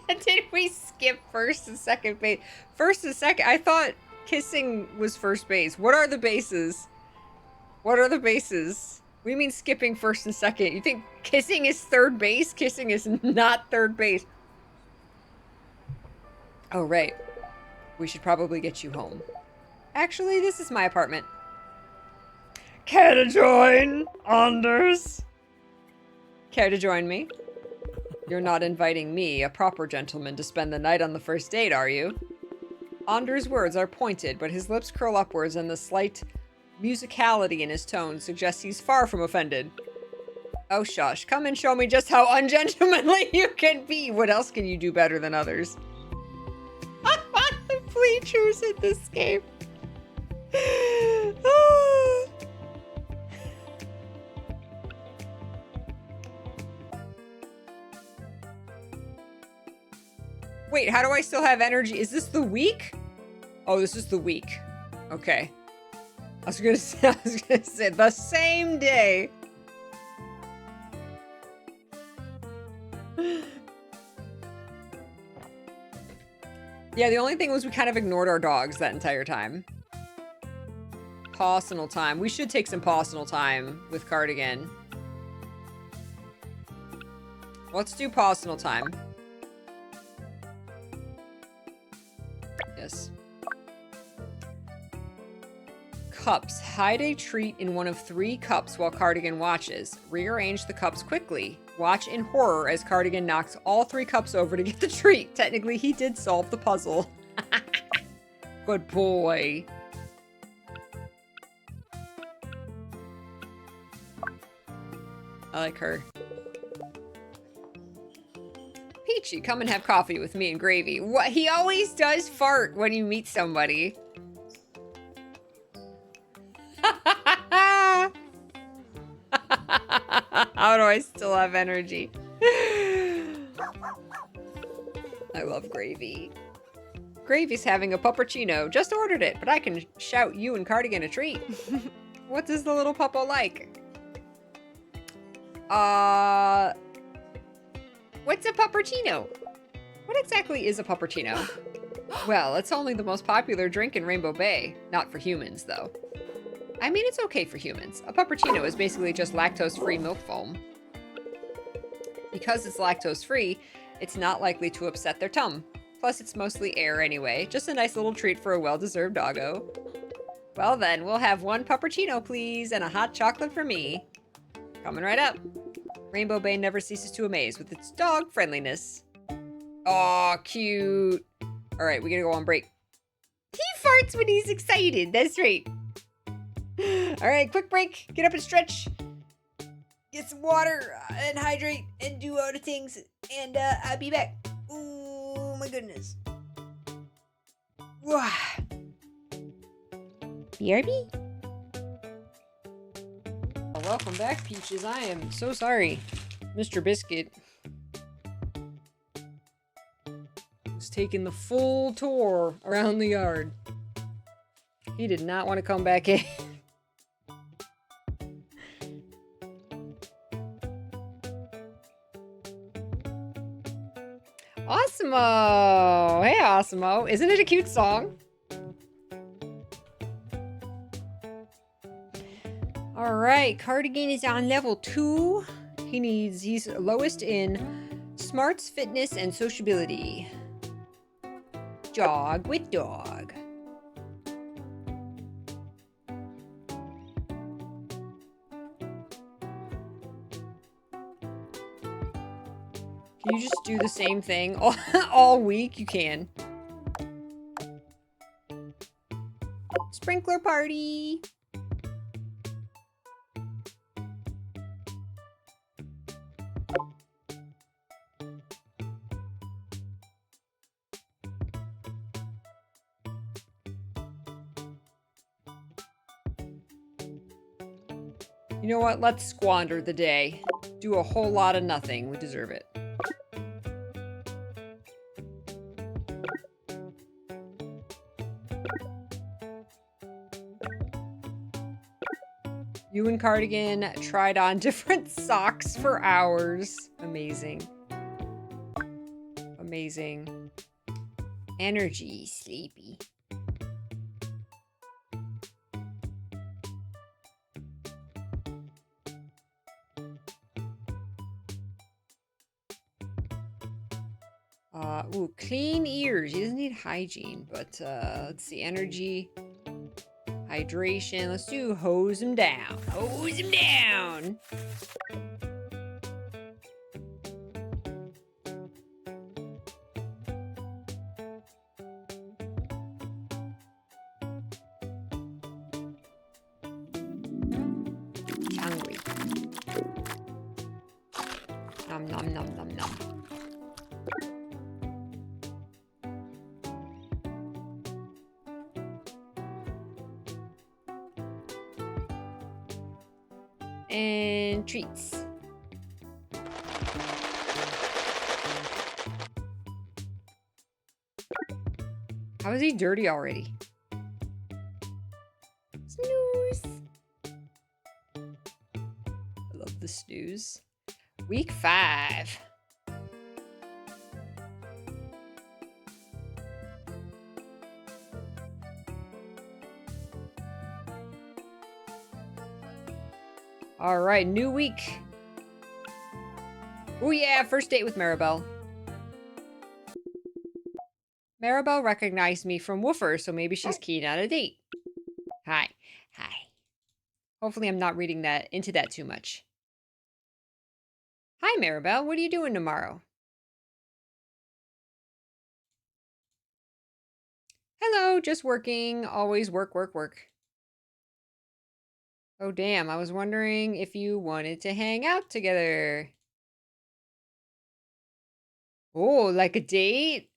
S1: Did we skip first and second base? First and second? I thought kissing was first base. What are the bases? What are the bases? What do you mean skipping first and second? You think kissing is third base? Kissing is not third base. Oh, right. We should probably get you home. Actually, this is my apartment. Care to join, Anders? Care to join me? You're not inviting me, a proper gentleman, to spend the night on the first date, are you? Anders' words are pointed, but his lips curl upwards and the slight musicality in his tone suggests he's far from offended. Oh, shush. Come and show me just how ungentlemanly you can be. What else can you do better than others? Bleachers in this game. Wait, how do I still have energy? Is this the week? Oh, this is the week. Okay. I was gonna say the same day. Yeah, the only thing was we kind of ignored our dogs that entire time. Personal time. We should take some personal time with Cardigan. Let's do personal time. Yes. Cups. Hide a treat in one of 3 cups while Cardigan watches. Rearrange the cups quickly. Watch in horror as Cardigan knocks all 3 cups over to get the treat. Technically, he did solve the puzzle. Good boy. I like her. Peachy, come and have coffee with me and Gravy. What? He always does fart when you meet somebody. How do I still have energy? I love Gravy. Gravy's having a puppuccino. Just ordered it, but I can shout you and Cardigan a treat. What does the little puppo like? What's a puppuccino? What exactly is a puppuccino? Well, it's only the most popular drink in Rainbow Bay. Not for humans, though. I mean, it's okay for humans. A puppuccino is basically just lactose-free milk foam. Because it's lactose-free, it's not likely to upset their tum. Plus, it's mostly air anyway. Just a nice little treat for a well-deserved doggo. Well then, we'll have 1 puppuccino, please, and a hot chocolate for me. Coming right up. Rainbow Bay never ceases to amaze with its dog friendliness. Aw, cute. Alright, we gotta go on break. He farts when he's excited. That's right. Alright, quick break. Get up and stretch. Get some water and hydrate and do other things. And I'll be back. Oh my goodness. Wah. BRB? Welcome back, Peaches. I am so sorry. Mr. Biscuit was taking the full tour around the yard. He did not want to come back in. Awesemo! Hey, Awesemo. Isn't it a cute song? Alright, Cardigan is on level 2. He's lowest in smarts, fitness, and sociability. Jog with dog. Can you just do the same thing all week? You can. Sprinkler party! You know what? Let's squander the day. Do a whole lot of nothing. We deserve it. You and Cardigan tried on different socks for hours. Amazing. Amazing. Energy, sleepy. Ooh, clean ears. He doesn't need hygiene, but let's see, energy, hydration. Let's do hose him down. Hose him down. He's hungry. Nom nom nom nom nom. And treats. How is he dirty already? Snooze. I love the snooze. Week 5. All right, new week. Oh yeah, first date with Maribel. Maribel recognized me from Woofer, so maybe she's keen on a date. Hi. Hi. Hopefully I'm not reading that into that too much. Hi, Maribel. What are you doing tomorrow? Hello, just working. Always work, work, work. Oh, damn. I was wondering if you wanted to hang out together. Oh, like a date?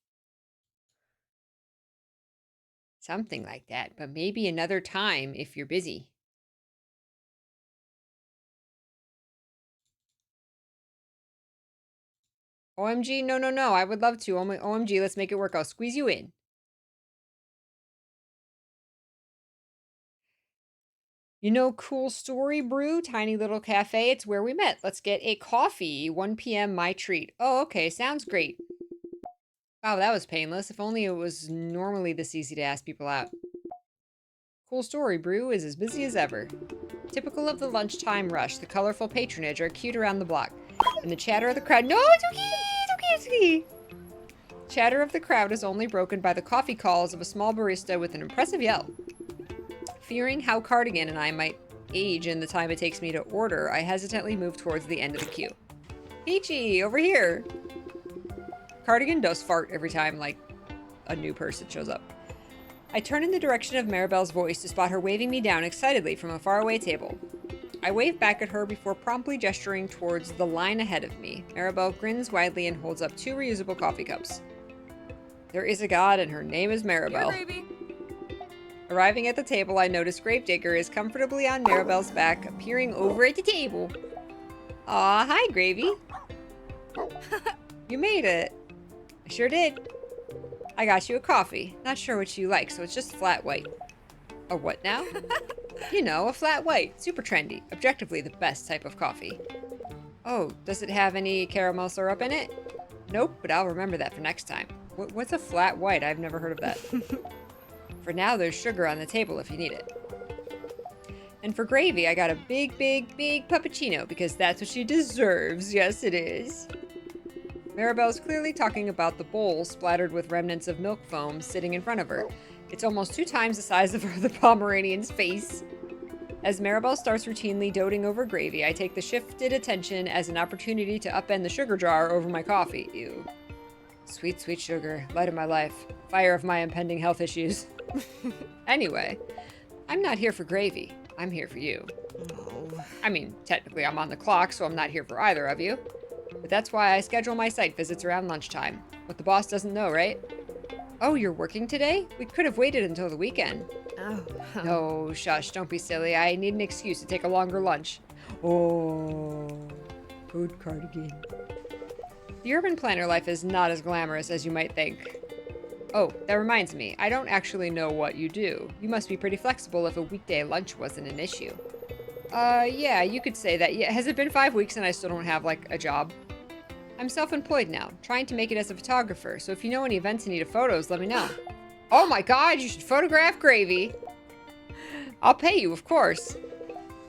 S1: Something like that, but maybe another time if you're busy. OMG, no, no, no. I would love to. OMG, let's make it work. I'll squeeze you in. You know, cool story brew, tiny little cafe. It's where we met. Let's get a coffee. 1 p.m. my treat. Oh, okay. Sounds great. Wow, that was painless. If only it was normally this easy to ask people out. Cool story brew is as busy as ever. Typical of the lunchtime rush, the colorful patronage are cute around the block. And the chatter of the crowd. No, it's okay! It's okay, it's okay! Chatter of the crowd is only broken by the coffee calls of a small barista with an impressive yell. Fearing how Cardigan and I might age in the time it takes me to order, I hesitantly move towards the end of the queue. Peachy, over here! Cardigan does fart every time, like, a new person shows up. I turn in the direction of Maribel's voice to spot her waving me down excitedly from a faraway table. I wave back at her before promptly gesturing towards the line ahead of me. Maribel grins widely and holds up 2 reusable coffee cups. There is a god, and her name is Maribel.
S5: Here, baby.
S1: Arriving at the table, I notice Gravedigger is comfortably on Maribel's back, peering over at the table. Aw, hi, Gravy. You made it. I sure did. I got you a coffee. Not sure what you like, so it's just flat white. A what now? You know, a flat white. Super trendy. Objectively the best type of coffee. Oh, does it have any caramel syrup in it? Nope, but I'll remember that for next time. What's a flat white? I've never heard of that. For now, there's sugar on the table if you need it. And for gravy, I got a big, big, big puppuccino because that's what she deserves. Yes, it is. Maribel's clearly talking about the bowl splattered with remnants of milk foam sitting in front of her. It's almost 2 times the size of the Pomeranian's face. As Maribel starts routinely doting over gravy, I take the shifted attention as an opportunity to upend the sugar jar over my coffee. Ew. Sweet, sweet sugar. Light of my life. Fire of my impending health issues. Anyway, I'm not here for gravy. I'm here for you.
S4: Oh.
S1: I mean, technically I'm on the clock, so I'm not here for either of you. But that's why I schedule my site visits around lunchtime. What the boss doesn't know, right? Oh, you're working today? We could have waited until the weekend.
S4: Oh.
S1: No, shush, don't be silly. I need an excuse to take a longer lunch. Oh, good cardigan. The urban planner life is not as glamorous as you might think. Oh, that reminds me. I don't actually know what you do. You must be pretty flexible if a weekday lunch wasn't an issue. Yeah, you could say that. Yeah, has it been 5 weeks and I still don't have, like, a job? I'm self-employed now, trying to make it as a photographer, so if you know any events in need of photos, let me know. Oh my god, you should photograph gravy! I'll pay you, of course.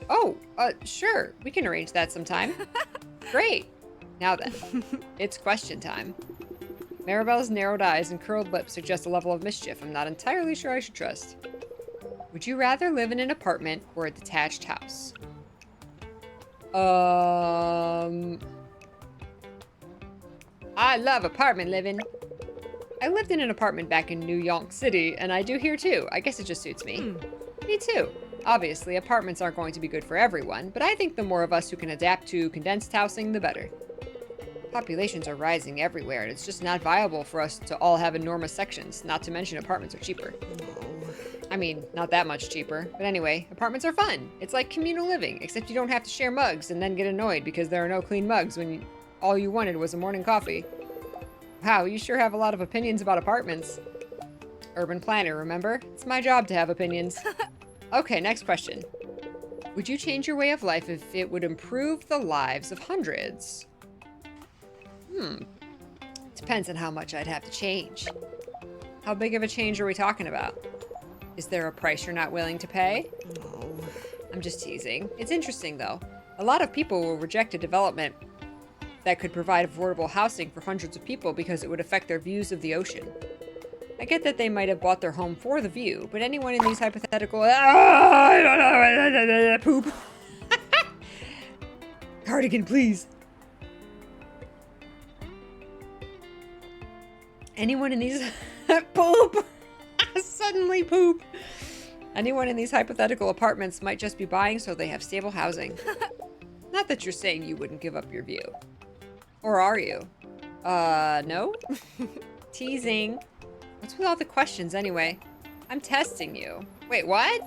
S1: Oh, sure, we can arrange that sometime. Great. Now then, it's question time. Maribel's narrowed eyes and curled lips suggest a level of mischief I'm not entirely sure I should trust. Would you rather live in an apartment or a detached house? I love apartment living. I lived in an apartment back in New York City, and I do here too. I guess it just suits me. Me too. Obviously, apartments aren't going to be good for everyone, but I think the more of us who can adapt to condensed housing, the better. Populations are rising everywhere, and it's just not viable for us to all have enormous sections, not to mention apartments are cheaper. I mean, not that much cheaper. But anyway, apartments are fun. It's like communal living, except you don't have to share mugs and then get annoyed because there are no clean mugs when all you wanted was a morning coffee. Wow, you sure have a lot of opinions about apartments. Urban planner, remember? It's my job to have opinions. Okay, next question. Would you change your way of life if it would improve the lives of hundreds? Depends on how much I'd have to change. How big of a change are we talking about? Is there a price you're not willing to pay?
S4: No.
S1: I'm just teasing. It's interesting, though. A lot of people will reject a development that could provide affordable housing for hundreds of people because it would affect their views of the ocean. I get that they might have bought their home for the view, but anyone in these hypothetical... I don't know, poop. Cardigan, please. Anyone in these... poop! Suddenly poop. Anyone in these hypothetical apartments might just be buying so they have stable housing. Not that you're saying you wouldn't give up your view. Or are you? No? Teasing. What's with all the questions anyway? I'm testing you. Wait, what?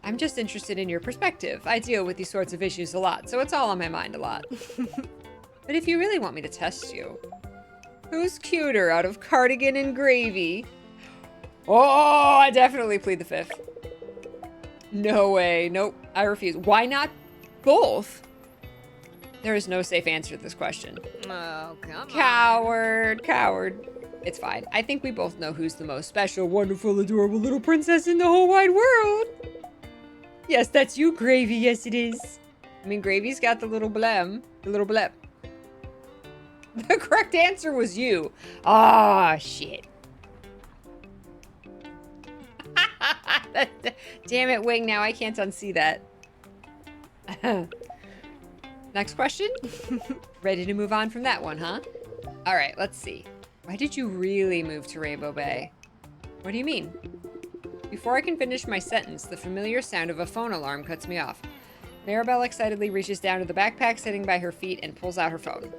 S1: I'm just interested in your perspective. I deal with these sorts of issues a lot, so it's all on my mind a lot. But if you really want me to test you, who's cuter out of Cardigan and Gravy? Oh, I definitely plead the fifth. No way. Nope. I refuse. Why not both? There is no safe answer to this question.
S5: Oh, come on.
S1: Coward. Coward. It's fine. I think we both know who's the most special, wonderful, adorable little princess in the whole wide world. Yes, that's you, Gravy. Yes, it is. I mean, Gravy's got the little blem. The little blep. The correct answer was you. Ah, shit. Damn it, Wing. Now I can't unsee that. Next question? Ready to move on from that one, huh? All right, let's see. Why did you really move to Rainbow Bay? What do you mean? Before I can finish my sentence, the familiar sound of a phone alarm cuts me off. Maribel excitedly reaches down to the backpack sitting by her feet and pulls out her phone.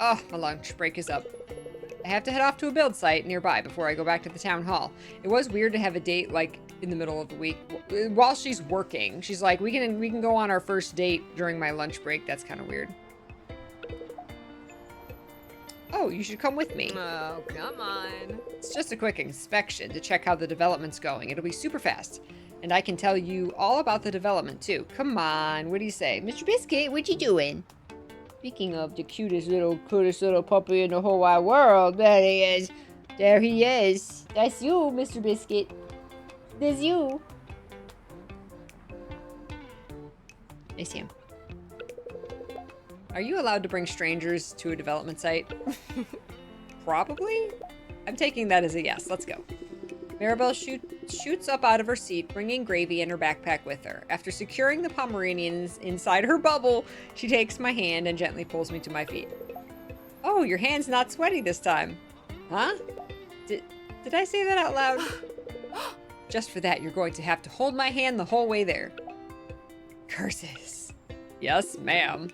S1: Oh, my lunch break is up. I have to head off to a build site nearby before I go back to the town hall. It was weird to have a date, like, in the middle of the week while she's working. She's like, we can go on our first date during my lunch break. That's kind of weird. Oh, you should come with me.
S5: Oh, come on.
S1: It's just a quick inspection to check how the development's going. It'll be super fast. And I can tell you all about the development, too. Come on, what do you say? Mr. Biscuit, what you doing? Speaking of the cutest little puppy in the whole wide world, there he is. There he is. That's you, Mr. Biscuit. That's you. I see him. Are you allowed to bring strangers to a development site? Probably? I'm taking that as a yes. Let's go. Maribel shoots up out of her seat, bringing Gravy and her backpack with her. After securing the Pomeranians inside her bubble, she takes my hand and gently pulls me to my feet. Oh, your hand's not sweaty this time. Huh? Did I say that out loud? Just for that, you're going to have to hold my hand the whole way there. Curses. Yes, ma'am.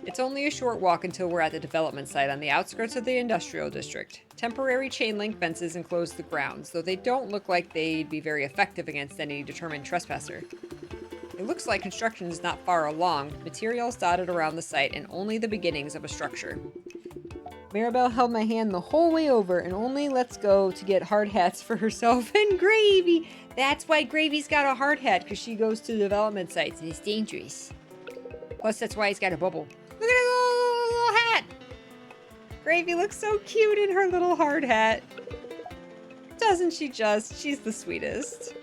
S1: It's only a short walk until we're at the development site on the outskirts of the industrial district. Temporary chain link fences enclose the grounds, though they don't look like they'd be very effective against any determined trespasser. It looks like construction is not far along, with materials dotted around the site and only the beginnings of a structure. Maribel held my hand the whole way over and only lets go to get hard hats for herself and Gravy. That's why Gravy's got a hard hat, because she goes to development sites and it's dangerous. Plus, that's why he's got a bubble. Look at his little hat! Gravy looks so cute in her little hard hat. Doesn't she just? She's the sweetest.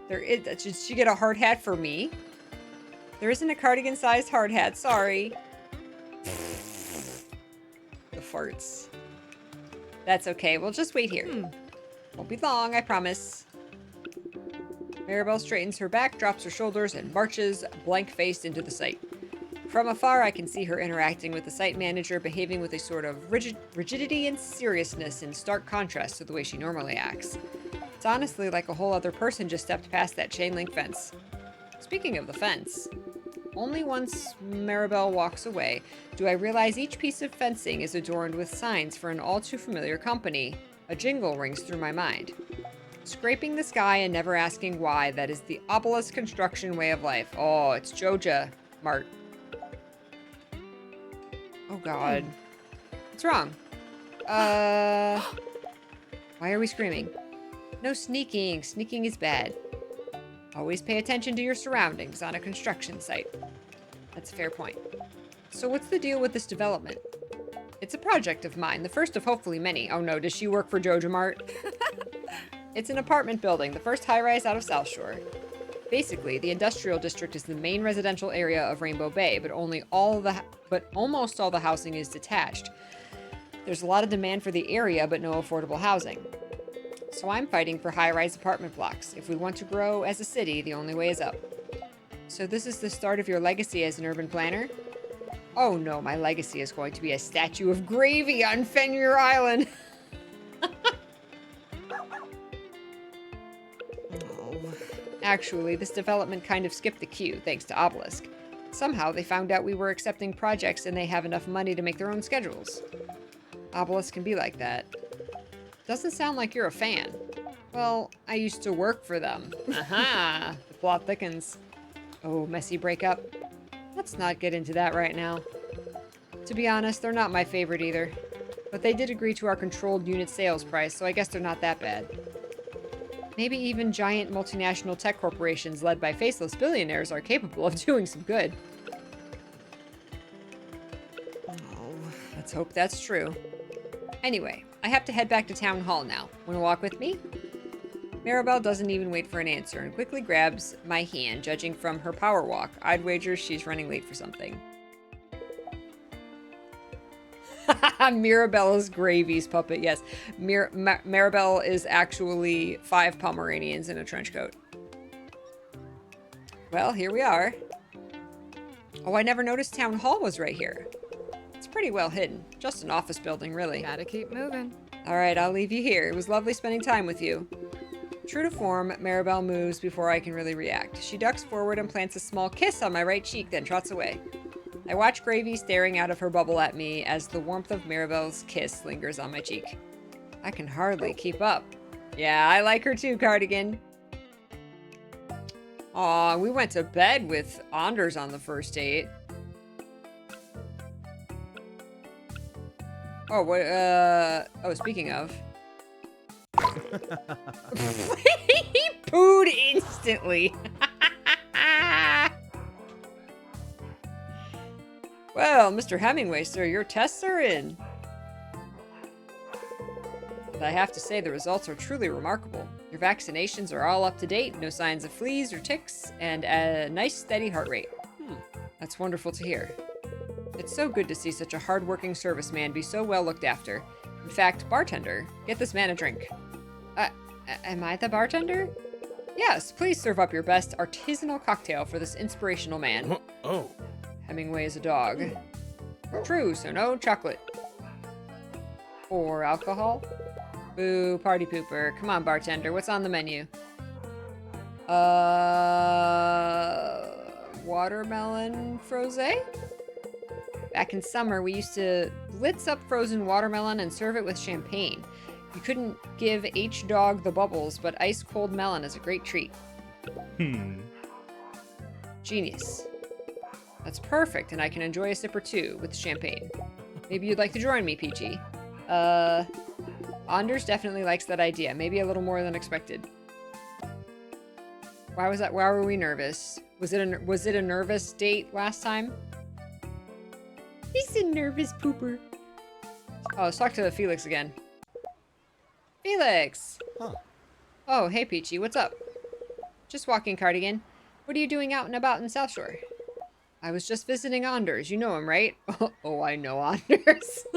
S1: Should she get a hard hat for me? There isn't a cardigan-sized hard hat, sorry. The farts. That's okay, we'll just wait here. Won't be long, I promise. Maribel straightens her back, drops her shoulders, and marches blank-faced into the site. From afar, I can see her interacting with the site manager, behaving with a sort of rigidity and seriousness in stark contrast to the way she normally acts. It's honestly like a whole other person just stepped past that chain link fence. Speaking of the fence, only once Maribel walks away do I realize each piece of fencing is adorned with signs for an all-too-familiar company. A jingle rings through my mind. Scraping the sky and never asking why, that is the obelisk construction way of life. Oh, it's Joja Mart. Oh god. What's wrong? Why are we screaming? No sneaking. Sneaking is bad. Always pay attention to your surroundings on a construction site. That's a fair point. So what's the deal with this development? It's a project of mine, the first of hopefully many. Oh no, does she work for Joja Mart? It's an apartment building, the first high-rise out of South Shore. Basically, the industrial district is the main residential area of Rainbow Bay, but almost all the housing is detached. There's a lot of demand for the area, but no affordable housing. So I'm fighting for high-rise apartment blocks. If we want to grow as a city, the only way is up. So this is the start of your legacy as an urban planner? Oh no, my legacy is going to be a statue of Gravy on Fenrir Island. Actually, this development kind of skipped the queue, thanks to Obelisk. Somehow, they found out we were accepting projects and they have enough money to make their own schedules. Obelisk can be like that. Doesn't sound like you're a fan. Well, I used to work for them. Aha! The plot thickens. Oh, messy breakup. Let's not get into that right now. To be honest, they're not my favorite either. But they did agree to our controlled unit sales price, so I guess they're not that bad. Maybe even giant multinational tech corporations led by faceless billionaires are capable of doing some good. Oh, let's hope that's true. Anyway, I have to head back to Town Hall now. Wanna walk with me? Maribel doesn't even wait for an answer and quickly grabs my hand, judging from her power walk. I'd wager she's running late for something. Mirabelle is Gravy's puppet, yes. Maribel is actually 5 Pomeranians in a trench coat. Well, here we are. Oh, I never noticed Town Hall was right here. It's pretty well hidden. Just an office building, really.
S5: Gotta keep moving.
S1: Alright, I'll leave you here. It was lovely spending time with you. True to form, Maribel moves before I can really react. She ducks forward and plants a small kiss on my right cheek, then trots away. I watch Gravy staring out of her bubble at me as the warmth of Maribel's kiss lingers on my cheek. I can hardly keep up. Yeah, I like her too, Cardigan. Aw, we went to bed with Anders on the first date. Oh, what, oh, speaking of. He pooed instantly. Well, Mr. Hemingway, sir, your tests are in. But I have to say the results are truly remarkable. Your vaccinations are all up to date, no signs of fleas or ticks, and a nice steady heart rate. That's wonderful to hear. It's so good to see such a hard-working serviceman be so well looked after. In fact, bartender, get this man a drink. Am I the bartender? Yes, please serve up your best artisanal cocktail for this inspirational man.
S2: Oh.
S1: Hemingway is a dog. True, so no chocolate. Or alcohol? Boo, party pooper. Come on, bartender, what's on the menu? Watermelon frosé? Back in summer, we used to blitz up frozen watermelon and serve it with champagne. You couldn't give H Dog the bubbles, but ice cold melon is a great treat. Genius. That's perfect, and I can enjoy a sip or two with champagne. Maybe you'd like to join me, Peachy. Anders definitely likes that idea. Maybe a little more than expected. Why was that? Why were we nervous? Was it a nervous date last time? He's a nervous pooper. Oh, let's talk to Felix again. Felix!
S2: Huh.
S1: Oh, hey Peachy, what's up? Just walking, Cardigan. What are you doing out and about in South Shore? I was just visiting Anders. You know him, right? Oh, I know Anders.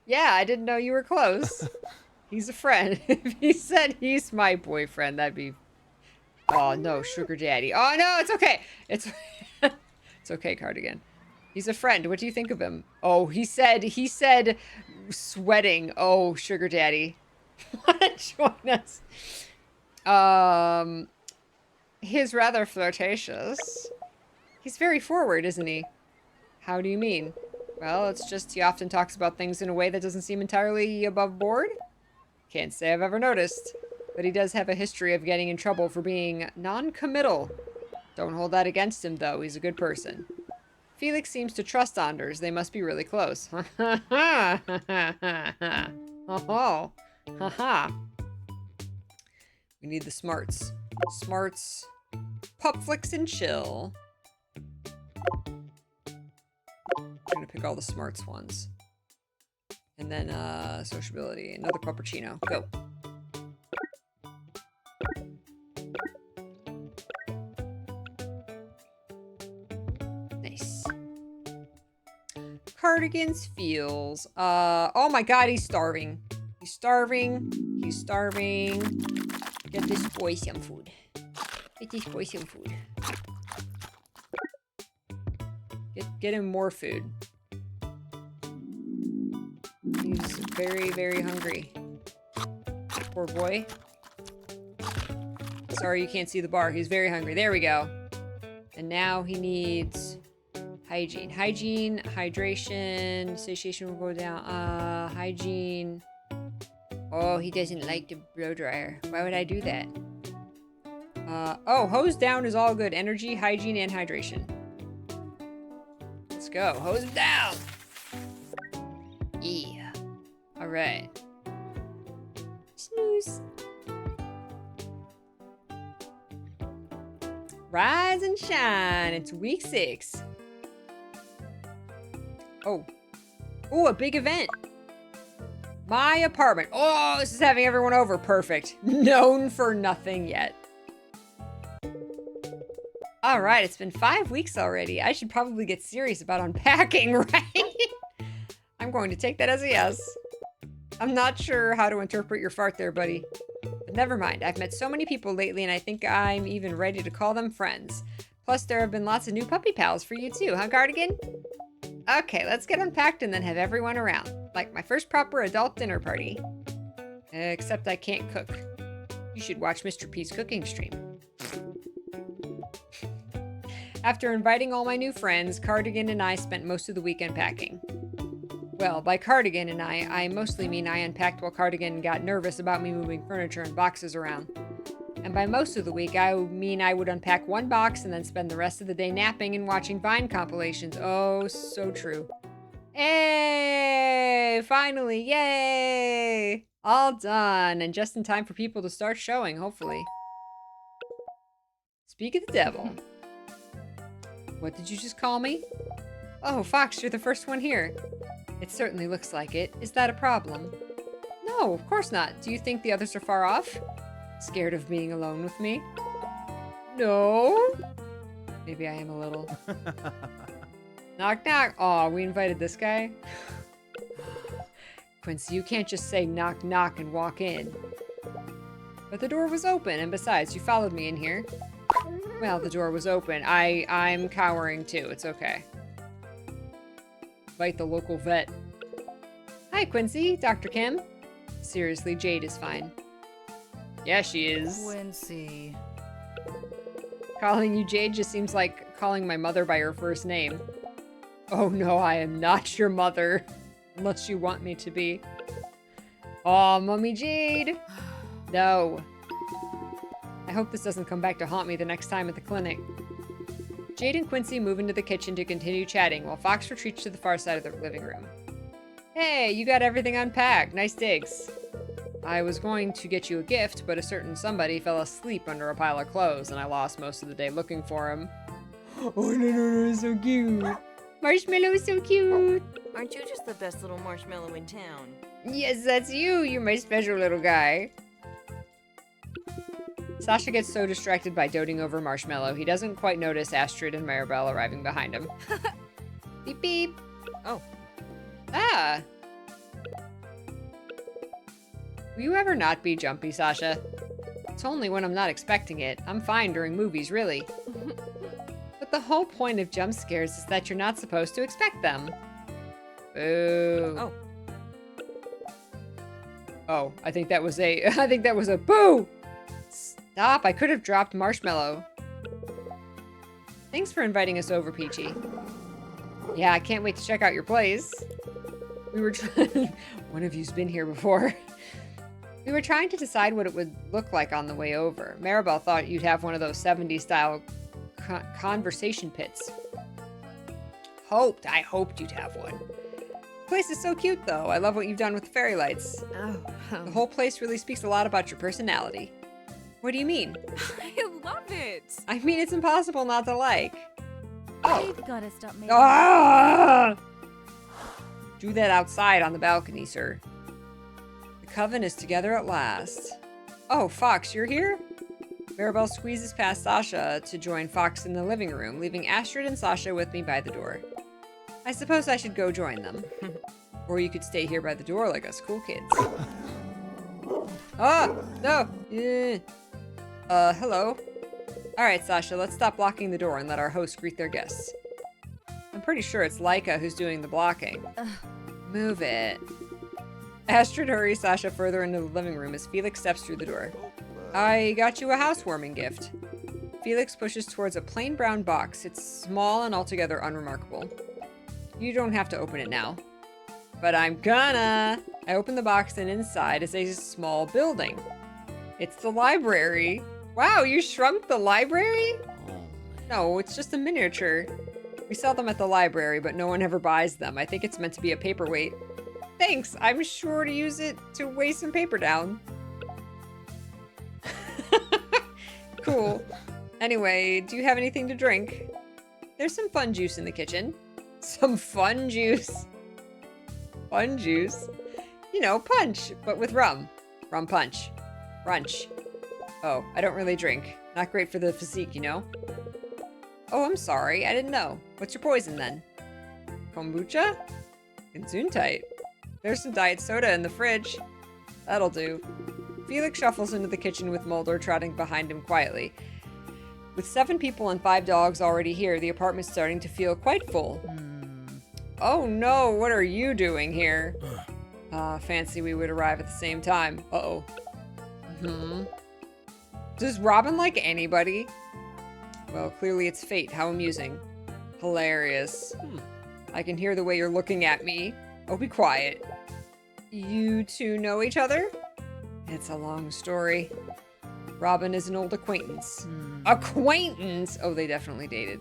S1: Yeah, I didn't know you were close. He's a friend. If he said he's my boyfriend, that'd be... Oh, no, sugar daddy. Oh, no, it's okay. It's okay, Cardigan. He's a friend. What do you think of him? Oh, he said sweating. Oh, sugar daddy. Wanna join us? He's rather flirtatious. He's very forward, isn't he? How do you mean? Well, it's just he often talks about things in a way that doesn't seem entirely above board. Can't say I've ever noticed. But he does have a history of getting in trouble for being non-committal. Don't hold that against him, though. He's a good person. Felix seems to trust Anders. They must be really close. Ha ha ha ha ha ha. Oh, ha ha. We need the smarts. Smarts. Pup flicks and chill. I'm gonna pick all the smarts ones. And then, sociability. Another puppuccino. Go. Nice. Cardigan's feels. Oh my god, he's starving. He's starving. He's starving. Get this boy some food. Get this boy some food. Get him more food. He's very, very hungry. Poor boy. Sorry you can't see the bar. He's very hungry. There we go. And now he needs hygiene. Hygiene, hydration, satiation will go down. Hygiene. Oh, he doesn't like the blow dryer. Why would I do that? Oh, hose down is all good. Energy, hygiene, and hydration. Let's go. Hose him down. Yeah. All right. Snooze. Rise and shine. It's week 6. Oh. Oh, a big event. My apartment. Oh, this is having everyone over. Perfect. Known for nothing yet. All right, it's been 5 weeks already. I should probably get serious about unpacking, right? I'm going to take that as a yes. I'm not sure how to interpret your fart there, buddy. But never mind. I've met so many people lately, and I think I'm even ready to call them friends. Plus, there have been lots of new puppy pals for you too, huh, Cardigan? Okay, let's get unpacked and then have everyone around. Like my first proper adult dinner party. Except I can't cook. You should watch Mr. P's cooking stream. After inviting all my new friends, Cardigan and I spent most of the weekend packing. Well, by Cardigan and I mostly mean I unpacked while Cardigan got nervous about me moving furniture and boxes around. And by most of the week, I mean I would unpack one box and then spend the rest of the day napping and watching Vine compilations. Oh, so true. Hey! Finally, yay! All done, and just in time for people to start showing, hopefully. Speak of the devil. What did you just call me? Oh, Fox, you're the first one here. It certainly looks like it. Is that a problem? No, of course not. Do you think the others are far off? Scared of being alone with me? No. Maybe I am a little. Knock, knock. Aw, we invited this guy. Quincy, you can't just say knock, knock and walk in. But the door was open, and besides, you followed me in here. Well, the door was open. I'm cowering too. It's okay. Invite the local vet. Hi, Quincy. Dr. Kim. Seriously, Jade is fine. Yeah, she is.
S4: Quincy.
S1: Calling you Jade just seems like calling my mother by her first name. Oh no, I am not your mother. Unless you want me to be. Aw, Mummy Jade. No. I hope this doesn't come back to haunt me the next time at the clinic. Jade and Quincy move into the kitchen to continue chatting while Fox retreats to the far side of the living room. Hey, you got everything unpacked. Nice digs. I was going to get you a gift, but a certain somebody fell asleep under a pile of clothes, and I lost most of the day looking for him. Oh, no, so cute. Marshmallow is so cute.
S6: Aren't you just the best little marshmallow in town?
S1: Yes, that's you. You're my special little guy. Sasha gets so distracted by doting over Marshmallow, he doesn't quite notice Astrid and Maribel arriving behind him. Beep beep.
S6: Oh.
S1: Ah. Will you ever not be jumpy, Sasha? It's only when I'm not expecting it. I'm fine during movies, really. But the whole point of jump scares is that you're not supposed to expect them. Boo.
S6: Oh.
S1: Oh, I think that was a boo! Stop, I could have dropped Marshmallow. Thanks for inviting us over, Peachy. Yeah, I can't wait to check out your place. We were trying... One of you's been here before. We were trying to decide what it would look like on the way over. Maribel thought you'd have one of those 70s style conversation pits. I hoped you'd have one. The place is so cute, though. I love what you've done with the fairy lights.
S4: Oh,
S1: The whole place really speaks a lot about your personality. What do you mean?
S5: I love it.
S1: I mean, it's impossible not to like. Oh.
S3: You've got to stop making.
S1: Ah! Do that outside on the balcony, sir. The coven is together at last. Oh, Fox, you're here? Maribel squeezes past Sasha to join Fox in the living room, leaving Astrid and Sasha with me by the door. I suppose I should go join them. Or you could stay here by the door like us cool kids. Oh, no. Hello. Alright, Sasha, let's stop blocking the door and let our hosts greet their guests. I'm pretty sure it's Laika who's doing the blocking. Move it. Astrid hurries Sasha further into the living room as Felix steps through the door. I got you a housewarming gift. Felix pushes towards a plain brown box. It's small and altogether unremarkable. You don't have to open it now. But I'm gonna! I open the box and inside is a small building. It's the library. Wow, you shrunk the library? No, it's just a miniature. We sell them at the library, but no one ever buys them. I think it's meant to be a paperweight. Thanks, I'm sure to use it to weigh some paper down. Cool. Anyway, do you have anything to drink? There's some fun juice in the kitchen. Some fun juice. Fun juice? You know, punch, but with rum. Rum punch. Brunch. Oh, I don't really drink. Not great for the physique, you know? Oh, I'm sorry. I didn't know. What's your poison, then? Kombucha? Gesundheit. There's some diet soda in the fridge. That'll do. Felix shuffles into the kitchen with Mulder trotting behind him quietly. With 7 people and 5 dogs already here, the apartment's starting to feel quite full. Oh no, what are you doing here? Fancy we would arrive at the same time. Uh-oh. Does Robin like anybody? Well, clearly it's fate. How amusing. Hilarious. I can hear the way you're looking at me. Oh, be quiet. You two know each other? It's a long story. Robin is an old acquaintance. Acquaintance? Oh, they definitely dated.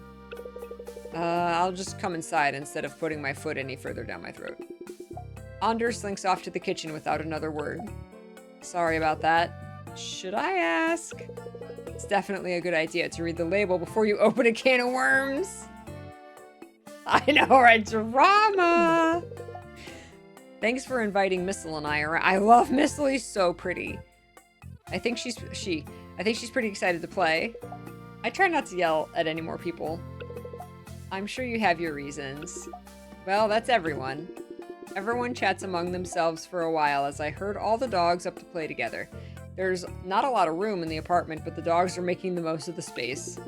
S1: I'll just come inside instead of putting my foot any further down my throat. Anders slinks off to the kitchen without another word. Sorry about that. Should I ask? It's definitely a good idea to read the label before you open a can of worms. I know, right? Drama! Thanks for inviting Missile and I around. I love Missile, he's so pretty. I think she's pretty excited to play. I try not to yell at any more people. I'm sure you have your reasons. Well, that's everyone. Everyone chats among themselves for a while as I herd all the dogs up to play together. There's not a lot of room in the apartment, but the dogs are making the most of the space.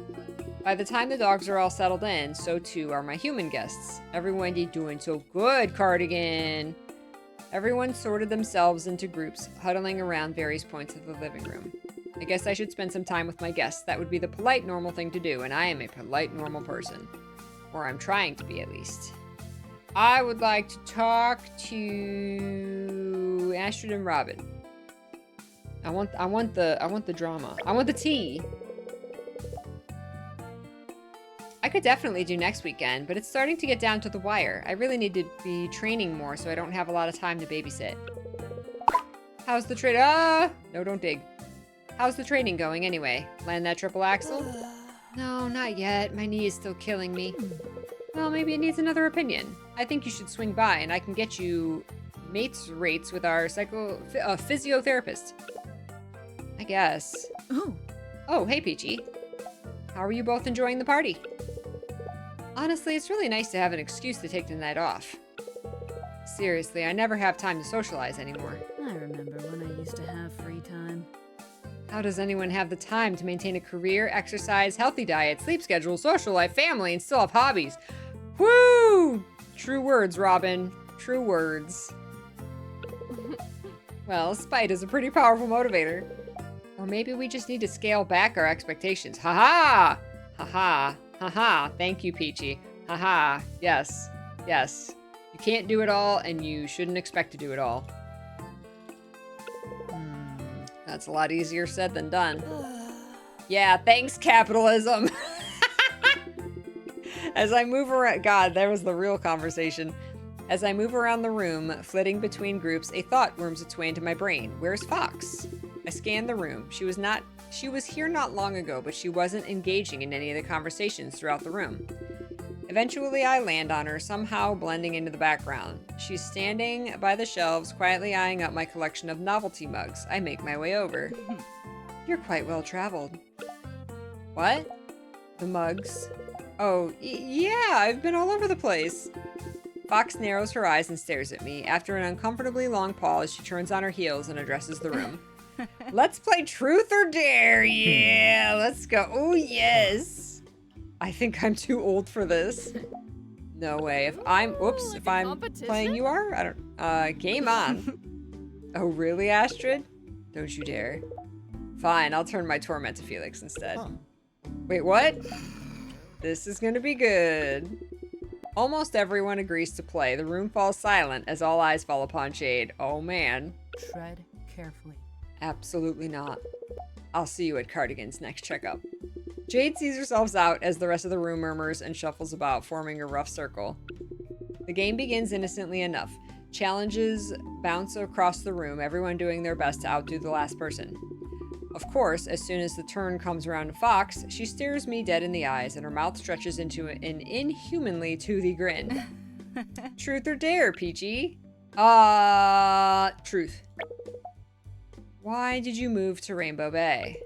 S1: By the time the dogs are all settled in, so too are my human guests. Everyone, you doing so good, Cardigan. Everyone sorted themselves into groups, huddling around various points of the living room. I guess I should spend some time with my guests. That would be the polite, normal thing to do, and I am a polite, normal person. Or I'm trying to be, at least. I would like to talk to Astrid and Robin. I want the drama. I want the tea. I could definitely do next weekend, but it's starting to get down to the wire. I really need to be training more so I don't have a lot of time to babysit. How's the no, don't dig. How's the training going anyway? Land that triple axel? No, not yet. My knee is still killing me. Well, maybe it needs another opinion. I think you should swing by and I can get you mates rates with our physiotherapist. I guess. Oh, hey, Peachy. How are you both enjoying the party? Honestly, it's really nice to have an excuse to take the night off. Seriously, I never have time to socialize anymore.
S4: I remember when I used to have free time.
S1: How does anyone have the time to maintain a career, exercise, healthy diet, sleep schedule, social life, family, and still have hobbies? Woo! True words, Robin. True words. Well, spite is a pretty powerful motivator. Or maybe we just need to scale back our expectations. Ha-ha! Ha-ha. Ha-ha. Thank you, Peachy. Ha-ha. Yes. Yes. You can't do it all, and you shouldn't expect to do it all. That's a lot easier said than done. Yeah, thanks, capitalism. As I move around, God, that was the real conversation. As I move around the room, flitting between groups, a thought worms its way into my brain. Where's Fox? I scan the room. She was here not long ago, but she wasn't engaging in any of the conversations throughout the room. Eventually, I land on her, somehow blending into the background. She's standing by the shelves, quietly eyeing up my collection of novelty mugs. I make my way over. You're quite well traveled. What? The mugs? Oh, yeah, I've been all over the place. Fox narrows her eyes and stares at me. After an uncomfortably long pause, she turns on her heels and addresses the room. Let's play Truth or Dare. Yeah, let's go. Oh, yes. I think I'm too old for this. No way. If I'm playing you are, I don't, game on. Oh, really, Astrid? Don't you dare. Fine, I'll turn my torment to Felix instead. Wait, what? This is gonna be good. Almost everyone agrees to play. The room falls silent as all eyes fall upon Jade. Oh, man.
S7: Tread carefully.
S1: Absolutely not. I'll see you at Cardigan's next checkup. Jade sees herself out as the rest of the room murmurs and shuffles about, forming a rough circle. The game begins innocently enough. Challenges bounce across the room, everyone doing their best to outdo the last person. Of course, as soon as the turn comes around to Fox, she stares me dead in the eyes and her mouth stretches into an inhumanly toothy grin. Truth or dare, Peachy? Truth. Why did you move to Rainbow Bay?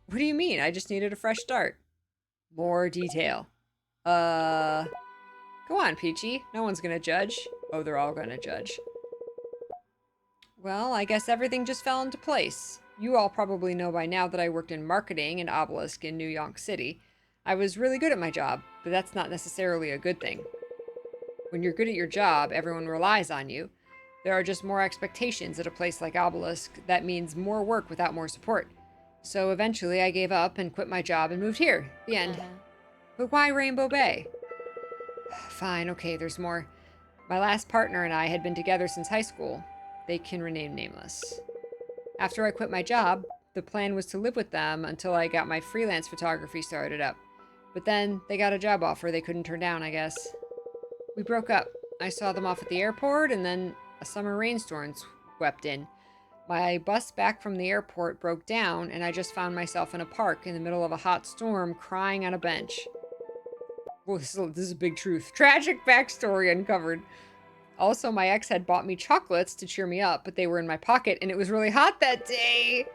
S1: What do you mean? I just needed a fresh start. More detail. Go on, Peachy. No one's gonna judge. Oh, they're all gonna judge. Well, I guess everything just fell into place. You all probably know by now that I worked in marketing and Obelisk in New York City. I was really good at my job, but that's not necessarily a good thing. When you're good at your job, everyone relies on you. There are just more expectations at a place like Obelisk. That means more work without more support. So eventually I gave up and quit my job and moved here. The end. But why Rainbow Bay? Fine, okay, there's more. My last partner and I had been together since high school. They can remain nameless. After I quit my job, the plan was to live with them until I got my freelance photography started up. But then they got a job offer they couldn't turn down, I guess. We broke up. I saw them off at the airport, and then a summer rainstorm swept in. My bus back from the airport broke down, and I just found myself in a park in the middle of a hot storm crying on a bench. Well, this is a big truth. Tragic backstory uncovered. Also, my ex had bought me chocolates to cheer me up, but they were in my pocket, and it was really hot that day.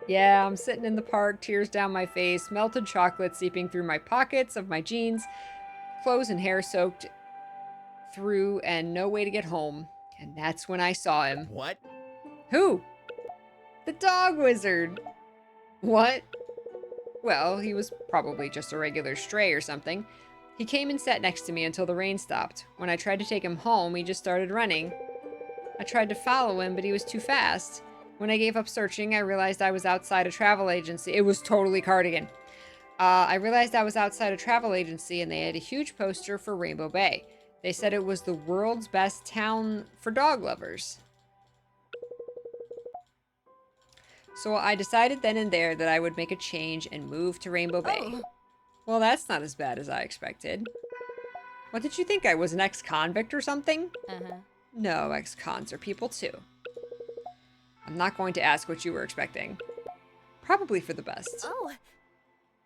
S1: Yeah, I'm sitting in the park, tears down my face, melted chocolate seeping through my pockets of my jeans, clothes and hair soaked through, and no way to get home. And that's when I saw him.
S2: What?
S1: Who? The dog wizard. What? Well, he was probably just a regular stray or something. He came and sat next to me until the rain stopped. When I tried to take him home, he just started running. I tried to follow him, but he was too fast. When I gave up searching, I realized I was outside a travel agency. It was totally Cardigan. I realized I was outside a travel agency, and they had a huge poster for Rainbow Bay. They said it was the world's best town for dog lovers. So I decided then and there that I would make a change and move to Rainbow Bay.
S5: Oh.
S1: Well, that's not as bad as I expected. What did you think? I was an ex-convict or something?
S3: Uh-huh.
S1: No, ex-cons are people too. I'm not going to ask what you were expecting. Probably for the best.
S5: Oh.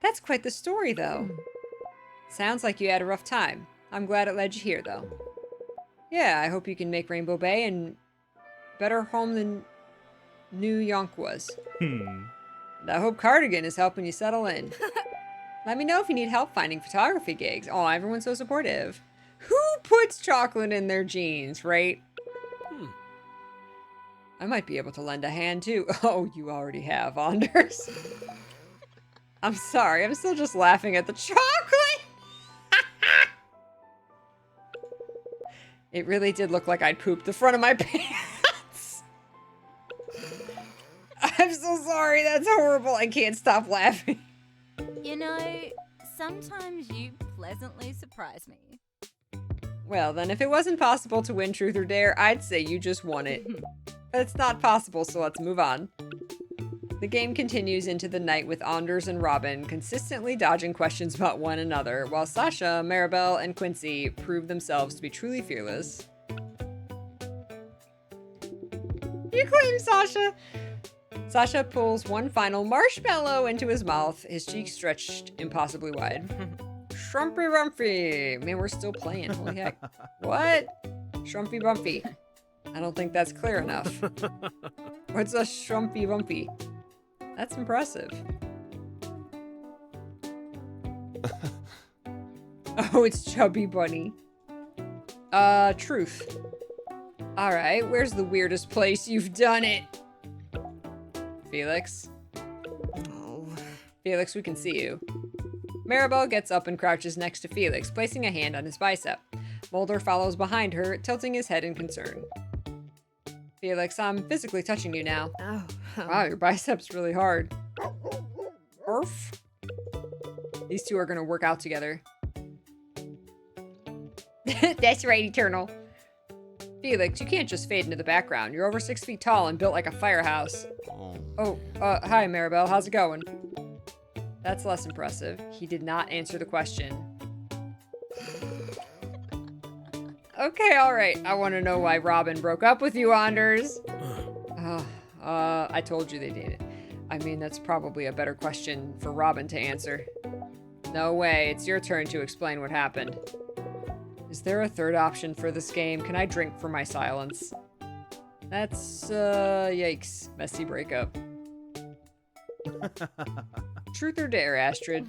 S1: That's quite the story, though. Sounds like you had a rough time. I'm glad it led you here, though. Yeah, I hope you can make Rainbow Bay a better home than New York was. And I hope Cardigan is helping you settle in. Let me know if you need help finding photography gigs. Oh, everyone's so supportive. Who puts chocolate in their jeans, right? I might be able to lend a hand, too. Oh, you already have, Anders. I'm sorry, I'm still just laughing at the chocolate. It really did look like I'd pooped the front of my pants. I'm so sorry, that's horrible. I can't stop laughing.
S3: You know, sometimes you pleasantly surprise me.
S1: Well, then if it wasn't possible to win Truth or Dare, I'd say you just won it. But it's not possible, so let's move on. The game continues into the night with Anders and Robin consistently dodging questions about one another, while Sasha, Maribel, and Quincy prove themselves to be truly fearless. You claim Sasha! Sasha pulls one final marshmallow into his mouth, his cheeks stretched impossibly wide. Shrumpy Rumpy! Man, we're still playing, holy heck. What? Shrumpy Bumpy. I don't think that's clear enough. What's a Shrumpy Bumpy? That's impressive. Oh, it's Chubby Bunny. Truth. Alright, where's the weirdest place you've done it? Felix?
S6: Oh.
S1: Felix, we can see you. Maribel gets up and crouches next to Felix, placing a hand on his bicep. Mulder follows behind her, tilting his head in concern. Felix, I'm physically touching you now.
S6: Oh.
S1: Wow, your bicep's really hard. Orf. These two are gonna work out together. That's right, Eternal. Felix, you can't just fade into the background. You're over 6 feet tall and built like a firehouse. Oh, hi, Maribel. How's it going? That's less impressive. He did not answer the question. Okay, all right. I want to know why Robin broke up with you, Anders. I told you they dated. I mean, that's probably a better question for Robin to answer. No way. It's your turn to explain what happened. Is there a third option for this game? Can I drink for my silence? That's, yikes. Messy breakup. Truth or dare, Astrid?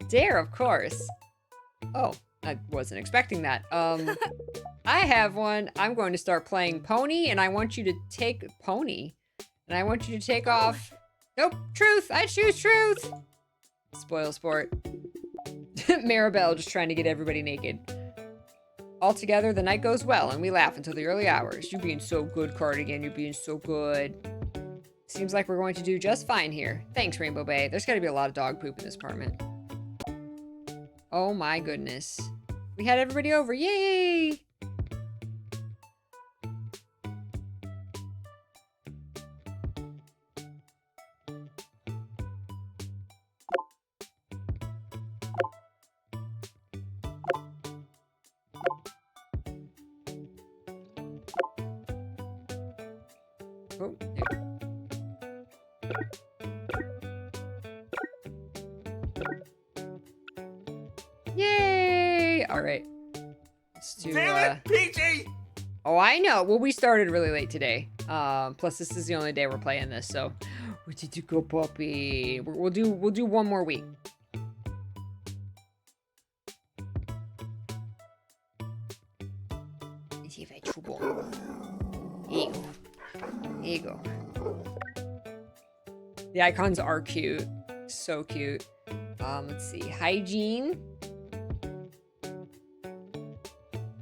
S1: Dare, of course. Oh, I wasn't expecting that. I have one. I'm going to start playing Pony, and I want you to take Pony. And I want you to take off... Nope, Truth! I choose Truth! Spoil sport. Maribel just trying to get everybody naked. Altogether, the night goes well, and we laugh until the early hours. You're being so good, Cardigan. You're being so good. Seems like we're going to do just fine here. Thanks, Rainbow Bay. There's got to be a lot of dog poop in this apartment. Oh my goodness. We had everybody over. Yay! Oh, yay! All right. Let's do.
S2: Damn it, Peachy!
S1: Oh, I know. Well, we started really late today. Plus this is the only day we're playing this, so where did you go, puppy? We'll do one more week. Let's see if I trouble. Here you go. There you go. The icons are cute. So cute. Let's see. Hygiene.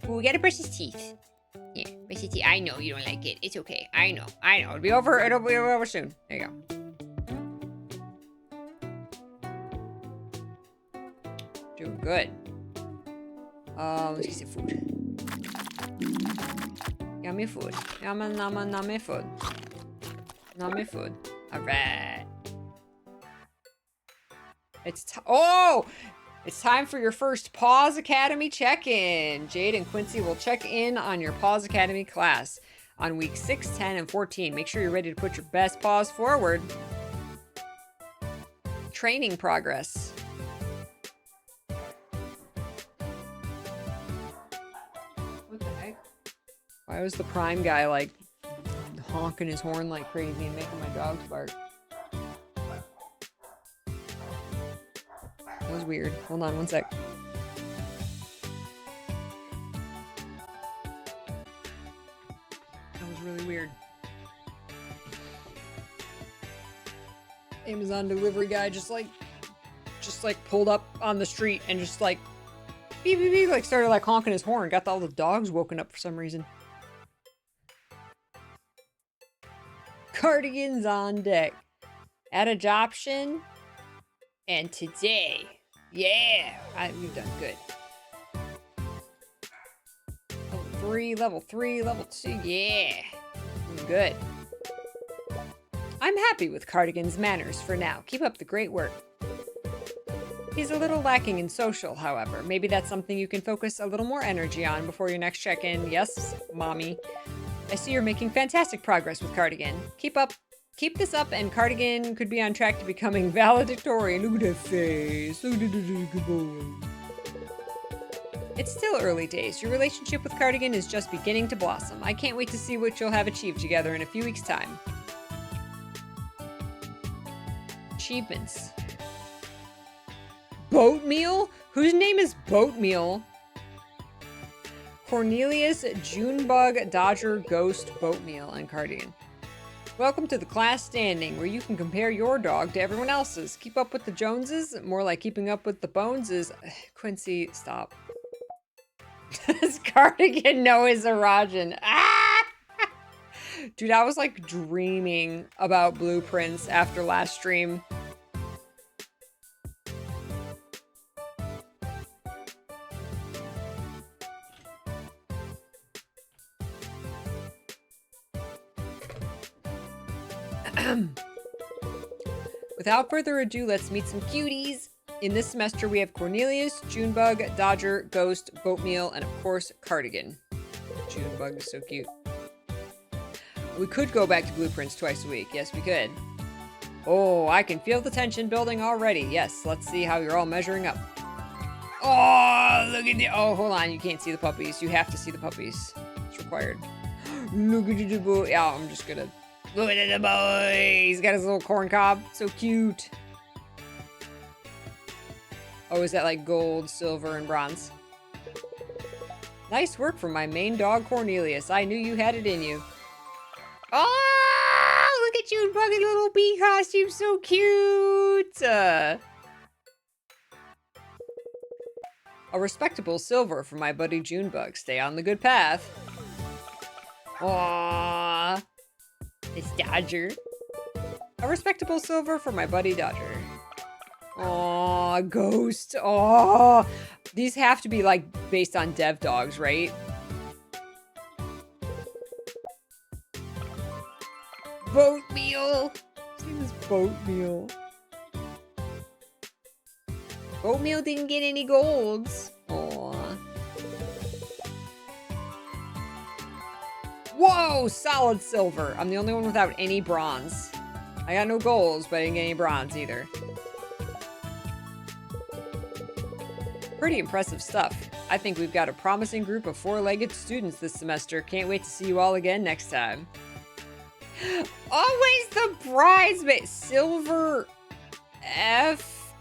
S1: Ooh, we gotta brush his teeth. Yeah, brush his teeth. I know you don't like it. It's okay. I know. It'll be over. It'll be over soon. There you go. Doing good. Let's get some food. Yummy food. Yummy food. Yummy food. Alright. It's time for your first Paws Academy check-in. Jade and Quincy will check in on your Paws Academy class on week 6, 10, and 14. Make sure you're ready to put your best paws forward. Training progress. What the heck? Why was the Prime guy like honking his horn like crazy and making my dogs bark? That was weird. Hold on one sec. That was really weird. Amazon delivery guy just like pulled up on the street and just like beep beep beep, like started like honking his horn. Got all the dogs woken up for some reason. Cardigans on deck. Add adoption. And today, yeah, we've done good. Level 3, level 2, yeah. Doing good. I'm happy with Cardigan's manners for now. Keep up the great work. He's a little lacking in social, however. Maybe that's something you can focus a little more energy on before your next check-in. Yes, mommy. I see you're making fantastic progress with Cardigan. Keep this up, and Cardigan could be on track to becoming valedictorian. Look at that face. Look at that good boy. It's still early days. Your relationship with Cardigan is just beginning to blossom. I can't wait to see what you'll have achieved together in a few weeks' time. Achievements. Boatmeal? Whose name is Boatmeal? Cornelius, Junebug, Dodger, Ghost, Boatmeal, and Cardigan. Welcome to the class standing, where you can compare your dog to everyone else's. Keep up with the Joneses? More like keeping up with the Boneses. Quincy, stop. Does Cardigan know his erogen? Ah! Dude, I was like dreaming about blueprints after last stream. Without further ado, let's meet some cuties. In this semester, we have Cornelius, Junebug, Dodger, Ghost, Boatmeal, and of course, Cardigan. Junebug is so cute. We could go back to blueprints twice a week. Yes, we could. Oh, I can feel the tension building already. Yes, let's see how you're all measuring up. Oh, look at the... Oh, hold on. You can't see the puppies. You have to see the puppies. It's required. Look at the boy. Yeah, I'm just gonna... Look at the boy! He's got his little corn cob. So cute. Oh, is that like gold, silver, and bronze? Nice work from my main dog, Cornelius. I knew you had it in you. Oh, look at you in fucking little bee costume. So cute. A respectable silver for my buddy Junebug. Stay on the good path. Aww. It's Dodger. A respectable silver for my buddy Dodger. Aww, Ghost. Aww. These have to be like based on dev dogs, right? Boatmeal. His name is Boatmeal. Boatmeal didn't get any golds. Aww. Whoa, solid silver. I'm the only one without any bronze. I got no golds, but I didn't get any bronze either. Pretty impressive stuff. I think we've got a promising group of four-legged students this semester. Can't wait to see you all again next time. Always the bridesmaid. Silver F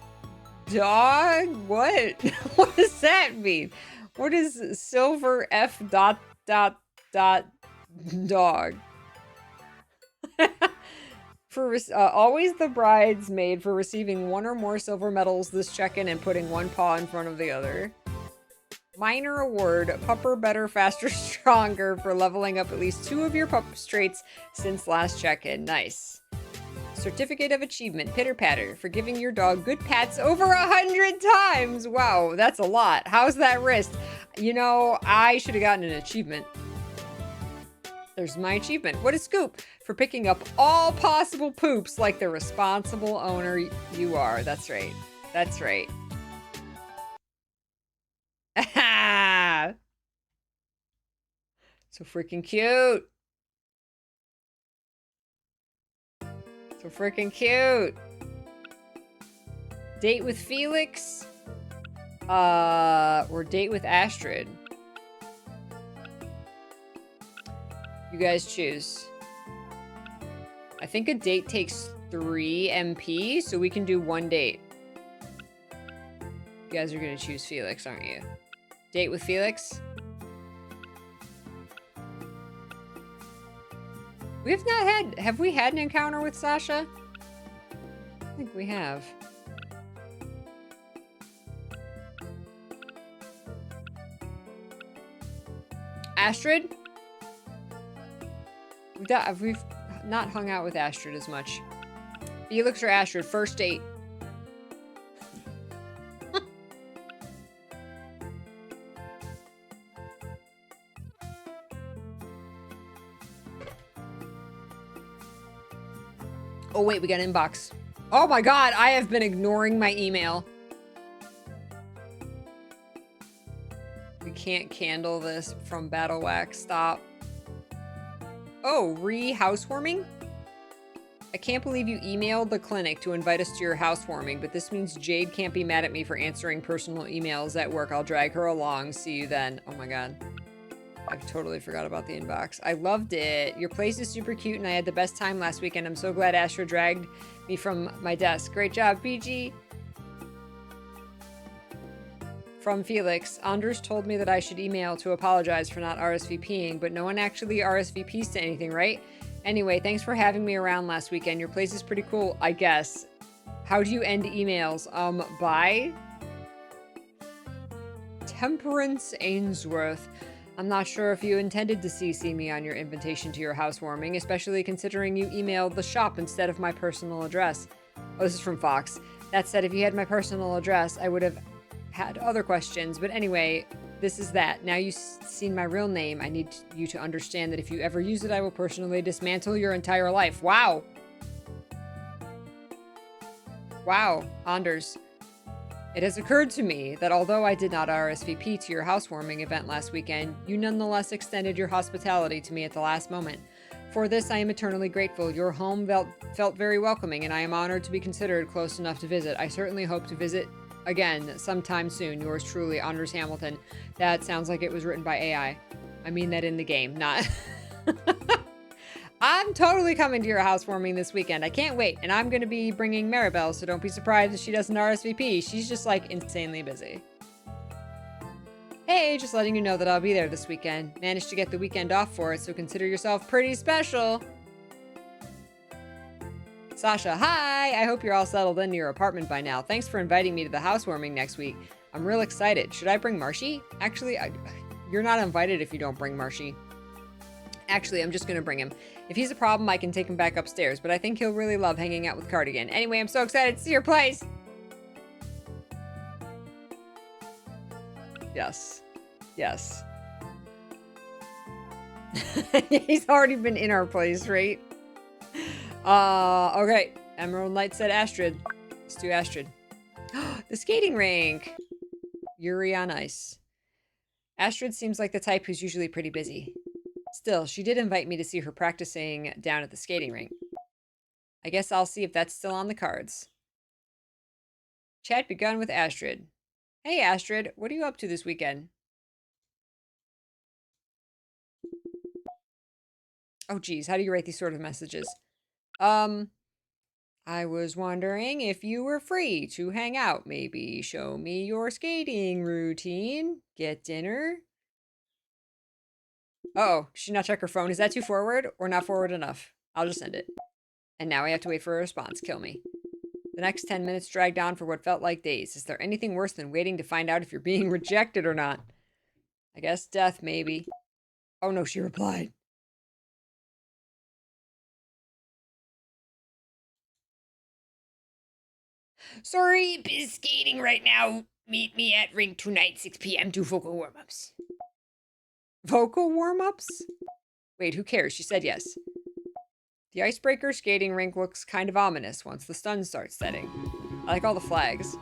S1: dog? What? What does that mean? What is silver F dot dot dot dog? For always the bridesmaid for receiving one or more silver medals this check-in and putting one paw in front of the other. Minor award, pupper better, faster, stronger for leveling up at least 2 of your pup traits since last check-in. Nice. Certificate of achievement, pitter patter, for giving your dog good pats over 100 times. Wow, that's a lot. How's that wrist? You know, I should have gotten an achievement. There's my achievement. What a scoop for picking up all possible poops like the responsible owner you are. That's right. That's right. So freaking cute. So freaking cute. Date with Felix. Or date with Astrid. You guys choose. I think a date takes 3 MP, so we can do 1 date. You guys are gonna choose Felix, aren't you? Date with Felix? We've not had... Have we had an encounter with Sasha? I think we have. Astrid? We've not hung out with Astrid as much. Felix or Astrid, first date. Oh wait, we got an inbox. Oh my god, I have been ignoring my email. We can't candle this from Battle Wax. Stop. Oh, housewarming? I can't believe you emailed the clinic to invite us to your housewarming, but this means Jade can't be mad at me for answering personal emails at work. I'll drag her along. See you then. Oh my god. I totally forgot about the inbox. I loved it. Your place is super cute and I had the best time last weekend. I'm so glad Astra dragged me from my desk. Great job, PG. From Felix, Anders told me that I should email to apologize for not RSVPing, but no one actually RSVPs to anything, right? Anyway, thanks for having me around last weekend. Your place is pretty cool, I guess. How do you end emails? By Temperance Ainsworth. I'm not sure if you intended to CC me on your invitation to your housewarming, especially considering you emailed the shop instead of my personal address. Oh, this is from Fox. That said, if you had my personal address, I would have had other questions, but anyway, this is that. Now you've seen my real name, I need you to understand that if you ever use it, I will personally dismantle your entire life. Wow. Wow, Anders. It has occurred to me that although I did not RSVP to your housewarming event last weekend, you nonetheless extended your hospitality to me at the last moment. For this, I am eternally grateful. Your home felt very welcoming, and I am honored to be considered close enough to visit. I certainly hope to visit again sometime soon. Yours truly, Anders Hamilton. That sounds like it was written by AI. I mean that in the game, not... I'm totally coming to your housewarming this weekend. I can't wait, and I'm going to be bringing Maribel, so don't be surprised if she doesn't RSVP. She's just, like, insanely busy. Hey, just letting you know that I'll be there this weekend. Managed to get the weekend off for it, so consider yourself pretty special. Sasha, hi! I hope you're all settled into your apartment by now. Thanks for inviting me to the housewarming next week. I'm real excited. Should I bring Marshy? Actually, you're not invited if you don't bring Marshy. Actually, I'm just gonna bring him. If he's a problem, I can take him back upstairs, but I think he'll really love hanging out with Cardigan. Anyway, I'm so excited to see your place! Yes. Yes. He's already been in our place, right? Okay. Emerald Knight said Astrid. Let's do Astrid. The skating rink! Yuri on ice. Astrid seems like the type who's usually pretty busy. Still, she did invite me to see her practicing down at the skating rink. I guess I'll see if that's still on the cards. Chat begun with Astrid. Hey Astrid, what are you up to this weekend? Oh geez, how do you write these sort of messages? I was wondering if you were free to hang out, maybe show me your skating routine, get dinner. Uh-oh, should she not check her phone? Is that too forward or not forward enough? I'll just send it. And now I have to wait for a response. Kill me. The next 10 minutes dragged on for what felt like days. Is there anything worse than waiting to find out if you're being rejected or not? I guess death, maybe. Oh no, she replied. Sorry, busy skating right now. Meet me at rink tonight, 6 p.m. do vocal warm-ups. Vocal warm-ups? Wait, who cares? She said yes. The icebreaker skating rink looks kind of ominous once the sun starts setting. I like all the flags.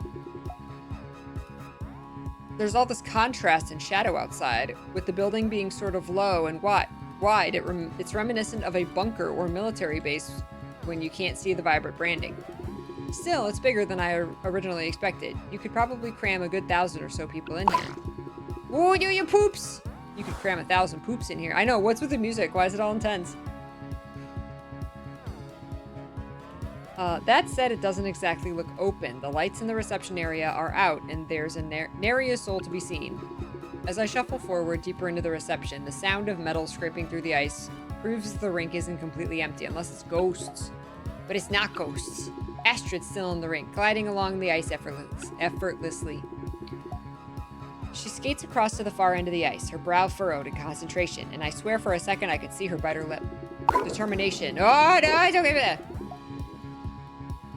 S1: There's all this contrast and shadow outside, with the building being sort of low and wide. It's reminiscent of a bunker or military base when you can't see the vibrant branding. Still, it's bigger than I originally expected. You could probably cram a good 1,000 or so people in here. Whoa, you poops! You could cram 1,000 poops in here. I know, what's with the music? Why is it all intense? That said, it doesn't exactly look open. The lights in the reception area are out, and there's a nary a soul to be seen. As I shuffle forward deeper into the reception, the sound of metal scraping through the ice proves the rink isn't completely empty, unless it's ghosts. But it's not ghosts. Astrid's still in the rink, gliding along the ice effortlessly. She skates across to the far end of the ice, her brow furrowed in concentration, and I swear for a second I could see her bite her lip. Determination. Oh, no, it's okay.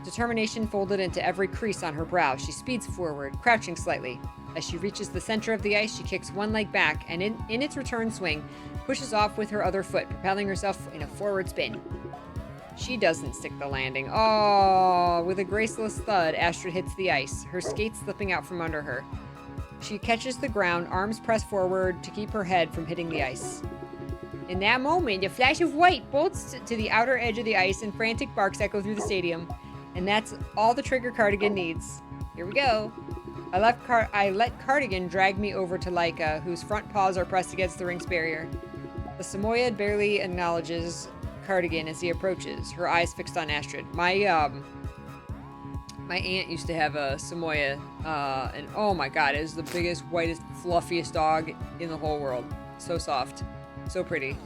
S1: Determination folded into every crease on her brow. She speeds forward, crouching slightly. As she reaches the center of the ice, she kicks one leg back, and in its return swing, pushes off with her other foot, propelling herself in a forward spin. She doesn't stick the landing. Oh, with a graceless thud, Astrid hits the ice, her skates slipping out from under her. She catches the ground, arms pressed forward to keep her head from hitting the ice. In that moment, a flash of white bolts to the outer edge of the ice and frantic barks echo through the stadium. And that's all the trigger Cardigan needs. Here we go. I let Cardigan drag me over to Laika, whose front paws are pressed against the rink's barrier. The Samoyed barely acknowledges Cardigan as he approaches, her eyes fixed on Astrid. My aunt used to have a Samoyed, and oh my god, it was the biggest, whitest, fluffiest dog in the whole world. So soft. So pretty.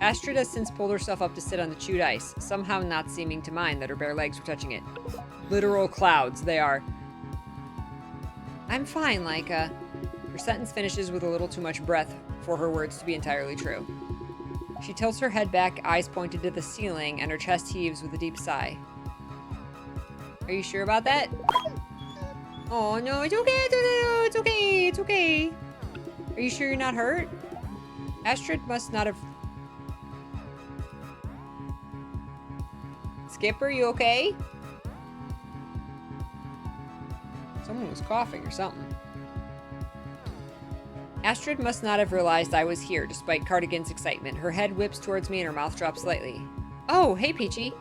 S1: Astrid has since pulled herself up to sit on the chewed ice, somehow not seeming to mind that her bare legs were touching it. Literal clouds, they are. I'm fine, Laika. Her sentence finishes with a little too much breath for her words to be entirely true. She tilts her head back, eyes pointed to the ceiling, and her chest heaves with a deep sigh. Are you sure about that? Oh no, it's okay, it's okay, it's okay. Are you sure you're not hurt? Astrid must not have... Skipper, you okay? Someone was coughing or something. Astrid must not have realized I was here, despite Cardigan's excitement. Her head whips towards me and her mouth drops slightly. Oh, hey, Peachy.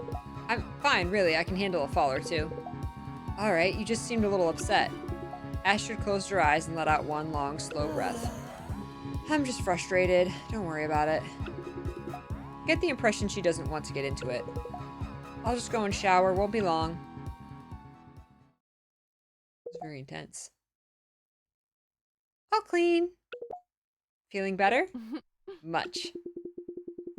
S1: I'm fine, really. I can handle a fall or two. Alright, you just seemed a little upset. Astrid closed her eyes and let out one long, slow breath. I'm just frustrated. Don't worry about it. Get the impression she doesn't want to get into it. I'll just go and shower. Won't be long. It's very intense. I'll clean. Feeling better? Much.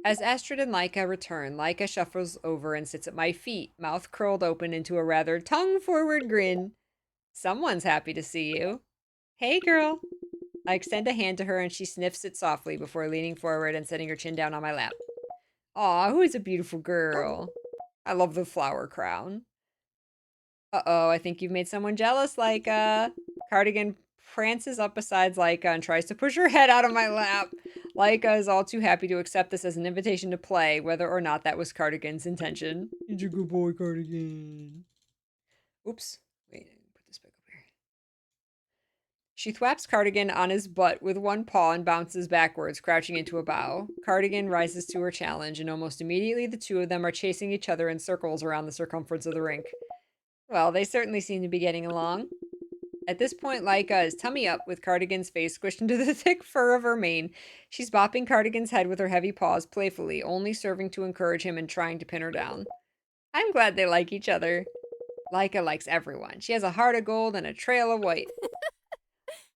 S1: As Astrid and Laika return, Laika shuffles over and sits at my feet, mouth curled open into a rather tongue-forward grin. Someone's happy to see you. Hey, girl. I extend a hand to her and she sniffs it softly before leaning forward and setting her chin down on my lap. Aw, who is a beautiful girl? I love the flower crown. Uh-oh, I think you've made someone jealous, Laika. Cardigan prances up beside Laika and tries to push her head out of my lap. Laika is all too happy to accept this as an invitation to play, whether or not that was Cardigan's intention. He's a good boy, Cardigan. Oops. Wait, put this back up here. She thwaps Cardigan on his butt with one paw and bounces backwards, crouching into a bow. Cardigan rises to her challenge, and almost immediately the two of them are chasing each other in circles around the circumference of the rink. Well, they certainly seem to be getting along. At this point, Laika is tummy up with Cardigan's face squished into the thick fur of her mane. She's bopping Cardigan's head with her heavy paws playfully, only serving to encourage him and trying to pin her down. I'm glad they like each other. Laika likes everyone. She has a heart of gold and a trail of white.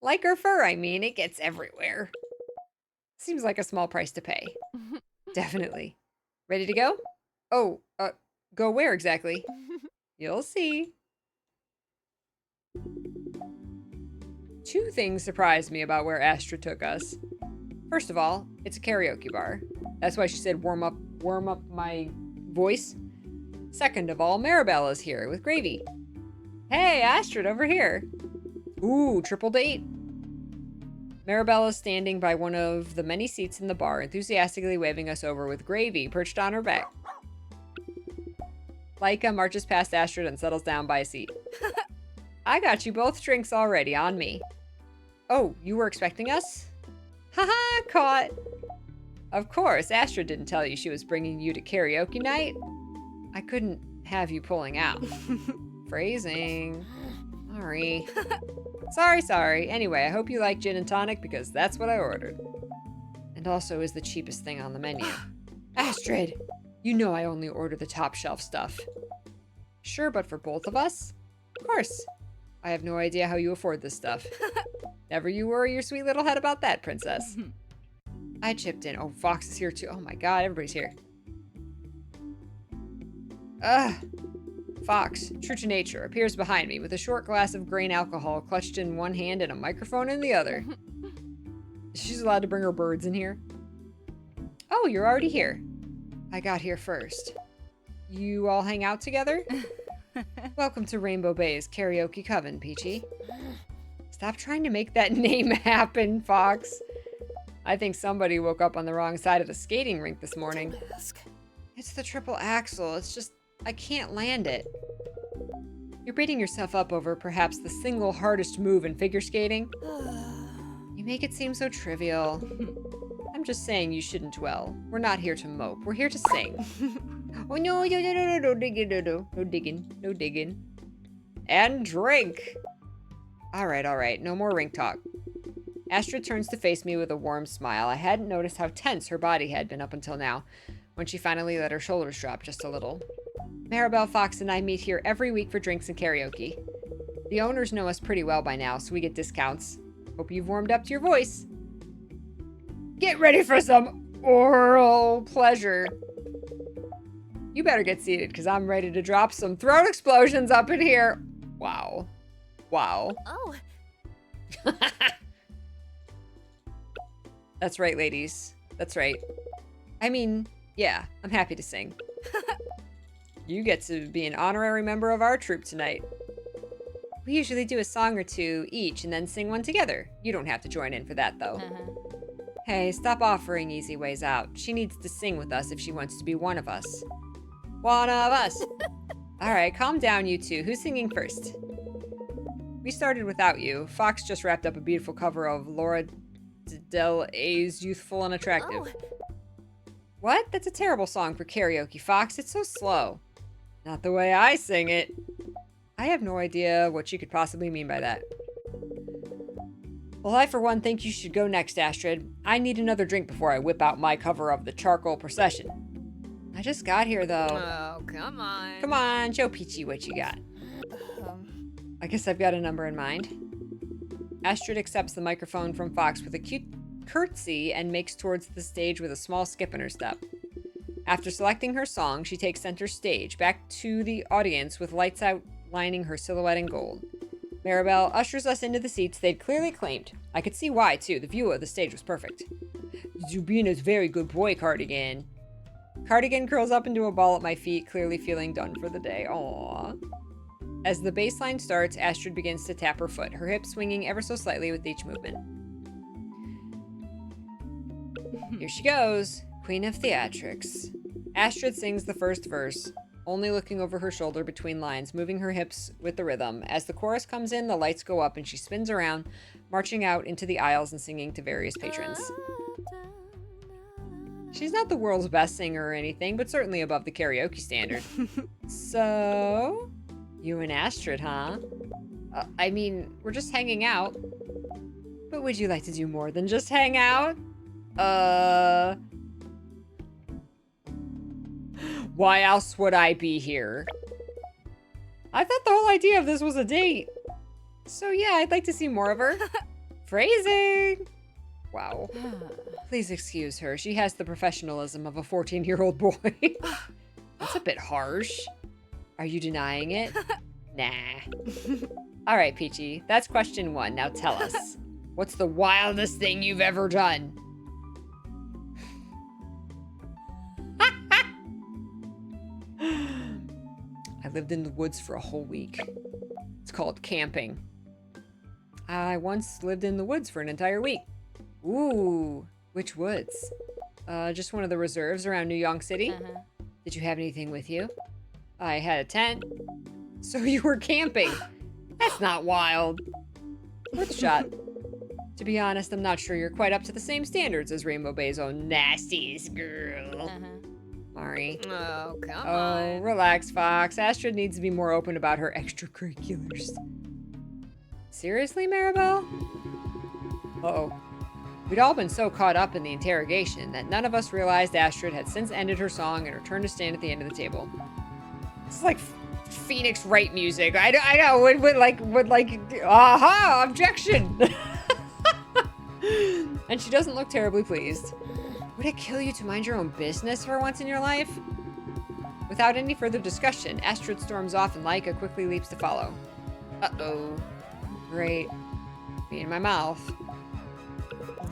S1: Like her fur, I mean, it gets everywhere. Seems like a small price to pay. Definitely. Ready to go? Oh, go where exactly? You'll see. Two things surprised me about where Astra took us. First of all, it's a karaoke bar. That's why she said warm up my voice. Second of all, Marabella's here with Gravy. Hey, Astrid, over here. Ooh, triple date. Marabella's standing by one of the many seats in the bar, enthusiastically waving us over with Gravy perched on her back. Laika marches past Astrid and settles down by a seat. I got you both drinks already, on me. Oh, you were expecting us? Haha, caught. Of course, Astrid didn't tell you she was bringing you to karaoke night. I couldn't have you pulling out. Phrasing. Sorry. Anyway, I hope you like gin and tonic because that's what I ordered. And also is the cheapest thing on the menu. Astrid, you know I only order the top shelf stuff. Sure, but for both of us? Of course. I have no idea how you afford this stuff. Never you worry your sweet little head about that, princess. I chipped in. Oh, Fox is here too. Oh my god, everybody's here. Ugh. Fox, true to nature, appears behind me with a short glass of grain alcohol clutched in one hand and a microphone in the other. She's allowed to bring her birds in here. Oh, you're already here. I got here first. You all hang out together? Welcome to Rainbow Bay's karaoke coven, Peachy. Stop trying to make that name happen, Fox. I think somebody woke up on the wrong side of the skating rink this morning. It's the triple axel. It's just, I can't land it. You're beating yourself up over perhaps the single hardest move in figure skating. You make it seem so trivial. I'm just saying you shouldn't dwell. We're not here to mope. We're here to sing. Oh no, no digging. And drink. All right. No more rink talk. Astrid turns to face me with a warm smile. I hadn't noticed how tense her body had been up until now, when she finally let her shoulders drop just a little. Maribel, Fox, and I meet here every week for drinks and karaoke. The owners know us pretty well by now, so we get discounts. Hope you've warmed up to your voice. Get ready for some oral pleasure. You better get seated, because I'm ready to drop some throat explosions up in here. Wow.
S3: Oh.
S1: That's right, ladies. That's right. I mean, yeah, I'm happy to sing. You get to be an honorary member of our troupe tonight. We usually do a song or two each and then sing one together. You don't have to join in for that, though. Hey, stop offering easy ways out. She needs to sing with us if she wants to be one of us. One of us! Alright, calm down, you two. Who's singing first? We started without you. Fox just wrapped up a beautiful cover of Laura Del A's Youthful and Attractive.
S3: Oh.
S1: What? That's a terrible song for karaoke, Fox. It's so slow. Not the way I sing it. I have no idea what you could possibly mean by that. Well, I for one think you should go next, Astrid. I need another drink before I whip out my cover of the Charcoal Procession. I just got here, though.
S5: Oh, come on.
S1: Come on, show Peachy what you got. I guess I've got a number in mind. Astrid accepts the microphone from Fox with a cute curtsy and makes towards the stage with a small skip in her step. After selecting her song, she takes center stage, back to the audience with lights outlining her silhouette in gold. Maribel ushers us into the seats they'd clearly claimed. I could see why, too. The view of the stage was perfect. Zubina's very good boy, Cardigan. Cardigan curls up into a ball at my feet, clearly feeling done for the day. Aww. As the bass line starts, Astrid begins to tap her foot, her hips swinging ever so slightly with each movement. Here she goes, Queen of Theatrics. Astrid sings the first verse, only looking over her shoulder between lines, moving her hips with the rhythm. As the chorus comes in, the lights go up and she spins around, marching out into the aisles and singing to various patrons. She's not the world's best singer or anything, but certainly above the karaoke standard. So, you and Astrid, huh? I mean, we're just hanging out. But would you like to do more than just hang out? Why else would I be here? I thought the whole idea of this was a date. So yeah, I'd like to see more of her. Phrasing! Wow. Please excuse her. She has the professionalism of a 14-year-old boy. That's a bit harsh. Are you denying it? Nah. All right, Peachy. That's question 1. Now tell us. What's the wildest thing you've ever done? I lived in the woods for a whole week. It's called camping. I once lived in the woods for an entire week. Ooh, which woods? Just one of the reserves around New York City. Did you have anything with you? I had a tent. So you were camping. That's not wild. Worth a shot. To be honest, I'm not sure you're quite up to the same standards as Rainbow Bay's own nastiest girl. Mari.
S6: Oh, come
S1: Oh,
S6: on.
S1: relax, Fox. Astrid needs to be more open about her extracurriculars. Seriously, Maribel? Uh-oh. We'd all been so caught up in the interrogation that none of us realized Astrid had since ended her song and returned to stand at the end of the table. It's like Phoenix Wright music. I know. Would like, aha, objection. And she doesn't look terribly pleased. Would it kill you to mind your own business for once in your life? Without any further discussion, Astrid storms off and Laika quickly leaps to follow. Uh-oh. Great. Me in my mouth.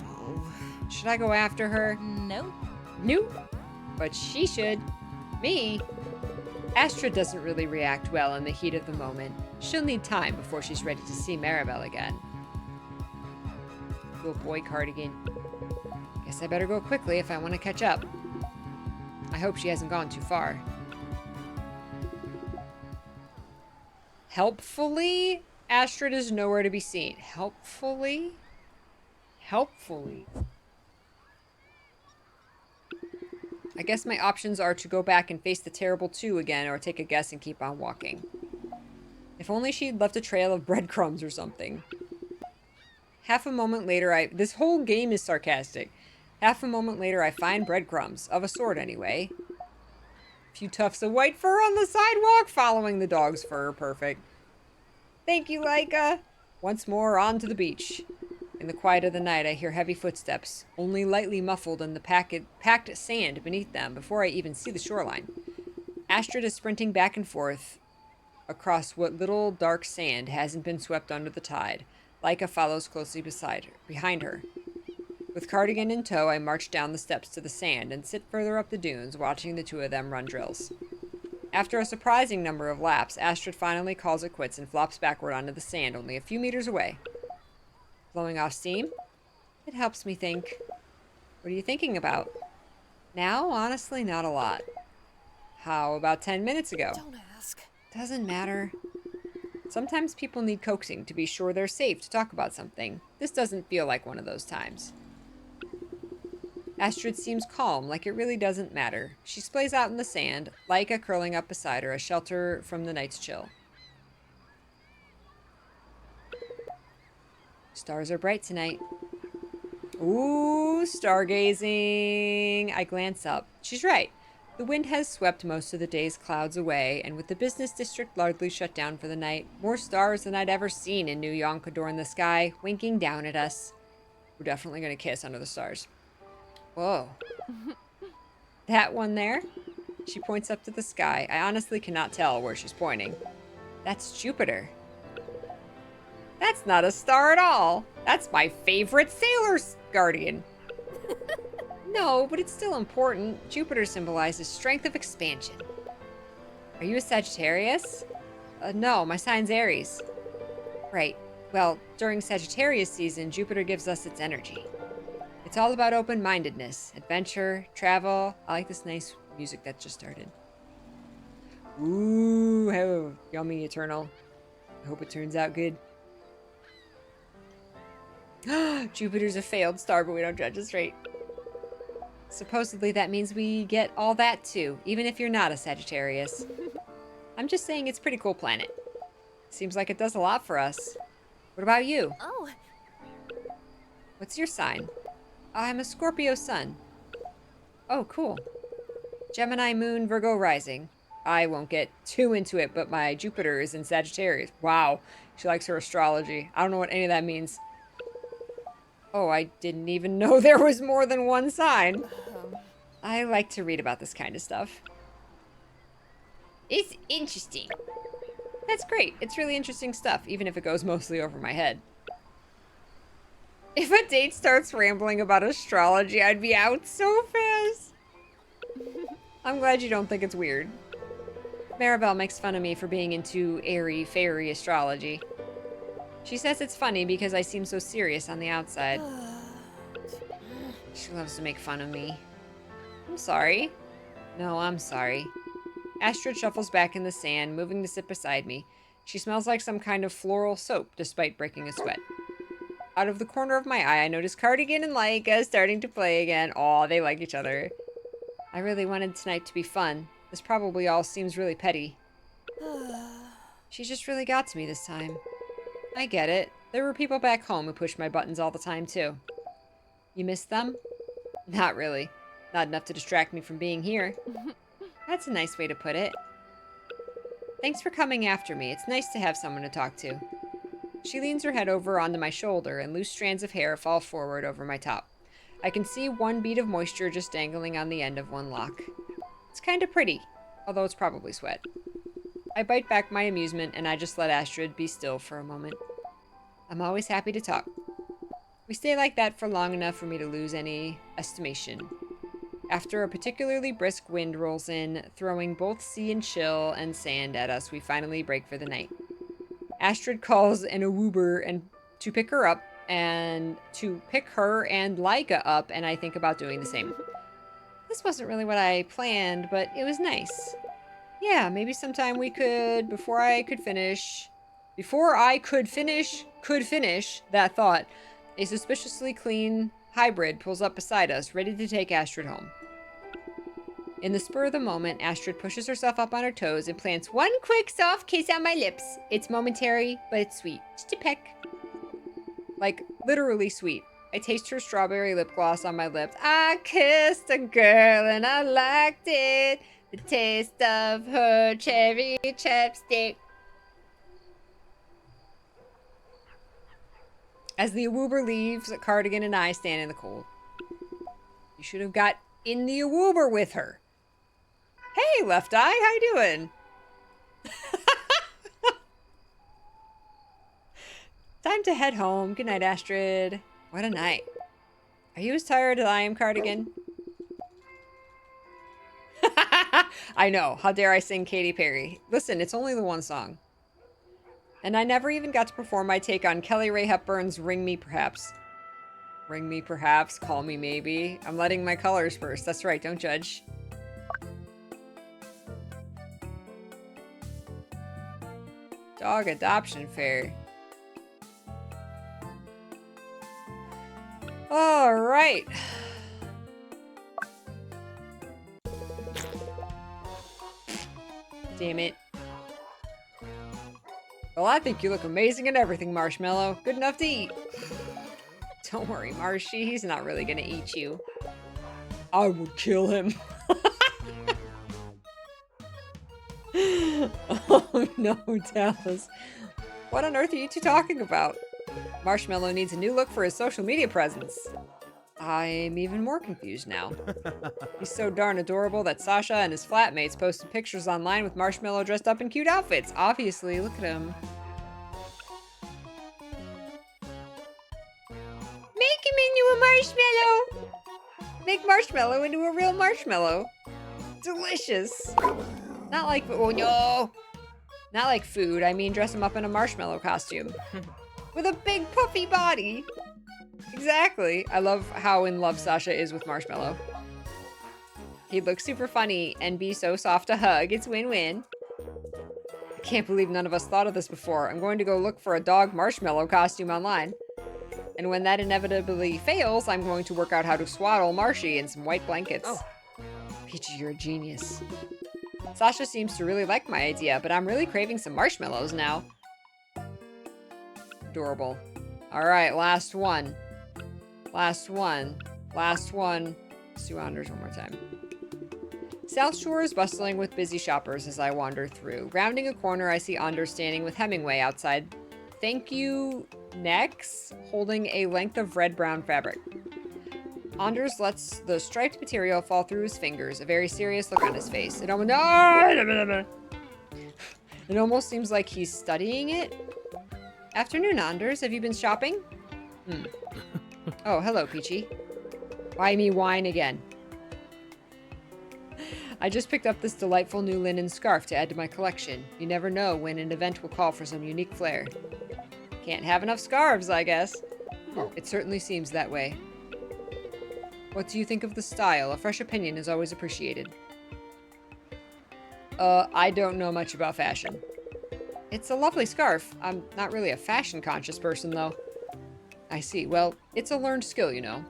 S1: Oh. Should I go after her?
S3: Nope.
S1: Nope. But she should. Me? Astrid doesn't really react well in the heat of the moment. She'll need time before she's ready to see Maribel again. Good boy, Cardigan. Guess I better go quickly if I want to catch up. I hope she hasn't gone too far. Helpfully, Astrid is nowhere to be seen. Helpfully? Helpfully. I guess my options are to go back and face the terrible 2 again, or take a guess and keep on walking. If only she'd left a trail of breadcrumbs or something. Half a moment later, this whole game is sarcastic. Half a moment later, I find breadcrumbs. Of a sort, anyway. A few tufts of white fur on the sidewalk, following the dog's fur. Perfect. Thank you, Laika. Once more, on to the beach. In the quiet of the night, I hear heavy footsteps, only lightly muffled in the packed sand beneath them before I even see the shoreline. Astrid is sprinting back and forth across what little dark sand hasn't been swept under the tide. Laika follows closely behind her. With Cardigan in tow, I march down the steps to the sand and sit further up the dunes, watching the 2 of them run drills. After a surprising number of laps, Astrid finally calls it quits and flops backward onto the sand only a few meters away. Blowing off steam? It helps me think. What are you thinking about? Now, honestly, not a lot. How about 10 minutes ago?
S6: Don't ask.
S1: Doesn't matter. Sometimes people need coaxing to be sure they're safe to talk about something. This doesn't feel like one of those times. Astrid seems calm, like it really doesn't matter. She splays out in the sand, Laika curling up beside her, a shelter from the night's chill. Stars are bright tonight. Ooh, stargazing. I glance up. She's right. The wind has swept most of the day's clouds away, and with the business district largely shut down for the night, more stars than I'd ever seen in New York adorn the sky, winking down at us. We're definitely going to kiss under the stars. Whoa. That one there? She points up to the sky. I honestly cannot tell where she's pointing. That's Jupiter. That's not a star at all. That's my favorite sailor's guardian. No, but it's still important. Jupiter symbolizes strength of expansion. Are you a Sagittarius? No, my sign's Aries. Right. Well, during Sagittarius season, Jupiter gives us its energy. It's all about open-mindedness, adventure, travel. I like this nice music that just started. Ooh, oh, yummy eternal. I hope it turns out good. Jupiter's a failed star, but we don't judge us, right? Supposedly that means we get all that too, even if you're not a Sagittarius. I'm just saying it's a pretty cool planet. Seems like it does a lot for us. What about you?
S3: Oh,
S1: What's your sign? I'm a Scorpio sun. Oh, cool. Gemini moon, Virgo rising. I won't get too into it, but my Jupiter is in Sagittarius. Wow, she likes her astrology. I don't know what any of that means. Oh, I didn't even know there was more than one sign. I like to read about this kind of stuff. It's interesting. That's great. It's really interesting stuff, even if it goes mostly over my head. If a date starts rambling about astrology, I'd be out so fast. I'm glad you don't think it's weird. Maribel makes fun of me for being into airy, fairy astrology. She says it's funny because I seem so serious on the outside. She loves to make fun of me. I'm sorry. No, I'm sorry. Astrid shuffles back in the sand, moving to sit beside me. She smells like some kind of floral soap, despite breaking a sweat. Out of the corner of my eye, I notice Cardigan and Laika starting to play again. Aw, they like each other. I really wanted tonight to be fun. This probably all seems really petty. She just really got to me this time. I get it. There were people back home who pushed my buttons all the time, too. You missed them? Not really. Not enough to distract me from being here. That's a nice way to put it. Thanks for coming after me. It's nice to have someone to talk to. She leans her head over onto my shoulder, and loose strands of hair fall forward over my top. I can see one bead of moisture just dangling on the end of one lock. It's kind of pretty, although it's probably sweat. I bite back my amusement, and I just let Astrid be still for a moment. I'm always happy to talk. We stay like that for long enough for me to lose any estimation. After a particularly brisk wind rolls in, throwing both sea and chill and sand at us, we finally break for the night. Astrid calls an awoober and to pick her up, and to pick her and Laika up, and I think about doing the same. This wasn't really what I planned, but it was nice. Yeah, maybe sometime we could, before I could finish that thought, a suspiciously clean hybrid pulls up beside us, ready to take Astrid home. In the spur of the moment, Astrid pushes herself up on her toes and plants one quick soft kiss on my lips. It's momentary, but it's sweet. Just a peck. Like, literally sweet. I taste her strawberry lip gloss on my lips. I kissed a girl and I liked it. The taste of her cherry chapstick. As the awoober leaves, Cardigan and I stand in the cold. You should have got in the awoober with her. Hey, Left Eye, how you doing? Time to head home. Good night, Astrid. What a night. Are you as tired as I am, Cardigan? I know. How dare I sing Katy Perry? Listen, it's only the one song. And I never even got to perform my take on Kelly Ray Hepburn's Ring Me Perhaps. Ring me perhaps, call me maybe. I'm letting my colors burst. That's right, don't judge. Dog adoption fair. All right. Damn it. Well, I think you look amazing in everything, Marshmallow. Good enough to eat. Don't worry, Marshy. He's not really gonna eat you. I would kill him. Oh no, Dallas. What on earth are you two talking about? Marshmallow needs a new look for his social media presence. I'm even more confused now. He's so darn adorable that Sasha and his flatmates posted pictures online with Marshmallow dressed up in cute outfits. Obviously, look at him. Make him into a marshmallow! Make Marshmallow into a real marshmallow. Delicious. Not like, oh no! Not like food, I mean dress him up in a marshmallow costume. With a big puffy body. Exactly. I love how in love Sasha is with Marshmallow. He'd look super funny and be so soft to hug. It's win-win. I can't believe none of us thought of this before. I'm going to go look for a dog Marshmallow costume online. And when that inevitably fails, I'm going to work out how to swaddle Marshy in some white blankets.
S6: Oh.
S1: Peachy, you're a genius. Sasha seems to really like my idea, but I'm really craving some marshmallows now. Adorable. Alright, last one. Last one. Last one. Let's do Anders one more time. South Shore is bustling with busy shoppers as I wander through. Rounding a corner, I see Anders standing with Hemingway outside. Thank you, Nex, holding a length of red-brown fabric. Anders lets the striped material fall through his fingers, a very serious look on his face. It almost seems like he's studying it. Afternoon, Anders. Have you been shopping? Oh, hello, Peachy. Buy me wine again. I just picked up this delightful new linen scarf to add to my collection. You never know when an event will call for some unique flair. Can't have enough scarves, I guess. It certainly seems that way. What do you think of the style? A fresh opinion is always appreciated. I don't know much about fashion. It's a lovely scarf. I'm not really a fashion-conscious person, though. I see. Well, it's a learned skill, you know.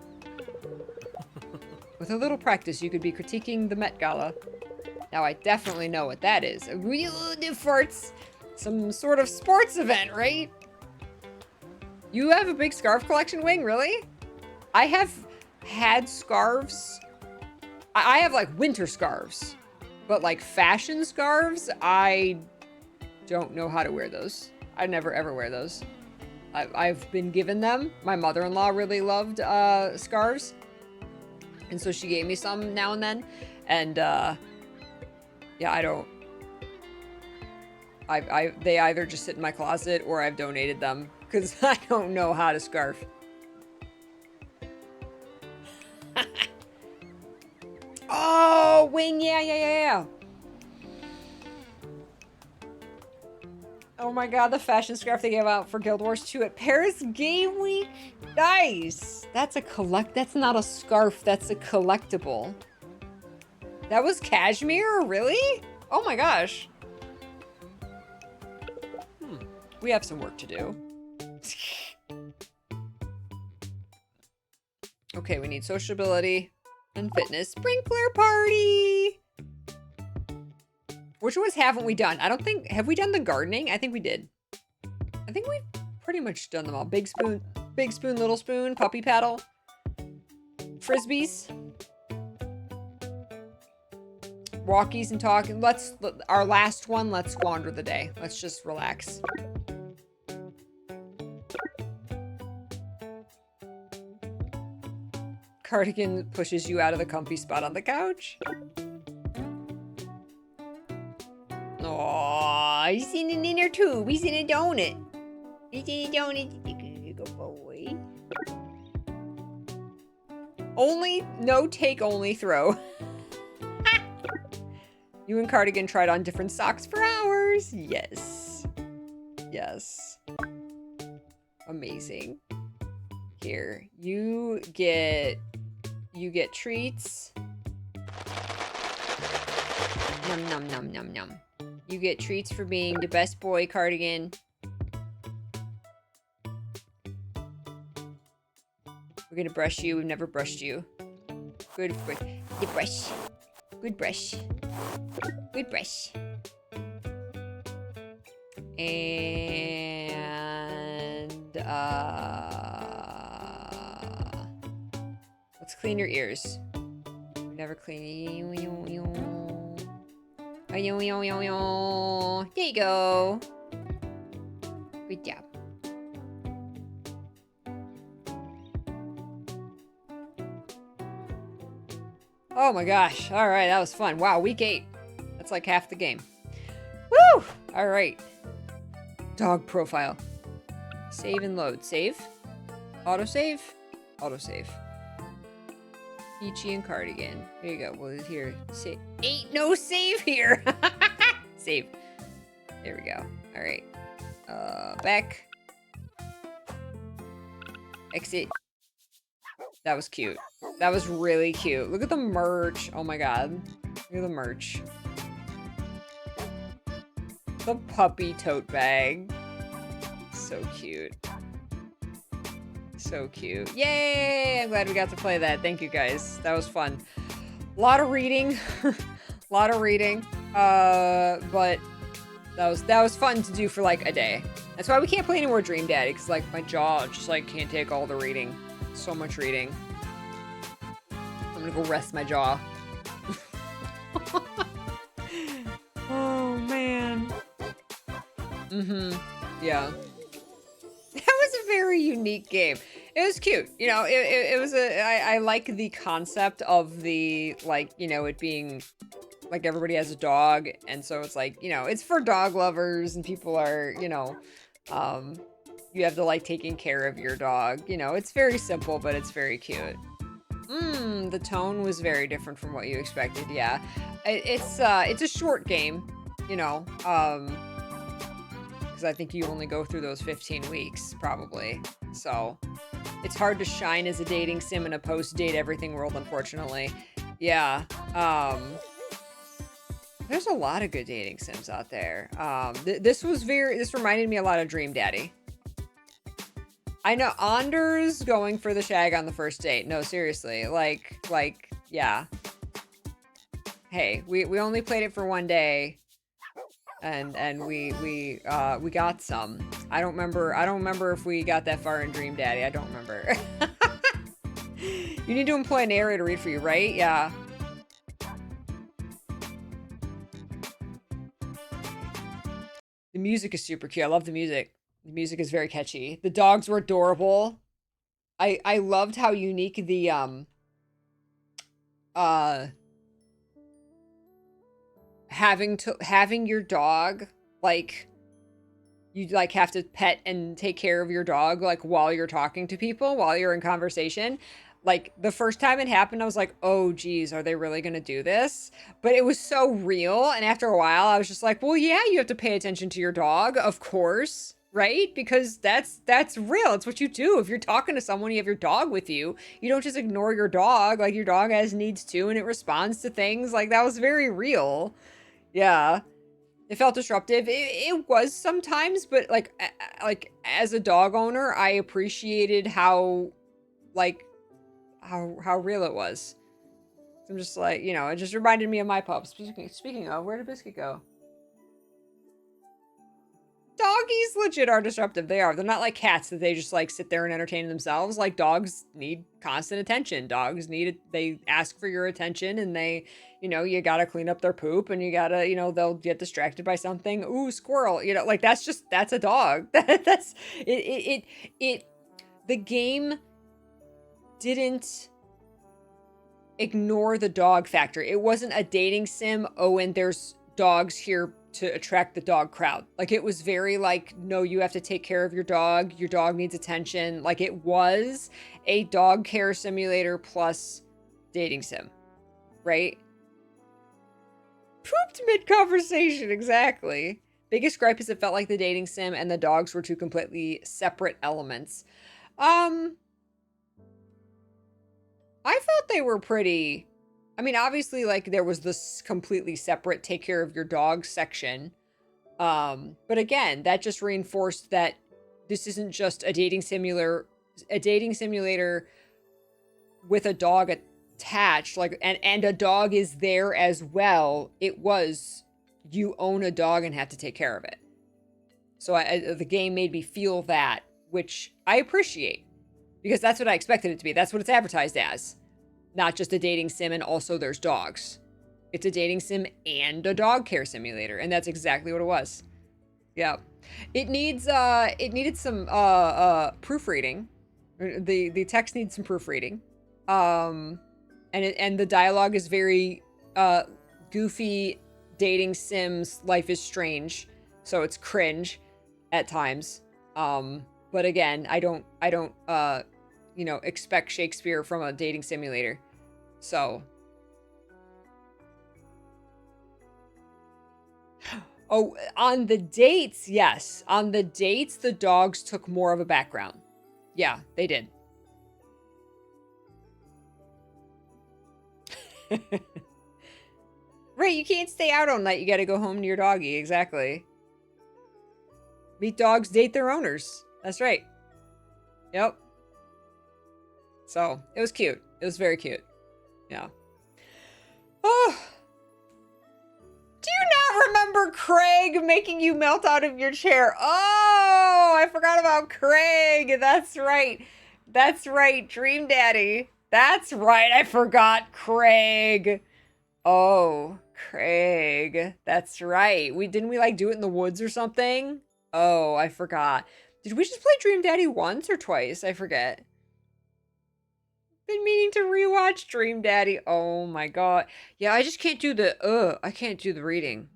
S1: With a little practice, you could be critiquing the Met Gala. Now, I definitely know what that is. Farts. Some sort of sports event, right? You have a big scarf collection, Wing? Really? I have had scarves. I have, like, winter scarves. But, like, fashion scarves, I don't know how to wear those. I never, ever wear those. I've been given them. My mother-in-law really loved scarves. And so she gave me some now and then. And, yeah, I don't... They either just sit in my closet or I've donated them. Because I don't know how to scarf. Oh, Wing, yeah. Oh my god, the fashion scarf they gave out for Guild Wars 2 at Paris Game Week. Nice. That's not a scarf, that's a collectible. That was cashmere? Really? Oh my gosh. We have some work to do. Okay, we need sociability and fitness. Sprinkler party! Which ones haven't we done? I don't think... Have we done the gardening? I think we did. I think we've pretty much done them all. Big spoon, little spoon, puppy paddle. Frisbees. Walkies and talk. Our last one, let's squander the day. Let's just relax. Cardigan pushes you out of the comfy spot on the couch. Aww, he's in an inner tube. He's in a donut. He's in a donut. Good boy. Only, no take, only throw. You and Cardigan tried on different socks for hours. Yes. Yes. Amazing. Here, you get treats. Num num num num num. You get treats for being the best boy, Cardigan. We're gonna brush you. We've never brushed you. Good brush. Good brush. Good brush. Good brush. And let's clean your ears. We never clean. There you go. Good job. Oh my gosh. All right, that was fun. Wow, week 8. That's like half the game. Woo! All right. Dog profile. Save and load. Save. Autosave. Autosave. Peachy and Cardigan. Here you go. Well, here. Save. Ain't no save here. Save. There we go. All right. Back. Exit. That was cute. That was really cute. Look at the merch. Oh my god. Look at the merch. The puppy tote bag. So cute. So cute. Yay! I'm glad we got to play that. Thank you guys. That was fun. A lot of reading. A lot of reading. But that was fun to do for like a day. That's why we can't play any more Dream Daddy, because like my jaw just like can't take all the reading. So much reading. I'm gonna go rest my jaw. Oh man. Yeah. That was a very unique game. It was cute. You know, it was I like the concept of the, like, you know, it being like everybody has a dog, and so it's like, you know, it's for dog lovers and people are, you know, you have to like taking care of your dog. You know, it's very simple, but it's very cute. The tone was very different from what you expected. Yeah. It's a short game, you know, because I think you only go through those 15 weeks, probably. So it's hard to shine as a dating sim in a post-date everything world, unfortunately. Yeah. There's a lot of good dating sims out there. This reminded me a lot of Dream Daddy. I know Anders going for the shag on the first date. No, seriously. Like, yeah. Hey, we only played it for one day. And we got some. I don't remember if we got that far in Dream Daddy. I don't remember. You need to employ a narrator to read for you, right? Yeah. The music is super cute. I love the music. The music is very catchy. The dogs were adorable. I loved how unique the having your dog, like, you like have to pet and take care of your dog like while you're talking to people, while you're in conversation. Like the first time it happened, I was like, oh geez, are they really gonna do this? But it was so real, and after a while I was just like, well, yeah, you have to pay attention to your dog, of course, right? Because that's real. It's what you do. If you're talking to someone, you have your dog with you. You don't just ignore your dog. Like, your dog has needs too, and it responds to things. Like, that was very real. Yeah. It felt disruptive. It was sometimes, but like as a dog owner, I appreciated how real it was. I'm just like, you know, it just reminded me of my pups. Speaking of, where did Biscuit go? Doggies legit are disruptive. They are. They're not like cats that they just like sit there and entertain themselves. Like, dogs need constant attention. Dogs need it. They ask for your attention, and they, you know, you gotta clean up their poop, and you gotta, you know, they'll get distracted by something. Ooh, squirrel. You know, like that's a dog. That's it. The game didn't ignore the dog factor. It wasn't a dating sim. Oh, and there's dogs here to attract the dog crowd. Like, it was very like, no, you have to take care of your dog. Your dog needs attention. Like, it was a dog care simulator plus dating sim, right? Pooped mid-conversation, exactly. Biggest gripe is it felt like the dating sim and the dogs were two completely separate elements. I thought they were pretty... I mean, obviously, like, there was this completely separate take care of your dog section. But again, that just reinforced that this isn't just a dating simulator with a dog attached, like, and a dog is there as well. It was, you own a dog and have to take care of it. So the game made me feel that, which I appreciate, because that's what I expected it to be. That's what it's advertised as. Not just a dating sim and also there's dogs. It's a dating sim and a dog care simulator, and that's exactly what it was. Yeah. It needed some proofreading. The text needs some proofreading. And the dialogue is very goofy dating sims, Life is Strange, so it's cringe at times. But again, I don't you know, expect Shakespeare from a dating simulator. So. Oh, on the dates, yes. On the dates, the dogs took more of a background. Yeah, they did. Right, you can't stay out all night. You gotta go home to your doggy. Exactly. Meet dogs, date their owners. That's right. Yep. So it was cute. It was very cute. Yeah. Oh. Do you not remember Craig making you melt out of your chair? Oh, I forgot about Craig. That's right. That's right. Dream Daddy. That's right. I forgot Craig. Oh, Craig. That's right. Didn't we like do it in the woods or something? Oh, I forgot. Did we just play Dream Daddy once or twice? I forget. Been meaning to rewatch Dream Daddy. Oh my god. Yeah, I just can't do I can't do the reading.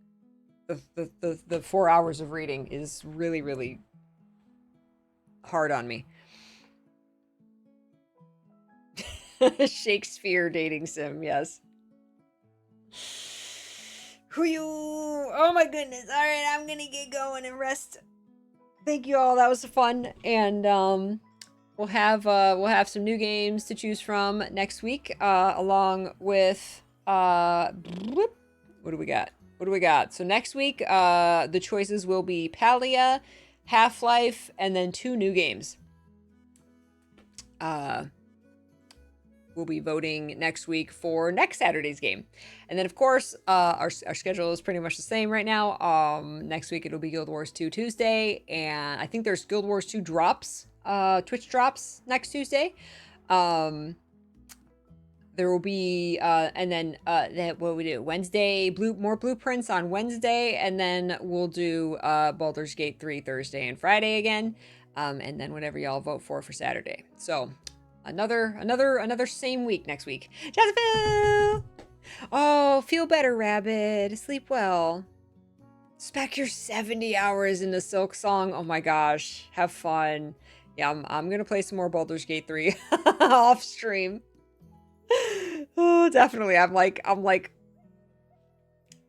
S1: The 4 hours of reading is really, really hard on me. Shakespeare dating sim, yes. Whew. Oh my goodness. All right, I'm gonna get going and rest. Thank you all. That was fun, and we'll have some new games to choose from next week, along with what do we got? What do we got? So next week, the choices will be Palia, Half-Life, and then 2 new games. We'll be voting next week for next Saturday's game. And then, of course, our schedule is pretty much the same right now. Next week, it'll be Guild Wars 2 Tuesday. And I think there's Guild Wars 2 drops, Twitch drops next Tuesday. There will be, and then what we do? Wednesday, more blueprints on Wednesday. And then we'll do Baldur's Gate 3 Thursday and Friday again. And then whatever y'all vote for Saturday. So... Another same week next week. Jazafil! Oh, feel better, Rabbit. Sleep well. Spec your 70 hours into Silk Song. Oh my gosh. Have fun. Yeah, I'm gonna play some more Baldur's Gate 3 off stream. Oh, definitely. I'm like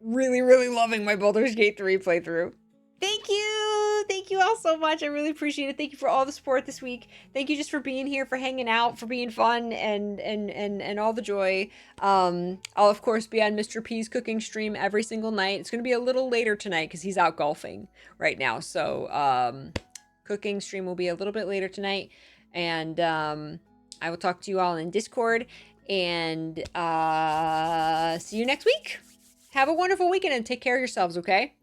S1: really, really loving my Baldur's Gate 3 playthrough. Thank you. Thank you all so much. I really appreciate it. Thank you for all the support this week. Thank you just for being here, for hanging out, for being fun, and all the joy. I'll of course be on Mr. P's cooking stream every single night. It's gonna be a little later tonight because he's out golfing right now. So cooking stream will be a little bit later tonight, and I will talk to you all in Discord. And see you next week. Have a wonderful weekend and take care of yourselves. Okay.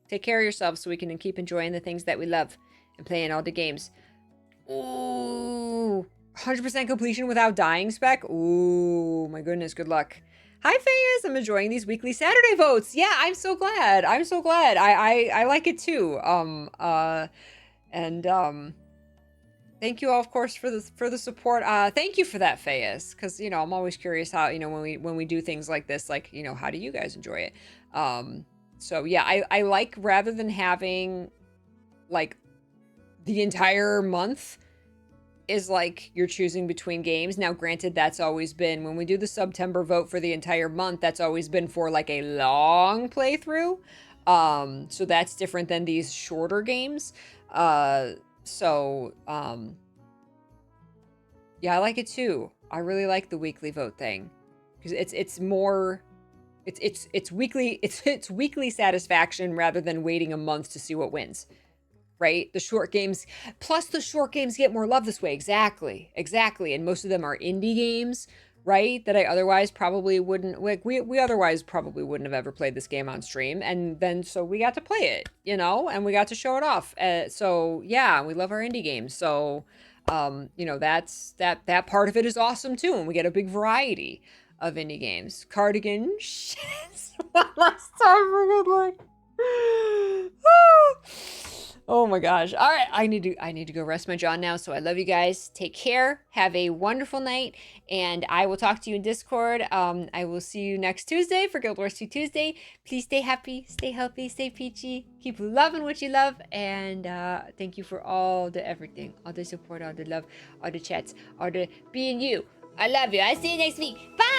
S1: Take care of yourselves so we can keep enjoying the things that we love and playing all the games. Ooh, 100% completion without dying, Spec. Ooh, my goodness, good luck. Hi, Fayez. I'm enjoying these weekly Saturday votes. Yeah, I'm so glad. I'm so glad. I like it too. Thank you all, of course, for the support. Thank you for that, Fayez, because you know I'm always curious how when we do things like this, like how do you guys enjoy it? So yeah, I like, rather than having like the entire month is like you're choosing between games. Now, granted, that's always been, when we do the September vote for the entire month, that's always been for like a long playthrough. So that's different than these shorter games. Yeah, I like it too. I really like the weekly vote thing because it's more... It's weekly satisfaction rather than waiting a month to see what wins, right? The short games get more love this way. Exactly. And most of them are indie games, right? That I otherwise probably wouldn't, like, we otherwise probably wouldn't have ever played this game on stream. And then, so we got to play it, and we got to show it off. So yeah, we love our indie games. So, that's, that part of it is awesome too. And we get a big variety of indie games. Cardigan shit. One last time for good luck. Oh my gosh. All right, I need to go rest my jaw now. So I love you guys. Take care. Have a wonderful night, and I will talk to you in Discord. I will see you next Tuesday for Guild Wars 2 Tuesday. Please stay happy, stay healthy, stay peachy. Keep loving what you love, and thank you for all the everything, all the support, all the love, all the chats, all the being you. I love you. I see you next week. Bye.